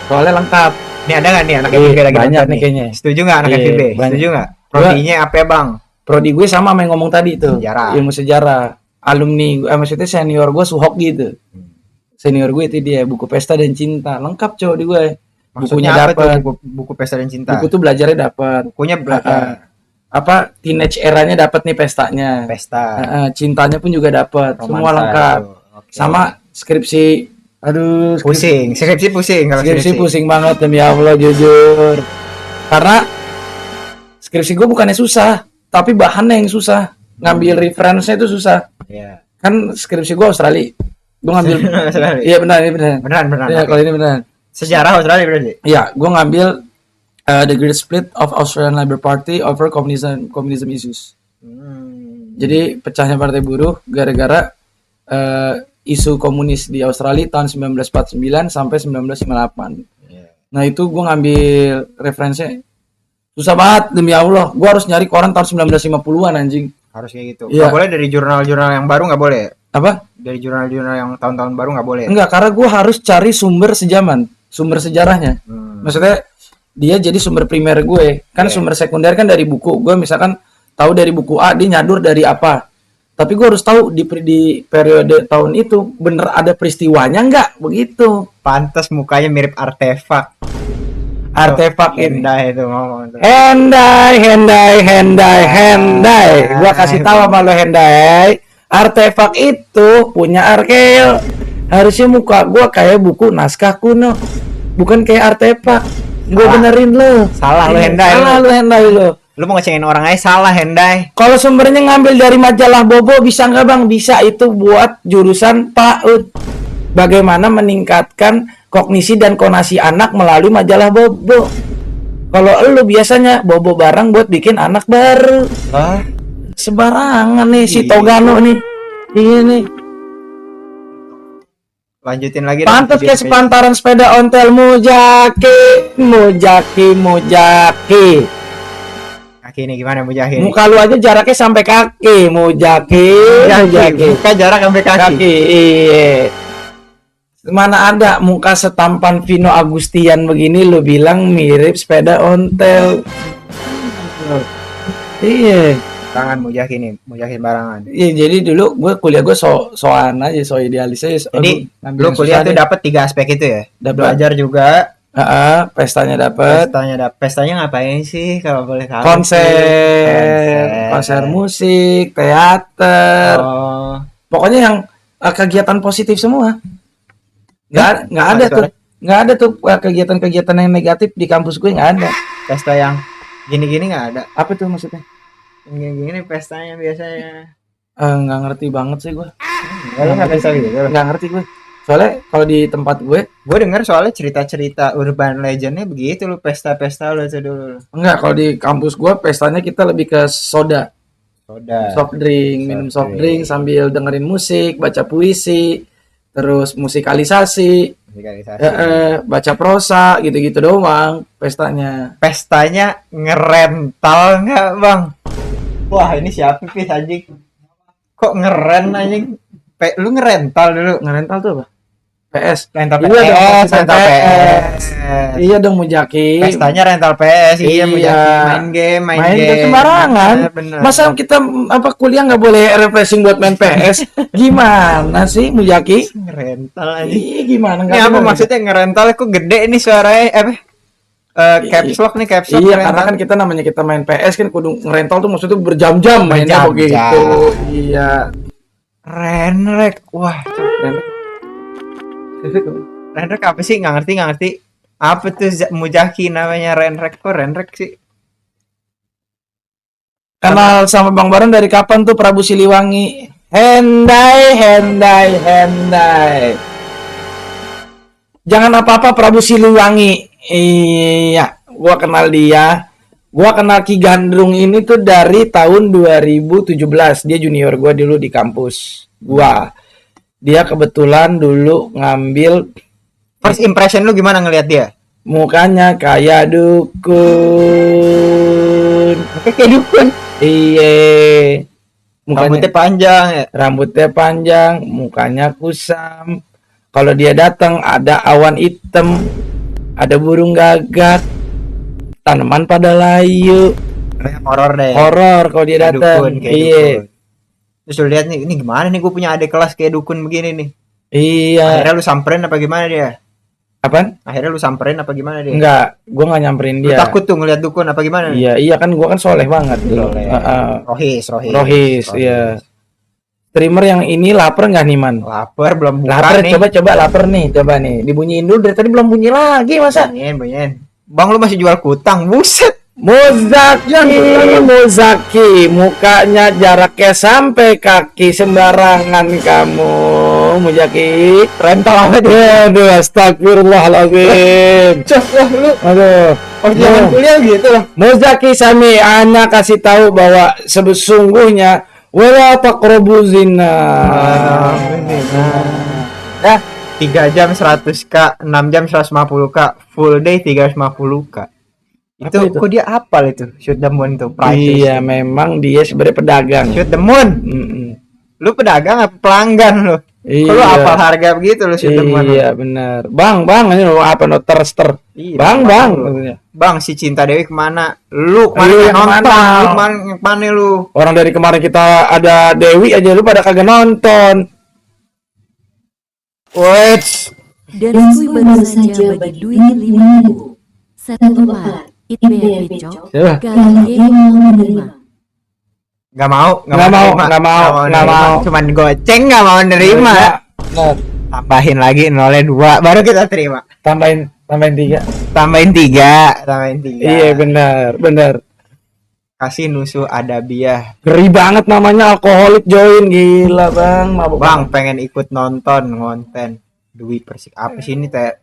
Soalnya lengkap. Ini ada nggak nih anak Iya, FIB lagi banyak nonton nih kayaknya. Setuju nggak anak Iya, FIB? banyak. Setuju nggak? Prodinya apa ya bang? Prodi gue sama yang ngomong tadi tuh. Sejarah. Ilmu sejarah. Alumni gue, maksudnya senior gue Suhok gitu. Senior gue itu dia buku Pesta dan Cinta. Lengkap cowok di gue. Bukunya Maksudnya apa tuh dapat. buku Pesta dan Cinta? Buku tuh belajarnya dapat. Bukunya belajar Apa teenage eranya dapat nih pestanya. pesta. Cintanya pun juga dapat. Semua romansa lengkap. itu. Oke. Sama skripsi. Aduh, Pusing, skripsi pusing kalau skripsi pusing banget demi Allah jujur. Karena skripsi gue bukannya susah, tapi bahannya yang susah. Ngambil reference-nya itu susah. Iya. Kan skripsi gue Australia. Gue ngambil Australia. iya benar ini benar. Beneran. Iya, kalau ini benar. Sejarah Australia berarti. Iya, gue ngambil the Great Split of Australian Labour Party over communism issues. Jadi pecahnya Partai Buruh gara-gara isu komunis di Australia tahun 1949 sampai 1958. Nah itu gue ngambil referensinya susah banget demi Allah. Gue harus nyari koran tahun 1950-an anjing. Harus kayak gitu. Iya. Nggak boleh dari jurnal-jurnal yang baru nggak boleh. Apa? Dari jurnal-jurnal yang tahun-tahun baru nggak boleh. Enggak, karena gue harus cari sumber sejaman, sumber sejarahnya. Maksudnya dia jadi sumber primer gue. Kan Iya. sumber sekunder kan dari buku. Gue misalkan tahu dari buku A, dia nyadur dari apa. Tapi gue harus tahu di periode tahun itu bener ada peristiwanya nggak begitu. Pantas mukanya mirip artefak. Artefak ini. Indah itu ngomong. tuh. Hendai. Gua kasih tahu sama lo Hendai. Artefak itu punya Arkeel. Harusnya muka gua kayak buku naskah kuno, bukan kayak artefak. Gua benerin lo. Salah lo, Hendai. Salah lo Hendai lo. Lu mau ngecengin orang aja salah, Hendai. Kalau sumbernya ngambil dari majalah Bobo bisa nggak bang? Bisa, itu buat jurusan PAUD. Bagaimana meningkatkan kognisi dan konasi anak melalui majalah Bobo. Kalau lu biasanya Bobo barang buat bikin anak baru. Wah, Sembarangan nih si Iya. Togano nih. Ini lanjutin lagi. pantas dong, kayak video- sepantaran sepeda ontel Mujaki. Kaki ini gimana Mujahid? Muka lu aja jaraknya sampai kaki, Mujaki. Buka jarak sampai kaki. Iya. Mana ada muka setampan Vino Agustian begini lu bilang mirip sepeda ontel. Iya. Tangan Mujahid nih, Mujahid barangan. Iya, jadi dulu gue kuliah gue soan aja, so idealis aja. Jadi Aduh, lu ngambil kuliah susah tuh deh. dapat 3 aspek itu ya. Dapat. Belajar juga, Pestanya dapat. pestanya ngapain sih kalau boleh tahu? Konser musik, teater. Oh. Pokoknya yang kegiatan positif semua. Nggak ada tuh. Nggak ada tuh kegiatan-kegiatan yang negatif di kampus gue, nggak ada. Pesta yang gini-gini nggak ada. Apa tuh maksudnya? Yang gini-gini pestanya biasanya. Nggak ngerti banget sih gue. Kalau nggak pesta gitu. Nggak ngerti gue. Soalnya kalau di tempat gue, Gue denger soalnya cerita-cerita urban legendnya begitu lu pesta-pesta lu tuh dulu. enggak, kalau di kampus gue pestanya kita lebih ke soda, Soda. soft drink, minum soft drink sambil dengerin musik, baca puisi, terus musikalisasi, Musikalisasi. baca prosa, gitu-gitu doang pestanya. Pestanya ngerental nggak bang? Wah ini siapa sih anjing? Kok ngeren anjing? Lu ngerental dulu? Ngerental tuh apa? PS. Rental Iya dong, PS, rental PS. PS. Iya dong Mujaki. Pestanya rental PS, Iya. iya main game. Main game sembarangan. Bener. Masa kita kuliah nggak boleh refreshing buat main PS? Gimana sih Mujaki? ngerental anjing? Iya gimana? Ini apa maksudnya ngerental? Kok gede nih suaranya? Apa? Caps lock nih, caps lock. Iya, ngerental. karena kan kita namanya kita main PS kan kudu ngerental tuh maksudnya berjam-jam mainnya Berjam-jam. begitu. Iya. Renrek, wah. Renrek apa sih? Nggak ngerti. Apa tuh Mujaki namanya Renrek? Kok Renrek sih? Kenal sama Bang Baron dari kapan tuh Prabu Siliwangi? Hendai. Jangan apa-apa Prabu Siliwangi. Iya, gua kenal dia. Gua kenal Ki Gandrung ini tuh dari tahun 2017. Dia junior gua dulu di kampus gua. Dia kebetulan dulu ngambil, First impression lu gimana ngelihat dia? mukanya kayak dukun. Kayak dukun. Iya. Rambutnya panjang ya. Rambutnya panjang, mukanya kusam. Kalau dia datang ada awan hitam, ada burung gagak, tanaman pada layu. Kayak horor deh. Horor kalau dia Kayak datang. dukun, kayak Iya. dukun. Terus lu lihat nih, ini gimana nih gue punya adik kelas kayak dukun begini nih. Iya. Akhirnya lu samperin apa gimana dia? Apaan? Akhirnya lu samperin apa gimana dia? Enggak, gua nggak nyamperin Lu dia. takut tuh ngeliat dukun apa gimana? Iya kan gua kan soleh banget dulu. Soleh. Heeh. Rohis. Iya. Streamer yang ini lapar nggak nih man? Lapar belum buka Lapar, nih. coba lapar nih, coba nih. Dibunyiin dulu dari tadi belum bunyi lagi masa? Bunyiin. Bang lu masih jual kutang, buset. Muzaki, mukanya jaraknya sampai kaki sembarangan kamu, Muzaki. Rental apa dia? Aduh, astagfirullahaladzim. Wah lu Aduh, pas zaman kuliah gitu loh. Muzaki Sami, ana kasih tahu bahwa sesungguhnya wala taqrabu zina. Nah, 3 jam 100k, 6 jam 150k, full day 350k. Itu Apa itu? kok dia apal itu? Shoot the moon tuh prices. Iya, memang dia sebenarnya pedagang. Shoot the moon. Mm-mm. Lu pedagang apa pelanggan lu? Iya. Kok lu apal harga begitu lu shoot the moon? Iya, benar. Bang, ini lo apa no terster? Iya, Bang. Bang, si Cinta Dewi kemana? Lu kemana Lu yang nonton? mana? Lu kemana lu? Orang dari kemarin kita ada Dewi aja lu pada kagak nonton. Wait. Dan Sui baru saja bagi duit 5.000. 14. ITB Picok. Coba. Kali game mau menerima. Gak mau, Nggak mau. Cuman goceng gak mau nerima. Nah, Tambahin lagi nolnya 2 baru kita terima. tambahin 3. Tambahin 3. Iya, benar. Kasih nusu adabiah. Ngeri banget namanya alkoholik join, gila Bang. Mabuk Bang, pengen ikut nonton konten Dwi Persik. Apa sih ini teh?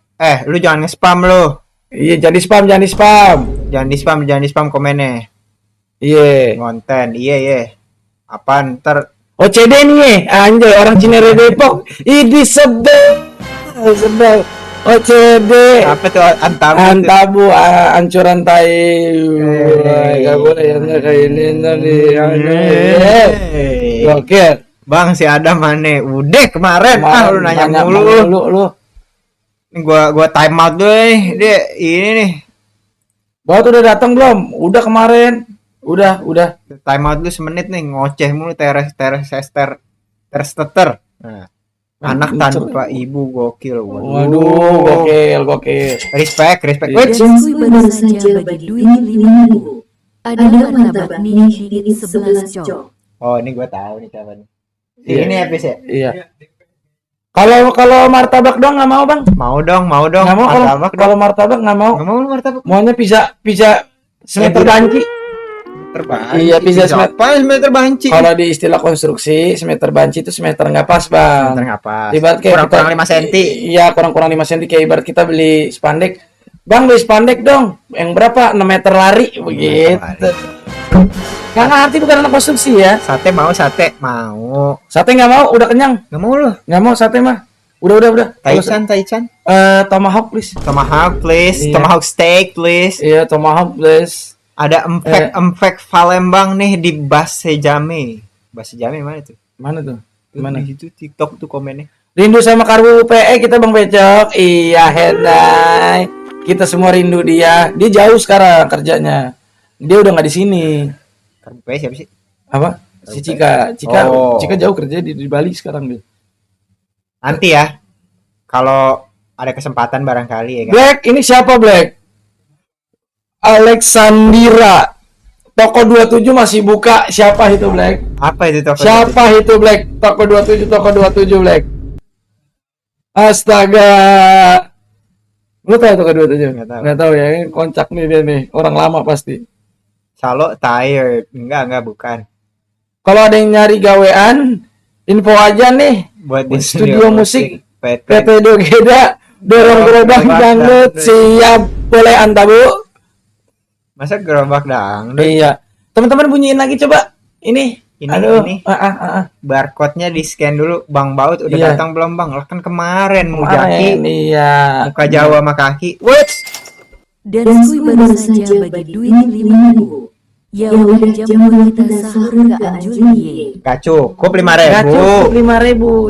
Lu jangan nge-spam lu. Iya, jangan di spam. Jangan di spam komennya. Iya. Konten, iya. Apaan ntar OCD nih, anjay orang Cinere Depok. Ini sebel. OCD. apa tuh antabu? Antabu, ancuran tai. Gak boleh ya kayak ini tadi. Oke. Bang, si Adam mana? Udah kemarin. Lu nanya mulu. Lu. Ini gua time out dulu nih. Dia ini nih. Buat udah datang belum? Udah kemarin. Udah. Time out dulu semenit nih, ngoceh mulu teres teter. Nah, anak tanpa ibu gokil. Waduh, gokil. Respect. Dan Sui baru saja bagi duit 5.000. Ada martabak nih di 11 cok. Oh, ini gua tahu nih siapa nih. Iya. Ini habis ya? Iya. Kalau martabak doang nggak mau Bang. Mau dong. Nggak mau Martabak kalau martabak nggak mau. Nggak mau lu martabak. Maunya pizza semeter banci. Terbanci. Iya, pizza semeter banci. Kalau di istilah konstruksi semeter banci itu semeter nggak pas Bang. Semeter nggak pas. Ibarat kayak Kurang kita- 5 cm. Iya, kurang 5 cm kayak ibarat kita beli spandek. Bang, beli spandek dong. Yang berapa? 6 meter lari begitu. Nggak ngerti bukan anak konstruksi ya. Sate mau. Sate nggak mau, udah kenyang. Nggak mau lu. Nggak mau sate mah. Udah. Taichan. Tomahawk please. Tomahawk please. Iya. Tomahawk steak please. Iya, tomahawk please. Ada empek Palembang nih di Basejame. Basejame mana tuh? Mana tuh? Mana? Di situ TikTok tuh komennya. Rindu sama Karbu PE kita Bang Becok. Iya, Hendai. Kita semua rindu dia. Dia jauh sekarang kerjanya. Dia udah nggak di sini. Karbu siapa sih? Apa? Si Cika. Oh. Cika jauh kerja di Bali sekarang dia. Nanti ya. Kalau ada kesempatan barangkali ya kan. Black, ini siapa Black? Alexandira. Toko 27 masih buka. Siapa itu Black? Apa itu toko? Siapa itu Black? Toko 27 Black. Astaga. Lu tahu toko 27? Nggak tahu. Nggak tahu ya. Ini kocak nih dia nih. Orang lama pasti. Calo tired. Enggak bukan. Kalau ada yang nyari gawean, info aja nih. Buat Di studio musik PT. PT Dogeda dorong gerobak dangdut siap, boleh anta Bu. Masa gerobak dangdut? Iya. Teman-teman bunyiin lagi coba. Ini. Aduh. Ini. Ah. Barcode-nya di scan dulu. Bang Baut udah Iya. datang belum Bang? Lah kan kemarin mau jaki. Iya. Muka Jawa sama kaki. Wait. Dan skui baru saja bagi duit 5.000. Ya udah jamu kita sahur ke Anjuli. Gak cukup Nggak 5.000. cukup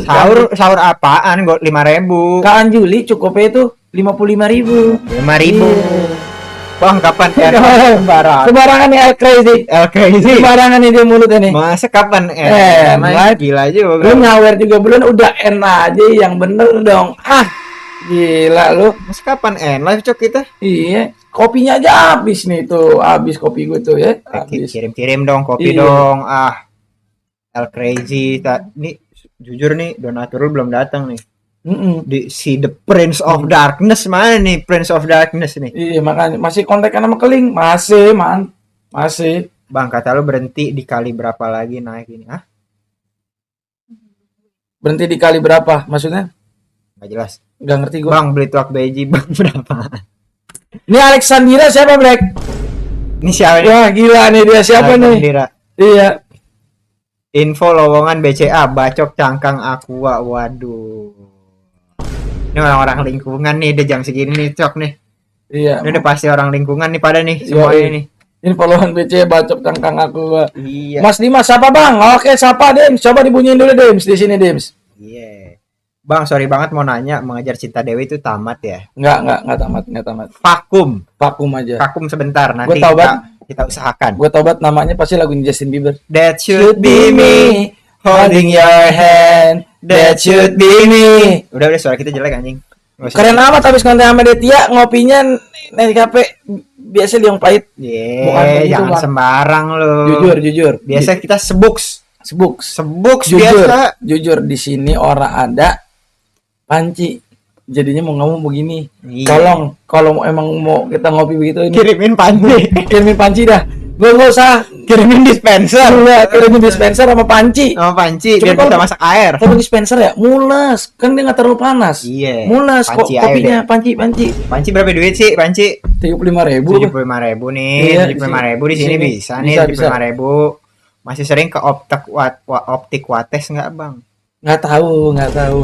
5.000. Sahur apaan? Gue 5.000. Kak Anjuli cukupnya itu 55.000. 5.000. Bang kapan Sembarangan. Sembarangan nih El Crazy. El Crazy. Sembarangan nih dia mulut ini. Masa kapan Mike. gila juga. Lu nyawer juga belum, udah enak aja yang bener dong. Ah, gila lu. Masa kapan live cok kita? Iya, kopinya aja habis nih tuh. Habis kopi gue tuh ya. Habis. Kirim-kirim dong kopi Iya. dong. El Crazy. Nih jujur nih donatur lu belum datang nih. Si The Prince of Darkness mana nih? Prince of Darkness nih. Iya, makanya masih kontekan sama Keling. Masih, man. Masih. Bang, kata lu berhenti di kali berapa lagi naik ini? Hah? Berhenti di kali berapa? Maksudnya? Gak jelas. Gak ngerti gue. Bang, beli tuak beji bang berapa? Ini Alexandra siapa, Black? Ini siapa nih? Wah, gila nih dia siapa nih? Alexandra. Iya. Info lowongan BCA, bacok cangkang aqua. Waduh. Ini orang-orang lingkungan nih, udah jam segini nih, cok nih. Iya. Ini udah pasti orang lingkungan nih pada nih, Iya, semuanya iya. nih. Ini followan BC bacok cangkang aku. Iya. Mas Dimas siapa, Bang? Oke, siapa, Dems? Coba dibunyiin dulu, Dems, di sini, Dems. Iya. Bang, sorry banget mau nanya, Mengejar Cinta Dewi itu tamat ya? Enggak tamat. Vakum. Vakum aja. Vakum sebentar, nanti Gua taubat. kita usahakan. Gue tobat namanya pasti lagu Justin Bieber. That should be me, holding your hand. That should be me. Udah suara kita jelek anjing. Nggak usah. Keren amat habis konten sama Detia, ngopinya naik kafe biasa Liong Pahit. Bukan Yeah, begitu, jangan Bang. sembarang lu. Jujur. Biasa kita sebuks Jujur. biasa. Jujur di sini orang ada panci. Jadinya mau ngomong begini. Iya. Tolong kalau emang mau kita ngopi begitu ini Kirimin panci. kirimin panci dah. Gue nggak usah Kirimin dispenser. kirimin dispenser sama panci. Sama panci Cuma biar kalau- bisa masak air. Tapi dispenser ya mules, kan dia nggak terlalu panas. Iya. Mules kok Panci aja kopinya deh. panci. Panci berapa duit sih panci? 35.000. 75.000 nih. Iya, 75.000 di di sini sini. bisa nih Bisa, 75.000. Masih sering ke optik wates nggak bang? Nggak tahu. Nggak tahu.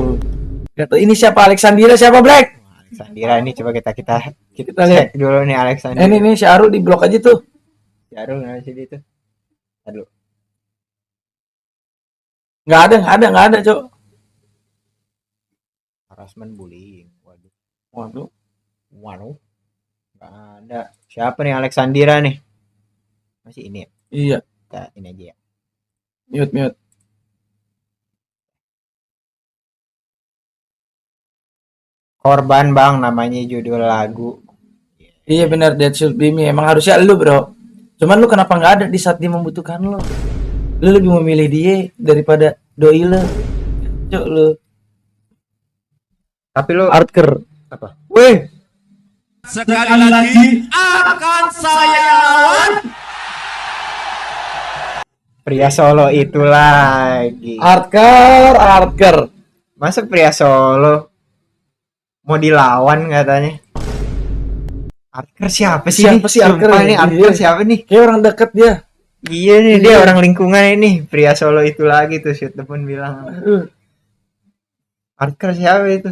Ini siapa? Alexandra siapa, Black? Alexandra ini coba kita Kita lihat. cek dulu nih Alexandra. Ini si Aru di blok aja tuh. Jarul nggak sih itu? Aduh. Nggak ada, Cok. Harassment bullying. Waduh. Waduh. Nggak ada. Siapa nih Alexandra nih? Masih ini ya? Iya, Kita ini aja ya. mute. Korban bang namanya judul lagu. Iya benar, that should be me. Emang harusnya lu, Bro. Cuman lu kenapa nggak ada di saat dia membutuhkan lu? Lu lebih memilih dia daripada doi lu. Cok lu. Tapi lu Artker. apa? Wih, Sekali lagi akan saya lawan. pria Solo itu lagi. Artker. Masa pria Solo mau dilawan katanya? Artker siapa sih? Siapa sih Artker Sumpah ini? nih Artker Iya. siapa nih? Kayak orang deket dia. Iya nih dia orang lingkungan ini. Pria Solo itu lagi tuh shoot pun bilang. Artker siapa itu?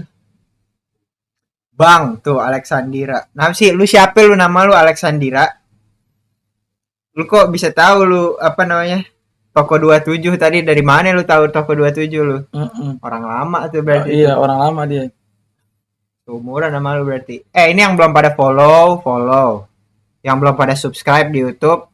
Bang tuh Alexandra. Nah sih lu siapa lu nama lu Alexandra? Lu kok bisa tahu lu apa namanya? Toko 27 tadi dari mana lu tahu toko 27 lu? Orang lama tuh berarti. Iya, orang lama dia. Umuran nama lu berarti. Ini yang belum pada follow. Yang belum pada subscribe di YouTube,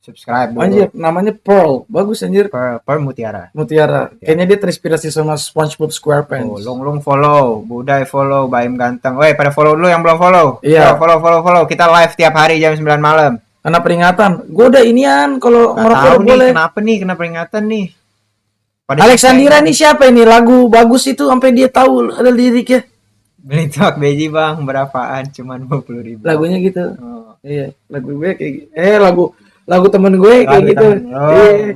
subscribe dulu. Anjir, namanya Pearl. Bagus anjir. Per Mutiara. Mutiara. Kayaknya dia terinspirasi sama SpongeBob SquarePants. Long follow, Budai follow, Baim ganteng. Woi, pada follow dulu yang belum follow. Iya. Yo, follow. Kita live tiap hari jam 9 malam. Karena peringatan. Gue udah inian kalau Nggak ngerokok tahu udah nih boleh. kenapa nih kena peringatan nih. Alexandra nih siapa ini? Lagu bagus itu sampai dia tahu ada liriknya. Beli tuak beji bang, berapaan? Cuman 20.000. Lagunya gitu. Oh. Iya, lagu gue kayak gitu. lagu temen gue kayak gitu.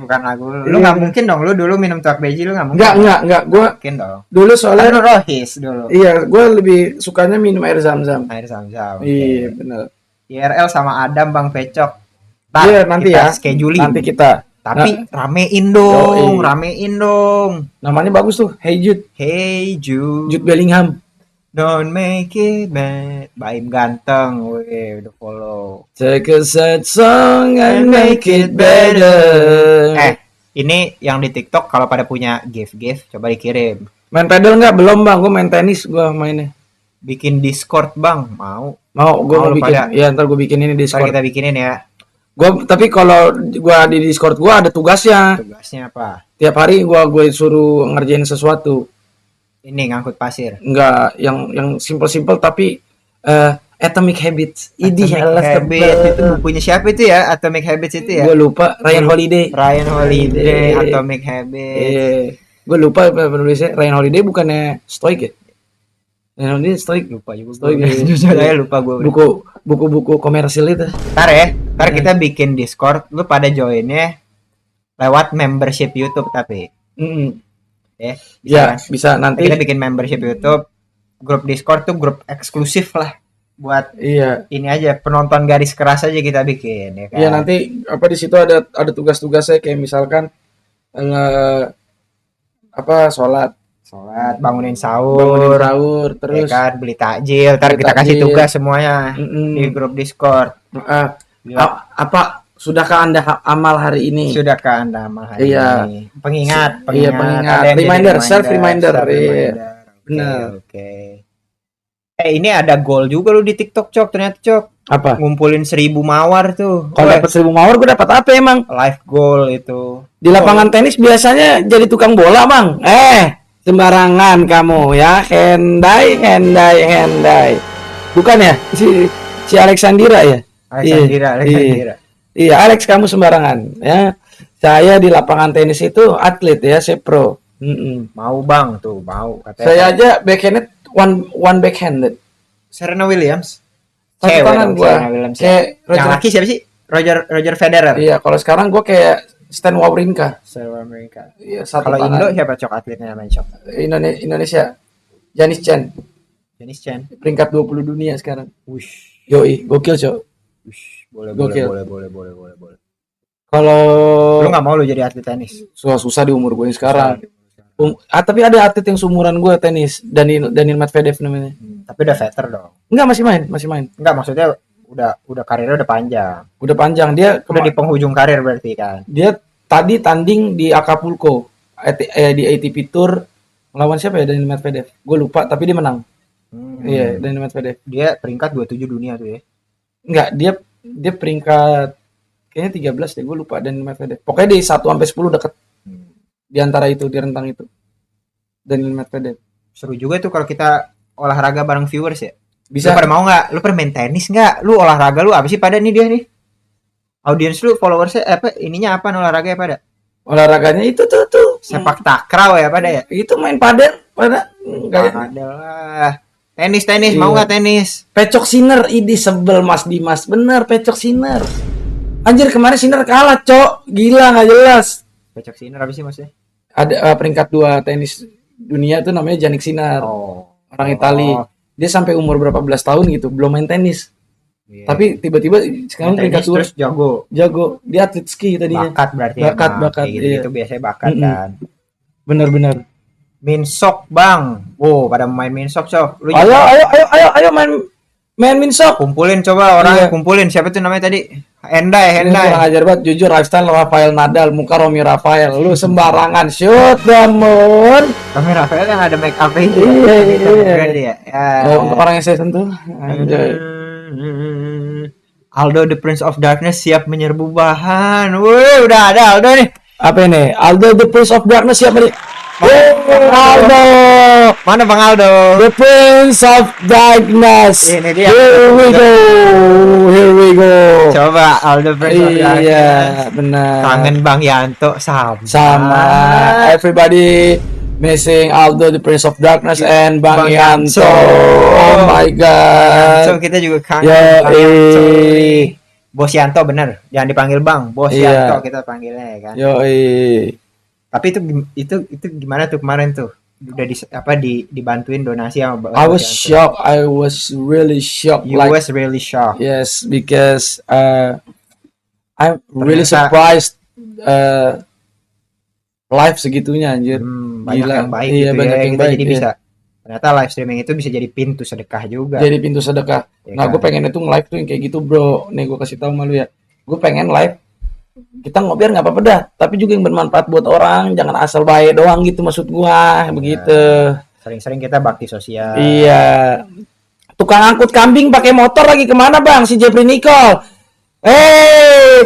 Bukan lagu lu nggak mungkin dong, lu dulu minum tuak beji lu nggak mungkin. Enggak, gue Mungkin dong. dulu Kan soalnya lu rohis dulu. iya, gue lebih sukanya minum air zam-zam. Air Zam-Zam. Iya, benar. IRL sama Adam Bang Pecok. Iya, nanti kita ya. scheduling. Nanti kita. Tapi ramein dong, Yoi. ramein dong. Namanya bagus tuh. Hey Jude, Hey Jude, Jude Bellingham. don't make it bad. Baim ganteng, weh, udah follow. Take a sad song and make it better. Ini yang di TikTok kalau pada punya gift coba dikirim. Main pedal nggak? Belum bang, gue main tenis gue mainnya. Bikin Discord bang, mau? Mau, gue Mau mau lu bikin. pada? Ya ntar gue bikin ini di Ntar Discord. kita bikinin ya. Gue tapi kalau gue di Discord gue ada tugasnya. Tugasnya apa? Tiap hari gue suruh ngerjain sesuatu. Ini ngangkut pasir. Enggak, yang simple-simple tapi Atomic Habits. Idih, Atomic alas Habits tebel. itu bukunya siapa itu ya? Atomic Habits itu ya? Gue lupa. Ryan Holiday. Ryan Holiday, Atomic Habits. Iya. Gue lupa penulisnya. Ryan Holiday bukannya stoik ya? Ryan Holiday stoik. Lupa juga. Stoik. Jujur aja lupa gue. Buku-buku komersil itu. Ntar kita bikin Discord, lu pada joinnya lewat membership YouTube tapi. Ya, Ya, kan? bisa nanti. Kita bikin membership YouTube, grup Discord tuh grup eksklusif lah buat Iya. ini aja penonton garis keras aja kita bikin ya kan. Iya, nanti apa di situ ada tugas-tugasnya kayak misalkan sholat, bangunin sahur, terus ya kan, beli takjil, ntar beli kita kasih takjil. tugas semuanya di grup Discord. apa sudahkah Anda amal hari ini? Sudahkah Anda amal hari Iya. ini? Pengingat. Iya, pengingat. Ada yang jadi Reminder, self reminder. Iya. Reminder. Benar. Oke. Ini ada goal juga lu di TikTok, Cok. Ternyata, Cok. Apa? Ngumpulin 1000 mawar tuh. Kalau Weh, dapat 1000 mawar gue dapat apa emang? live goal itu. Di lapangan tenis biasanya jadi tukang bola, Bang. Sembarangan kamu ya. Hendai. Bukan ya? Si Alexandra ya? Alexandra. Iya, Alex kamu sembarangan ya. Saya di lapangan tenis itu atlet ya, saya pro. Mau Bang tuh, mau katanya. Saya aja backhanded one backhanded. Serena Williams. Satu Cewek tangan dong, gua. Serena Williams. Kayak Yang laki siapa sih? Roger Federer. Iya, kalau sekarang gue kayak Stan Wawrinka. Serena Amerika. Iya, satu Kalau tangan. Indo siapa, Cok, atletnya namanya, Cok? Indonesia Janis Chen, Dennis Chen. peringkat 20 dunia sekarang. Wush. Yoi, gokil, Cok. Boleh. Gokil. Kalau Kalau lu nggak mau lu jadi atlet tenis. susah di umur gue yang sekarang. Tapi ada atlet yang seumuran gue tenis, Daniil Medvedev namanya. Tapi udah veter dong. Enggak, masih main. Enggak, maksudnya udah karirnya udah panjang. Udah panjang dia. Udah di penghujung karir berarti kan. Dia tadi tanding di Acapulco, di ATP Tour melawan siapa ya, Daniil Medvedev. Gue lupa, tapi dia menang. Iya, Daniil Medvedev. Dia peringkat 27 dunia tuh ya. Enggak, dia peringkat kayaknya 13 deh, gue lupa Daniil Medvedev. Pokoknya di 1 sampai 10 deket. Di antara itu, di rentang itu. Daniil Medvedev. Seru juga tuh kalau kita olahraga bareng viewers ya. Bisa. Lu pada mau nggak? Lu pernah main tenis nggak? Lu olahraga lu apa sih pada nih dia nih? Audiens lu, followersnya ininya apa olahraganya pada? Olahraganya itu tuh. Sepak takraw ya pada ya? Itu main padel pada enggak. Adalah. Tenis Iya. mau nggak tenis? Pecok Sinner, ini sebel Mas Dimas. Bener, Pecok Sinner. Anjir, kemarin Sinner kalah, Cok. Gila, nggak jelas. Pecok Sinner apa sih maksudnya? Ada peringkat 2 tenis dunia tuh namanya Jannik Sinner. Orang Itali. Dia sampai umur berapa belas tahun gitu, belum main tenis. Iya. Tapi tiba-tiba sekarang peringkat 2 terus jago. Dia atlet ski tadinya. Bakat berarti. Bakat, emang. bakat, Kayak iya. gitu biasanya bakat kan. Bener. Minsok Bang. Wow, pada main minsok, Cok. Lu Ayo main minsok. kumpulin coba orang Iya. kumpulin. Siapa tuh namanya tadi? Hendai. Ini kurang ajar banget, jujur lifestyle Rafael Nadal, muka Romi Rafael. Lu sembarangan shoot, Damon. Kami Rafael yang ada make up itu. Iya. Ya. Untuk orang yang saya sentuh. Anjay. Aldo the Prince of Darkness siap menyerbu bahan. Wih, udah ada Aldo nih. Apa ini? Aldo the Prince of Darkness siapa nih? Aldo, Mana Bang Aldo? the Prince of Darkness. Ini dia. Here we go. Coba Aldo Prince of Darkness. Iya, benar. Kangen Bang Yanto Sama everybody missing Aldo the Prince of Darkness and Bang Yanto. Oh my god. So kita juga kangen Yo, Bang Yanto nih. Bos Yanto bener, jangan dipanggil Bang, Bos Iya. Yanto kita panggilnya ya kan. Yoi. Tapi itu gimana tuh kemarin tuh? Udah dibantuin donasi sama I was Bos Yanto. shocked. I was really shocked. You was really shocked. Yes, because I'm really Ternyata- surprised live segitunya anjir. Banyak Gila. yang baik Iya, gitu banyak ya. yang Kita baik, jadi iya. bisa. Ternyata live streaming itu bisa jadi pintu sedekah juga. Jadi pintu sedekah. Ya Nah, kan? gue pengen itu nge-live tuh yang kayak gitu, bro. Nih gue kasih tahu malu ya. Gue pengen live. Kita ngobrol nggak apa-apa dah, tapi juga yang bermanfaat buat orang. Jangan asal baik doang gitu maksud gua, begitu. Sering-sering kita bakti sosial. Iya. Tukang angkut kambing pakai motor lagi kemana bang? Si Jeffrey Nicole.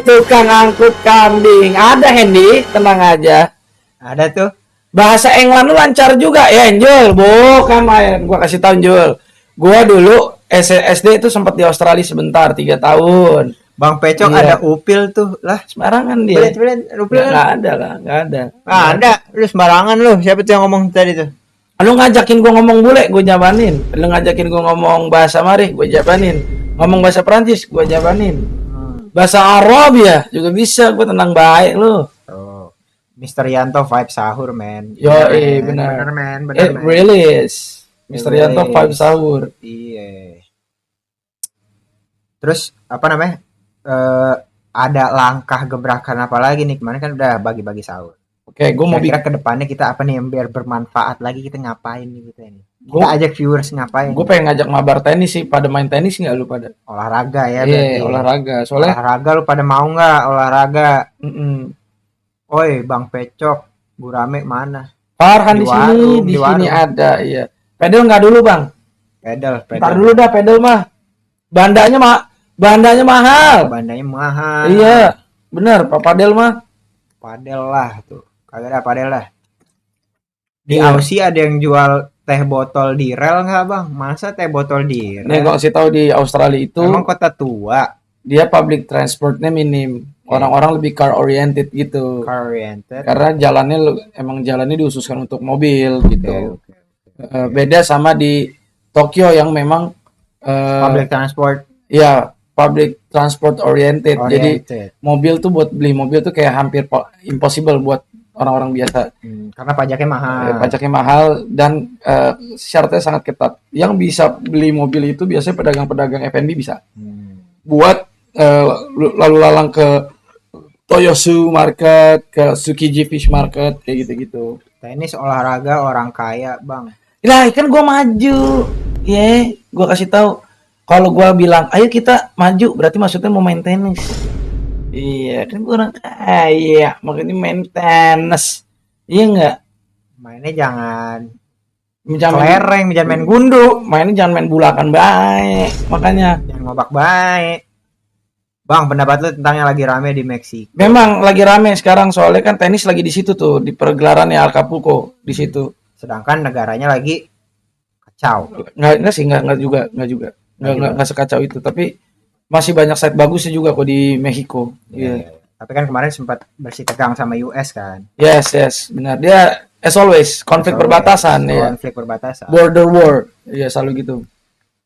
Tukang angkut kambing. Ada Hendy, tenang aja. Ada tuh. Bahasa England lu lancar juga ya, Jul. Bukan main. Gua kasih tahu Jul. Gua dulu SD itu sempat di Australia sebentar, 3 tahun. Bang Pecok Iya. ada upil tuh lah. Sembarangan dia. Upil. Nggak ada lah, nggak ada. Ada. Lu sembarangan lu. Siapa tuh yang ngomong tadi tuh? Lu ngajakin gua ngomong bule, gua jabanin. Lu ngajakin gua ngomong bahasa Mari, gua jabanin. Ngomong bahasa Perancis, gua jabanin. Bahasa Arab ya, juga bisa. Gua tenang baik lu. Oh. Mr. Yanto vibe sahur, man. Yo, Iya, man. benar. Bener, man. Bener, It man. really is. Mr. It Yanto really vibe is. sahur. Iya. Terus apa namanya? Ada langkah gebrakan apa lagi nih? Kemarin kan udah bagi-bagi sahur. Oke, gua mau Kira-kira ke depannya kita apa nih yang biar bermanfaat lagi, kita ngapain nih kita ini? Kita Gua- ajak viewers ngapain? Gue pengen ngajak mabar tenis sih. Pada main tenis nggak lu pada? Olahraga ya Iya, berarti. olahraga. Soalnya, Olahraga lu pada mau nggak olahraga? mm-mm. Oi, Bang Pecok, Gurame mana? Farhan Di di sini, warung, di di sini warung. ada. Iya. Pedal nggak dulu bang? Pedal. Ntar dulu dah pedal mah. Bandanya mahal. Bandanya mahal. Iya, bener. Pak Padel mah. Padel lah tuh. Kagak ada padel lah. Di Iya. Aussie ada yang jual teh botol di rel nggak bang? Masa teh botol di Nih rel? gua kasih tahu di Australia itu Emang kota tua, dia public transportnya minim. Orang-orang lebih car oriented gitu. car oriented. Karena emang jalannya diususkan untuk mobil gitu. Oke. Beda sama di Tokyo yang memang Public transport ya public transport oriented. Jadi oriented. mobil tuh buat beli mobil tuh kayak hampir impossible buat orang-orang biasa. Karena pajaknya mahal. Pajaknya mahal dan syaratnya sangat ketat. Yang bisa beli mobil itu biasanya pedagang-pedagang F&B bisa. Buat lalu lalang ke Toyosu Market, ke Tsukiji Fish Market, kayak gitu-gitu. Tenis olahraga orang kaya bang. Lah kan gua maju. Ya, gua kasih tahu. Kalau gua bilang, ayo kita maju, berarti maksudnya mau main tenis. Iya, kan gua orang kaya, makanya main tenis. Iya enggak? Mainnya jangan Jangan main, kelereng, jangan main gundu, mainnya jangan main bulakan baik. Makanya jangan ngobak baik. Bang, pendapat lu tentang yang lagi rame di Meksiko? memang lagi rame sekarang soalnya kan tenis lagi di situ tuh di pergelaran Acapulco di situ. Sedangkan negaranya lagi kacau. Enggak sih enggak juga enggak sekacau itu tapi masih banyak site bagusnya juga kok di Meksiko. Iya. Tapi kan kemarin sempat bersih tegang sama US kan. Yes, benar. Dia as always konflik perbatasan ya. Konflik perbatasan. Border war. Iya, selalu gitu.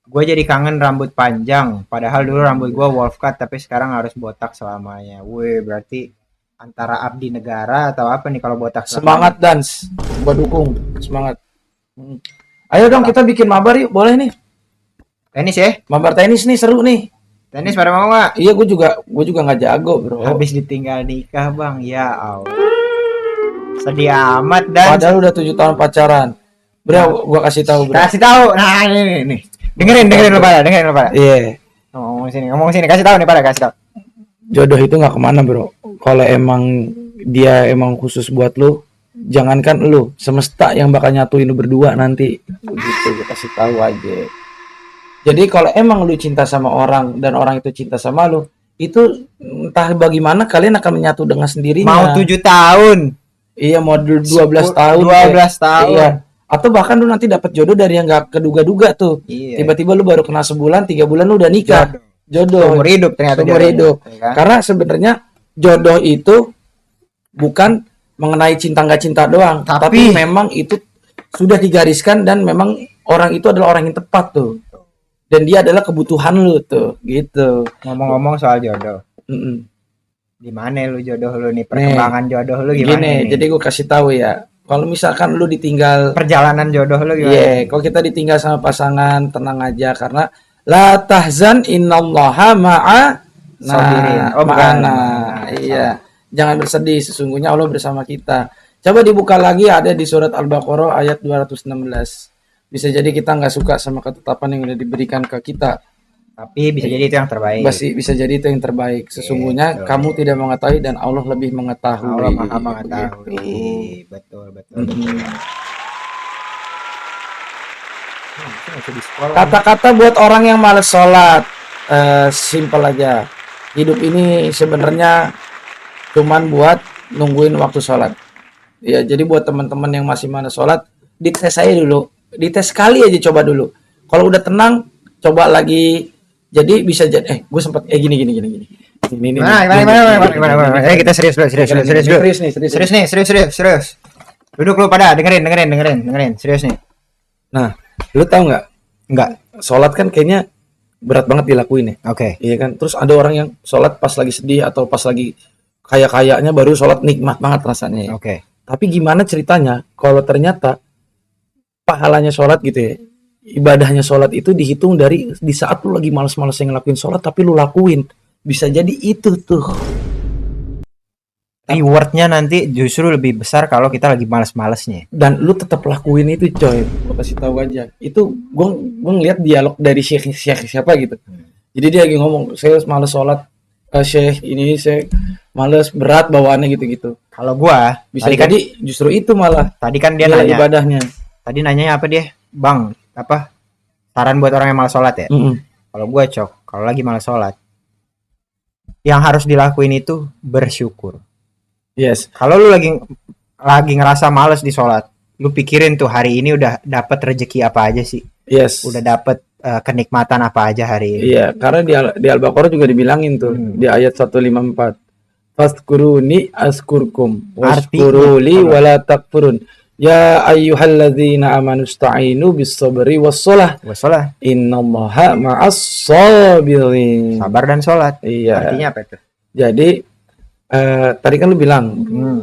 Gue jadi kangen rambut panjang. Padahal dulu rambut gue wolf cut, tapi sekarang harus botak selamanya. Wih, berarti antara abdi negara atau apa nih kalau botak Semangat dance. Gua dukung. Semangat. Ayo dong kita bikin mabar yuk, boleh nih. Tenis ya? Mabar tenis nih seru nih. Tenis pada mau nggak? Iya, gue juga nggak jago, bro. Habis ditinggal nikah bang, ya Allah. Sedih amat dan Padahal udah 7 tahun pacaran. Bro, gua kasih tahu, bro. kasih tahu. Nah ini nih. Dengerin lu pada. Iya. Ngomong sini. Kasih tahu nih pada, kasih tahu. Jodoh itu nggak kemana, bro. Kalau emang dia emang khusus buat lu, jangankan lu, semesta yang bakal nyatuin lu berdua nanti. Begitu, gue kasih tahu aja. Jadi kalau emang lu cinta sama orang dan orang itu cinta sama lu, itu entah bagaimana kalian akan menyatu dengan sendirinya. Mau 7 tahun. Iya, mau 12 tahun. 12 tahun. Iya. Atau bahkan lu nanti dapat jodoh dari yang gak keduga-duga tuh. Iya. Tiba-tiba lu baru kenal sebulan, 3 bulan lu udah nikah. Jodoh. Seumur hidup ternyata. Seumur jodohnya, hidup. ya kan? Karena sebenarnya jodoh itu bukan mengenai cinta nggak cinta doang, tapi memang itu sudah digariskan dan memang orang itu adalah orang yang tepat tuh. dan dia adalah kebutuhan lu tuh, gitu. Ngomong-ngomong soal jodoh, Mm-mm. di mana lu jodoh lu nih, perkembangan jodoh lu gimana Gini, nih? jadi gue kasih tahu ya, kalau misalkan lu ditinggal, Perjalanan jodoh lu gimana? iya, kalau kita ditinggal sama pasangan, tenang aja karena la tahzan innallaha Sabirin. Oh, bukan. ma'ana. Iya, jangan bersedih, sesungguhnya Allah bersama kita. Coba dibuka lagi, ada di surat Al-Baqarah ayat 216. Bisa jadi kita nggak suka sama ketetapan yang udah diberikan ke kita. Tapi bisa jadi itu yang terbaik. Bisa jadi itu yang terbaik. Sesungguhnya Gitu. kamu tidak mengetahui dan Allah lebih mengetahui. Allah Maha mengetahui. Gitu. Betul. Kata-kata buat orang yang males sholat, simpel aja. Hidup ini sebenarnya cuman buat nungguin waktu sholat. Ya, jadi buat teman-teman yang masih males sholat, dites saya dulu. Dites sekali aja coba dulu. Kalau udah tenang, coba lagi. Jadi bisa jadi, gue sempat gini. Ini. Gimana? Kita serius dulu. Duduk lu pada, dengerin. Serius nih. Nah, lu tahu nggak? Enggak. Sholat kan kayaknya berat banget dilakuin ya. Oke. Iya kan. Terus ada orang yang sholat pas lagi sedih atau pas lagi kayaknya baru sholat nikmat banget rasanya. Ya. Oke. Tapi gimana ceritanya kalau ternyata pahalanya sholat gitu ya? Ibadahnya sholat itu dihitung dari di saat lu lagi malas-malas yang ngelakuin sholat tapi lu lakuin. Bisa jadi itu tuh. Rewardnya nanti justru lebih besar kalau kita lagi males-malesnya. Dan lu tetap lakuin itu coy. Lu kasih tahu aja. Itu gua ngeliat dialog dari syekh siapa gitu. Jadi dia lagi ngomong, saya malas sholat, syekh ini saya malas berat bawaannya gitu-gitu. Kalau gua Bisa tadi kan jadi justru itu malah tadi kan dia nilai nanya. ibadahnya. Tadi nanyanya apa dia? Bang, apa? Saran buat orang yang malas sholat ya? Mm-mm. Kalau gua kalau lagi malas sholat, yang harus dilakuin itu bersyukur. Yes. Kalau lu lagi ngerasa males di sholat, lu pikirin tuh hari ini udah dapat rezeki apa aja sih? Yes. Udah dapat kenikmatan apa aja hari ini? Iya, karena di Al-Baqarah juga dibilangin tuh di ayat 154. Fazkuruni azkurkum washkuruli wala takfurun. Ya ayyuhalladzina amanu sta'inu bis-sabri was-shalah. Wassalah. Innallaha ma'as-sabirin. Sabar dan sholat. Iya. Artinya apa itu? Jadi tadi kan lu bilang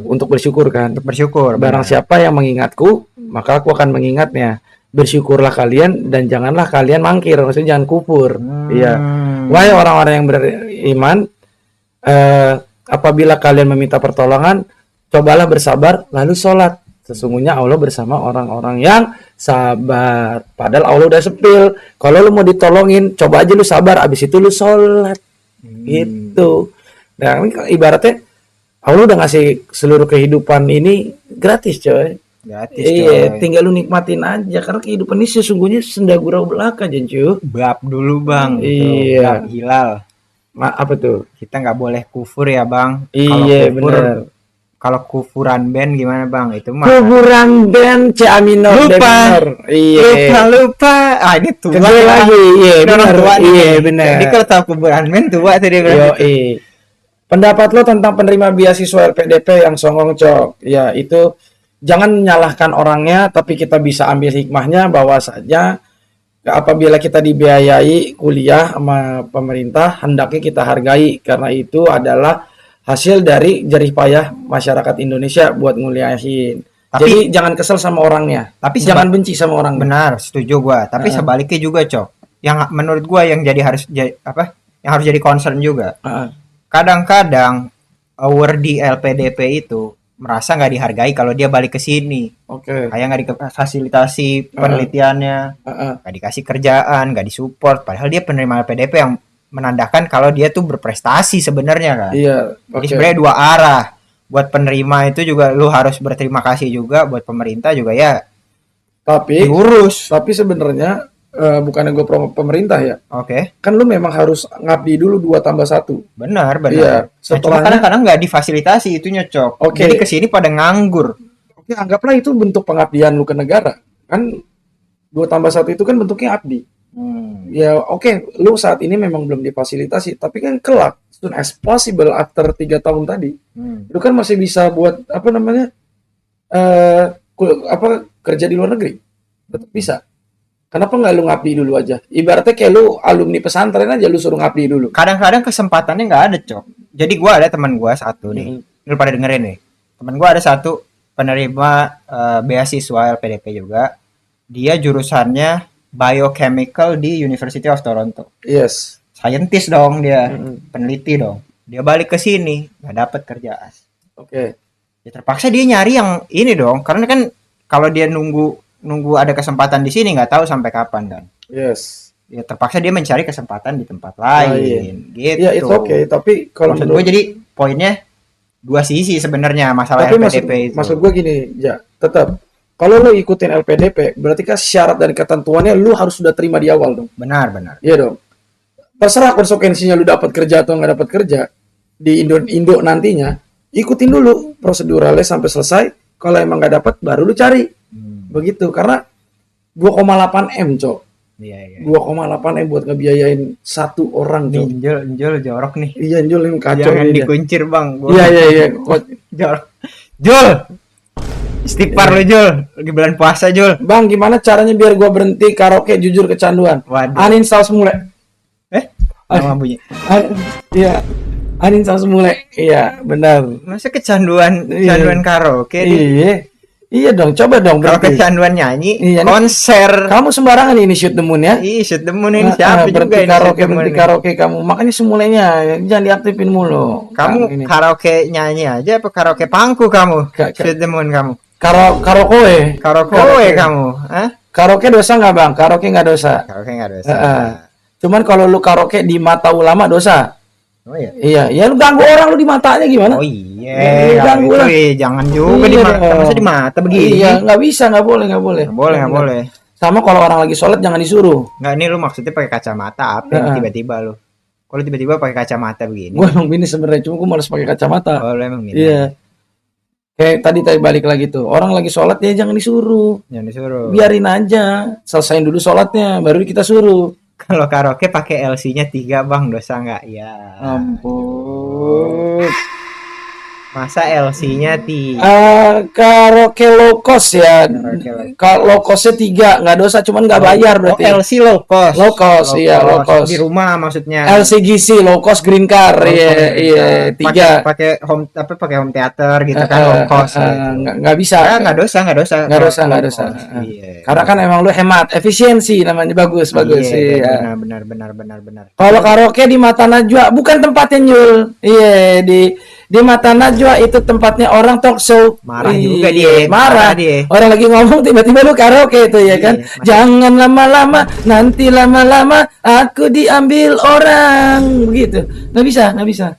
untuk bersyukur kan. Untuk bersyukur. Barang benar. siapa yang mengingatku, maka aku akan mengingatnya. Bersyukurlah kalian dan janganlah kalian mangkir, maksudnya jangan kufur. Iya. Wahai orang-orang yang beriman, apabila kalian meminta pertolongan, cobalah bersabar lalu sholat. Sesungguhnya Allah bersama orang-orang yang sabar. Padahal Allah udah sepil. Kalau lu mau ditolongin, coba aja lu sabar, abis itu lu sholat. Gitu. Nah, ini ibaratnya Allah udah ngasih seluruh kehidupan ini gratis, coy. Gratis, Iya, coy. tinggal lu nikmatin aja karena kehidupan ini sesungguhnya senda gurau belaka, Jencu. Bab dulu bang. Iya. Bab hilal. Apa tuh? Kita nggak boleh kufur ya bang. Iya, Kalau kufur, bener. kalau kufuran band gimana bang? Itu mah. Kuburan band Ciamino. Lupa. Iya. Lupa. Ah ini tua. Kedua lagi. Iya, Ini orang bener. tua nih. Iya, bener. Jadi kalau tahu kuburan band tua tadi Yo, berarti. pendapat lo tentang penerima beasiswa LPDP yang songong cok, ya itu jangan menyalahkan orangnya, tapi kita bisa ambil hikmahnya bahwa saja apabila kita dibiayai kuliah sama pemerintah, hendaknya kita hargai karena itu adalah hasil dari jerih payah masyarakat Indonesia buat nguliahin. Jadi jangan kesel sama orangnya, Tapi jangan benci sama orangnya. Benar, setuju gua. Tapi sebaliknya juga cok. Yang menurut gua yang harus jadi concern juga. Kadang-kadang award di LPDP itu merasa nggak dihargai kalau dia balik ke sini. Oke. Kayak nggak difasilitasi penelitiannya, nggak dikasih kerjaan, nggak disupport. Padahal dia penerima LPDP yang menandakan kalau dia tuh berprestasi sebenarnya kan. Iya. Jadi sebenarnya dua arah. Buat penerima itu juga lu harus berterima kasih juga, buat pemerintah juga ya. Tapi Diurus. sebenarnya bukannya gue promo pemerintah ya. Oke. Kan lu memang harus ngabdi dulu 2+1. Benar. Iya, Cuma setelahnya- kadang-kadang nggak difasilitasi itunya cok. Oke. Jadi kesini pada nganggur. Oke, anggaplah itu bentuk pengabdian lu ke negara. Kan 2+1 itu kan bentuknya abdi. Ya oke, lu saat ini memang belum difasilitasi, tapi kan kelak soon as possible after 3 tahun tadi, lu kan masih bisa buat apa namanya kerja di luar negeri, tetap bisa. Kenapa nggak lu ngabdi dulu aja? Ibaratnya kayak lu alumni pesantren aja, lu suruh ngabdi dulu. Kadang-kadang kesempatannya nggak ada, Cok. Jadi gua ada teman gua satu nih. Lu pada dengerin nih. Teman gua ada satu penerima beasiswa LPDP juga. Dia jurusannya biochemical di University of Toronto. Yes. Scientist dong dia, peneliti dong. Dia balik ke sini, nggak dapat kerjaan. Oke. Ya terpaksa dia nyari yang ini dong, karena kan kalau dia nunggu ada kesempatan di sini nggak tahu sampai kapan kan. Yes. Ya terpaksa dia mencari kesempatan di tempat lain, gitu. Ya itu oke, tapi kalau maksud gue jadi poinnya dua sisi sebenarnya masalah tapi LPDP itu. maksud gue gini, ya tetap kalau lu ikutin LPDP, berarti kan syarat dan ketentuannya lu harus sudah terima di awal dong. Benar. Iya dong. Terserah konsekuensinya lu dapat kerja atau nggak dapat kerja di Indo nantinya, ikutin dulu proseduralnya sampai selesai. Kalau emang nggak dapat, baru lu cari. Begitu, karena 2,8 M, Cok. Iya. 2,8 M buat ngebiayain satu orang, Cok. Njol jorok nih. Iya, Njol ini kacau. Jangan ini dia. dikuncir, Bang. Iya. Jorok. Jul. Istighfar lu, Jul. Lagi bulan puasa, Jul. Bang, gimana caranya biar gua berhenti karaoke jujur kecanduan? Waduh. Uninstall semula. Nama bunyi. Iya. Uninstall semula. Iya, benar. Masa kecanduan karaoke nih? Iya dong, coba dong Kalau berhenti. kecanduan nyanyi, Iya, konser. Kamu sembarangan ini shoot the moon ya. Ih, shoot the moon ini siapa juga berhenti ini karaoke, shoot the moon berhenti ini? karaoke kamu. Makanya semulanya jangan diaktifin mulu. Kamu Ini. karaoke nyanyi aja apa karaoke pangku kamu? Shoot the moon kamu. Karaoke. Karaoke kamu, hah? Karaoke dosa nggak bang? Karaoke nggak dosa. Karaoke nggak dosa. Cuman kalau lu karaoke di mata ulama dosa. Oh iya. Iya, ya lu ganggu orang lu di matanya gimana? Oh iya. Ganggu Itu lah. jangan juga di Iya mata. dong. Masa di mata begini? Iya, nggak bisa, nggak boleh. Nggak boleh. Sama kalau orang lagi sholat jangan disuruh. Nggak, ini lu maksudnya pakai kacamata apa? Ini tiba-tiba lu. Kalau tiba-tiba pakai kacamata begini. Gue emang bini sebenarnya, cuma gue malas pakai kacamata. Oh, lu emang ini. Iya. Kayak tadi balik lagi tuh. Orang lagi sholat ya jangan disuruh. Jangan disuruh. Biarin aja. Selesain dulu sholatnya, baru kita suruh. Kalau karaoke pakai LC-nya 3 bang, dosa nggak? Ya. Ampun. Masa LC-nya 3? Karaoke low cost ya. Kalau low costnya 3 nggak dosa, cuman nggak bayar berarti. LC low cost. Low cost, iya low cost. Di rumah maksudnya. LCGC low cost green car, iya 3. Pakai home theater gitu kan low cost. Nggak bisa. Nggak dosa. Nggak dosa. Iya. Karena kan emang lu hemat, efisiensi namanya bagus. Iya. Benar. Kalau karaoke di Mata Najwa bukan tempatnya Nyul. Iya, di Mata Najwa itu tempatnya orang talk show. Marah juga dia. Marah dia. Orang lagi ngomong tiba-tiba lu karaoke itu ya kan. Jangan lama-lama, nanti lama-lama aku diambil orang. Begitu. Nggak bisa.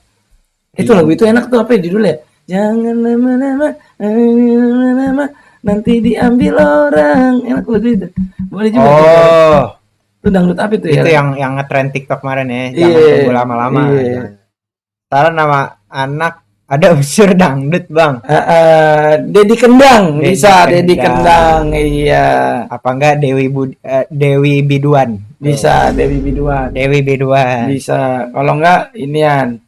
Itu lagu itu enak tuh, apa ya judulnya? Jangan lama-lama, nanti diambil orang. Enak lagu itu. Boleh juga. Oh. Itu dangdut apa itu ya? Itu yang ngetrend TikTok kemarin ya. Jangan tunggu lama-lama. Sekarang nama anak ada unsur dangdut bang. Dedi Kendang bisa. Dedi Kendang, iya. Apa enggak Dewi Biduan? Bisa Dewi Biduan. Bisa. Kalau enggak inian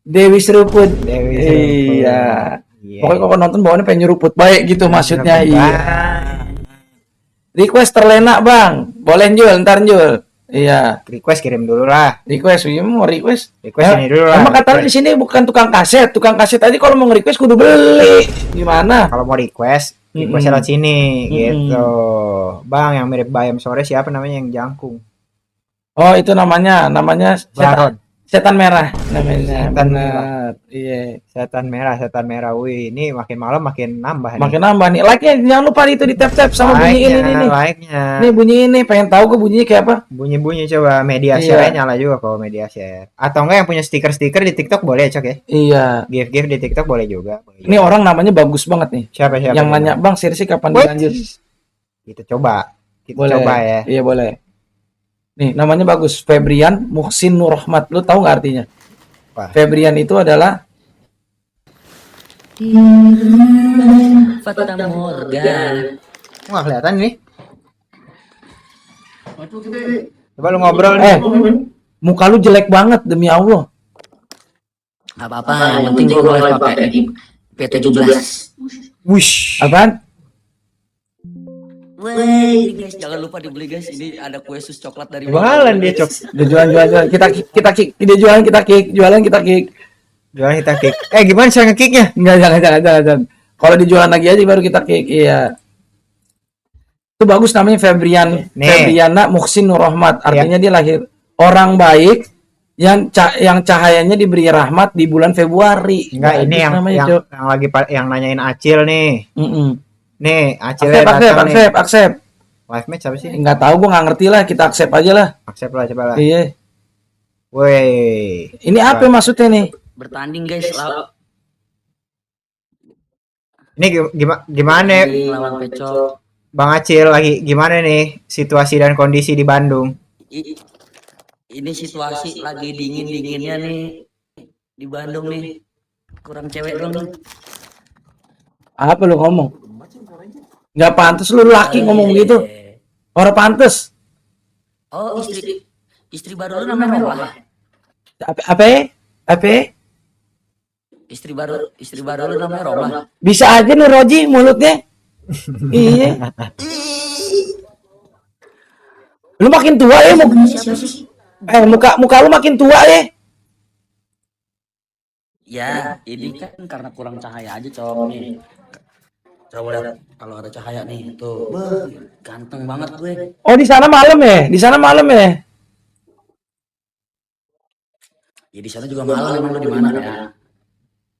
Dewi Seruput. Iya. Pokoknya kalau nonton bawaannya pengen nyeruput baik gitu maksudnya. Iya. Request terlena bang. Boleh Jul, ntar Jul. Iya. Request kirim dulu lah. Request, mau request. Ini dulu lah. Emang katanya di sini bukan tukang kaset. Tukang kaset tadi kalau mau request kudu beli. Gimana? Kalau mau request lewat sini gitu. Bang, yang mirip Bayam Sore siapa namanya yang jangkung? Oh, itu namanya Baron. setan merah namanya. Setan Benar. Iya. Setan merah. Wih, ini makin malam makin nambah nih. Makin nambah nih. Like-nya jangan lupa itu di tap-tap sama bunyi ini nih. Like-nya. Nih bunyi ini, pengen tahu gue bunyinya kayak apa? Bunyi coba media share nyala juga kalau media share. Atau enggak yang punya stiker-stiker di TikTok boleh Cok ya? Iya. Give di TikTok boleh juga. Ini orang namanya bagus banget nih. Siapa? Yang nanya, "Bang, Sirsi kapan dilanjut?" Kita coba. Boleh. Coba ya. Iya, boleh. Nih, namanya bagus. Febrian Muhsin Nurrahmat. Lu tahu nggak artinya? Apa? Febrian itu adalah Fata Morgan. Wah, kelihatan nih. Coba lu ngobrol nih. Muka lu jelek banget demi Allah. Apa-apa, yang penting gue boleh pakai P17. Wush. Apaan? Woi, guys, jangan lupa dibeli guys. Ini ada kue sus coklat dari Jualan dia cok. Dia jualan kita kick dia jualan kita kick Jualan kita kick. Gimana cara nge-kicknya? enggak jangan kalau dijualan lagi aja baru kita kick. Iya itu bagus namanya Febriana Muhsin Nur Rahmat, artinya dia lahir orang baik yang cahayanya diberi rahmat di bulan Februari. Enggak, ini yang namanya, yang lagi yang nanyain Acil nih. Nih, Acil accept. Live match apa sih? Enggak tahu, gua nggak ngerti lah, kita accept aja lah. Accept lah, coba lah. Iya. Woi. Ini apa maksudnya nih? bertanding guys. Ini gimana Lawan Pecok. Bang Acil lagi gimana nih situasi dan kondisi di Bandung? Ini situasi lagi dingin-dinginnya nih di Bandung nih. Kurang cewek dong nih. Apa lu ngomong? Nggak pantas lu laki ngomong gitu. Orang pantas. Oh, istri baru lu namanya Rola. Apa? Istri baru lu namanya Rola. Bisa aja nih Roji mulutnya. Iya. Lu makin tua ya, muka lu makin tua ya. Ya, ini kan karena kurang cahaya aja cowok nih. Coba lihat kalau ada cahaya nih, tuh, ganteng banget gue. Oh di sana malam ya? Ya di sana juga malam, emang lu di mana ya?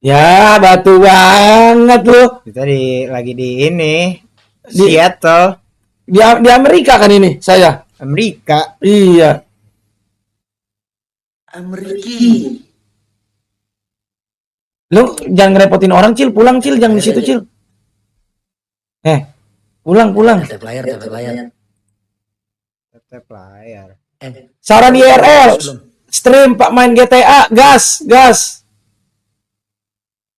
Ya batu banget lu. Kita lagi di ini Seattle. Di Amerika kan ini saya. Amerika. Iya. Ameriki. Lu jangan ngerepotin orang, Cil. Pulang, Cil. Jangan di situ, Cil. Pulang. Tap layar. Tap layar. Saran IRL. Stream Pak main GTA. Gas.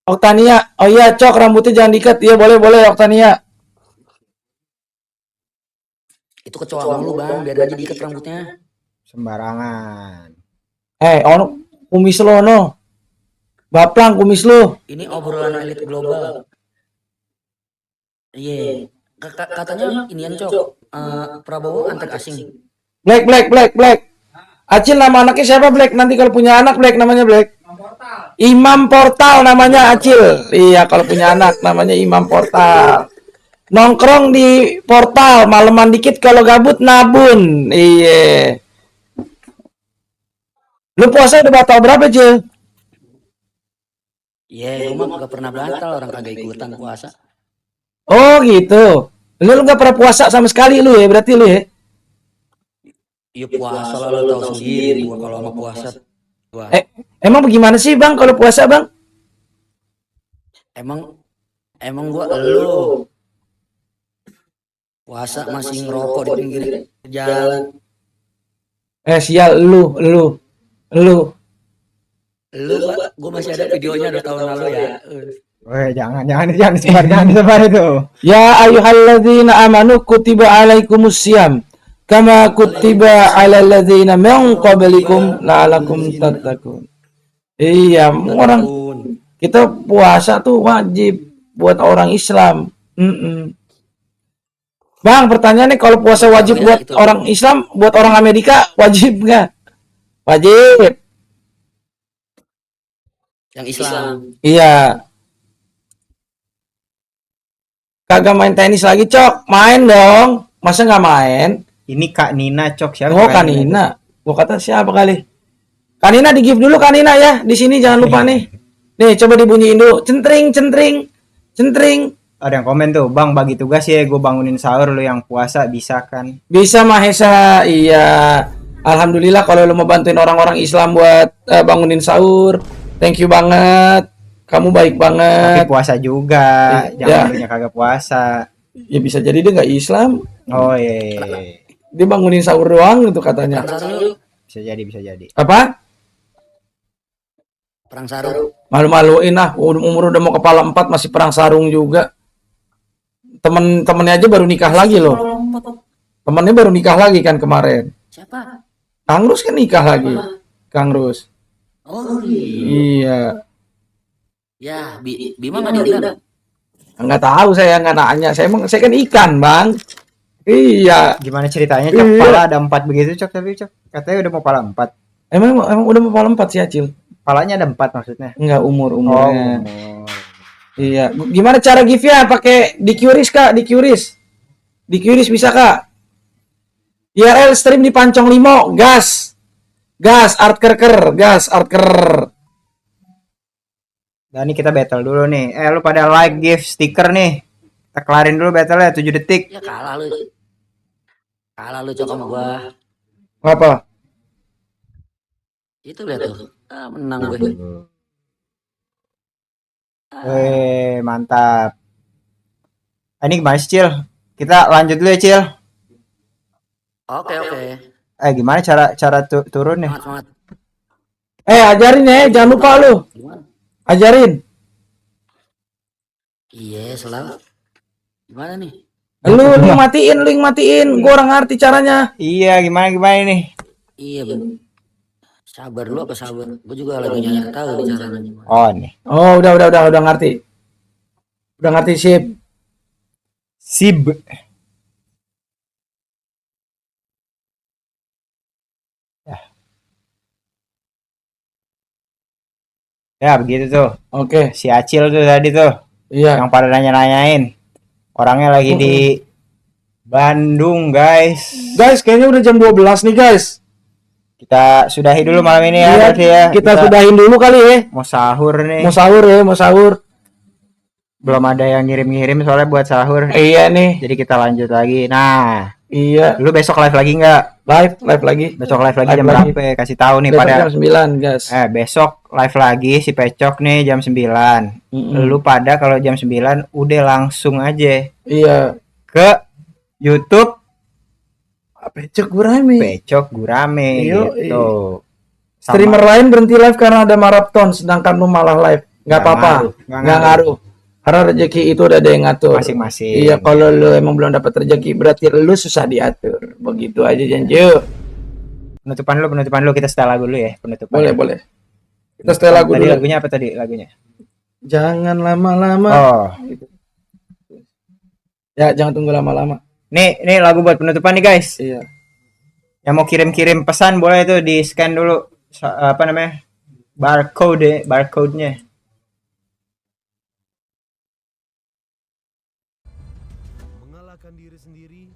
Oktania. Oh iya, Cok, rambutnya jangan diikat. Iya, boleh Oktania. Itu kecoa lu bang, biar aja diikat rambutnya. Sembarangan. Kumis lo, no. Baplang kumis lo. Ini obrolan elit global. Iya. Katanya inian Cok. Prabowo antek asing. Black. Acil nama anaknya siapa, Black? Nanti kalau punya anak, Black namanya Black. Imam Portal namanya Acil. Iya, kalau punya anak namanya Imam Portal. Nongkrong di Portal, maleman dikit kalau gabut nabun. Iya. Lu puasa udah batal berapa, Cil? Iya, gue mah gak pernah batal, orang kagak ikutan puasa. Oh gitu. Lu gak pernah puasa sama sekali lu ya, berarti lu ya? Iya puasa lah, lo tau sendiri gua kalau sama puasa. Emang bagaimana sih bang kalau puasa bang? Emang gua elu puasa masih ngerokok di pinggir jalan. Sial lu. Gua masih ada videonya 2 tahun lalu ya. Jangan disebar itu. Ya ayyuhalladzina amanu kutiba alaikumusiyam kama kutiba alal ladzina min qablikum la'alakum tattaqun. Iya, orang kita puasa tuh wajib buat orang Islam. Bang, pertanyaannya kalau puasa wajib buat orang Islam, buat orang Amerika wajib nggak? Wajib. Yang Islam. Iya. Kagak main tenis lagi, Cok. Main dong. Masa nggak main? Ini Kak Nina, Cok. Siapa? Oh, Kak Nina. Gua kata siapa kali? Kak Nina di give dulu, Kak Nina ya. Di sini jangan lupa nih. Nih, coba dibunyiin dulu. Centring. Ada yang komen tuh, Bang bagi tugas ya, gue bangunin sahur, lu yang puasa bisa kan? Bisa Mahesa, iya. Alhamdulillah kalau lu mau bantuin orang-orang Islam buat bangunin sahur. Thank you banget. Kamu baik banget. Tapi puasa juga, jangan punya kagak puasa. Ya bisa jadi dia nggak Islam. Oh iya. Dia bangunin sahur doang gitu katanya. Bisa jadi. Apa? Perang sarung. Malu-maluin lah, umur udah mau kepala 4 masih perang sarung juga. Temennya aja baru nikah lagi loh. Temennya baru nikah lagi kan kemarin. Siapa? Kang Rus kan nikah lagi. Kang Rus. Oh iya. Ya, Bima nggak diundang. Nggak tahu saya nggak nanya. Saya kan ikan bang. Iya. Gimana ceritanya Cok? Iya. Pala ada 4 begitu Cok, tapi Cok katanya udah mau pala 4. Emang udah mau pala 4 sih Acil? Palanya ada 4 maksudnya. Enggak umurnya. umur. Iya. Gimana cara give-nya? Pakai di QRIS Kak, di QRIS. Di QRIS bisa Kak. IRL stream di Pancong Limo, gas. Gas art kerker, gas art ker. Nah, ini kita battle dulu nih. Lu pada like, give, stiker nih. Kita kelarin dulu battle-nya 7 detik. Ya kalah lu. Kalah lu Cok sama gua. Apa? Itu lihat tuh. Menang gue. Mantap. Ini gimana sih, Cil? Kita lanjut dulu ya, Cil. Oke. Gimana cara turun nih? Semangat. Ajarin ya, jangan lupa lu. Gimana? Ajarin. Iya, selalu. Gimana nih? Lu matiin. Gua orang ngerti caranya. Iya, gimana nih? Iya, Ben. Sabar lu apa sabar? Gue juga lagi nyari tahu nih caranya gimana. Oh, nih. Oh, udah ngerti. Udah ngerti sip. Sib. Ya, begitu tuh. Oke. Si Acil tuh tadi tuh. Iya. Yang pada nanya-nanyain. Orangnya lagi di Bandung, guys. Guys, kayaknya udah jam 12 nih, guys. Kita sudahi dulu malam ini ya, Iya, berarti ya. kita sudahin dulu kali ya. Mau sahur nih. Mau sahur. Belum ada yang ngirim-ngirim soalnya buat sahur. Iya nih. Jadi kita lanjut lagi. Nah, Iya. lu besok live lagi nggak? Live lagi. Besok live lagi Live jam lagi. berapa? Kasih tahu nih Besok pada. jam 9, guys. Besok live lagi si Pecok nih jam 9. Lu pada kalau jam 9 udah langsung aja Iya. ke YouTube Pecok Gurame. Pecok Gurame Iyo, gitu. Streamer lain berhenti live karena ada maraton, sedangkan lu malah live. Nggak apa-apa. Nggak ngaruh. Karena rezeki itu udah ada yang ngatur. Masing-masing. Iya, kalau lu emang belum dapat rezeki berarti lu susah diatur. Begitu aja janji. Penutupan lu kita setel lagu dulu ya, penutupan. Boleh. Kita setel lagu Tadi dulu. lagunya apa tadi lagunya? Jangan lama-lama. Oh. Ya, jangan tunggu lama-lama. Nih lagu buat penutupan nih, guys. Iya. Yang mau kirim-kirim pesan boleh tuh di scan dulu apa namanya? Barcode-nya. Mengalahkan diri sendiri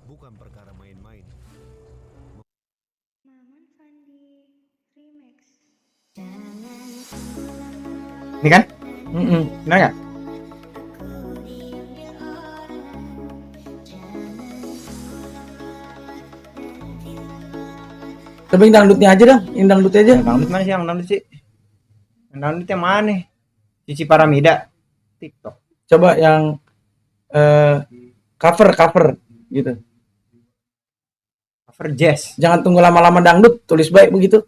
bukan perkara main-main. Ini kan? Benar nggak? Coba yang dangdutnya aja dong, yang dangdutnya aja. Dangdut mana sih yang dangdut sih? Yang dangdutnya mana? Cici Paramida. TikTok. Coba yang cover gitu. Cover jazz. Jangan tunggu lama-lama dangdut, tulis baik begitu.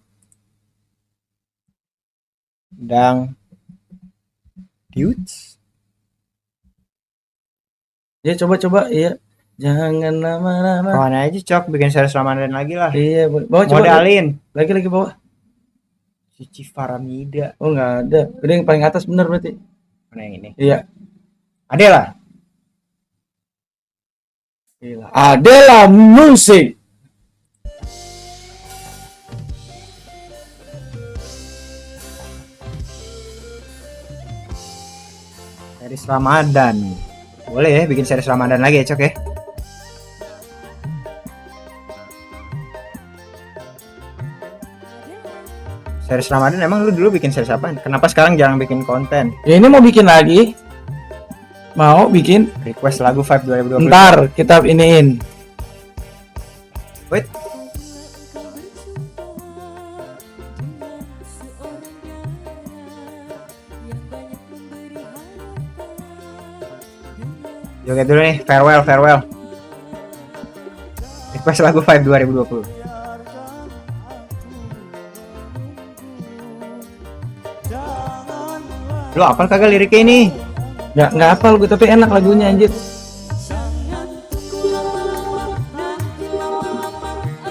Dudes. Ya coba iya. Jangan lama-lama. Kawan aja Cok bikin series Ramadan lagi lah. Iya, bawa coba. Modalin. Lagi bawa. Cici Paramida. Oh, enggak ada. Udah yang paling atas bener berarti. Mana yang ini? Iya. Adela. Adela musik. Series Ramadan. Boleh ya bikin series Ramadan lagi ya Cok ya. Series Ramadan emang lu dulu bikin series apa? Kenapa sekarang jarang bikin konten? Ya ini mau bikin lagi. Mau bikin. Request lagu Vibe 2020. Ntar kita iniin. Wait. Joget dulu nih, farewell. Request lagu Vibe 2020. Lu apal kagak liriknya ini? Nggak hafal gue tapi enak lagunya anjir.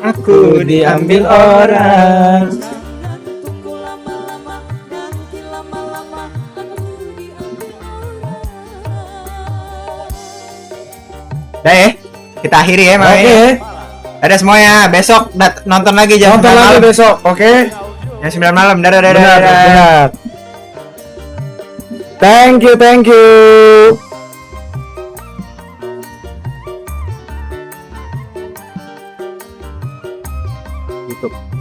Aku diambil orang. Dah ya? Kita akhiri ya malam Oke. ini. Dadah semuanya. Besok nonton lagi jam Nonton 9 lagi malam. besok. Oke. Jam 9 malam. Dadah. Benar. Thank you. YouTube.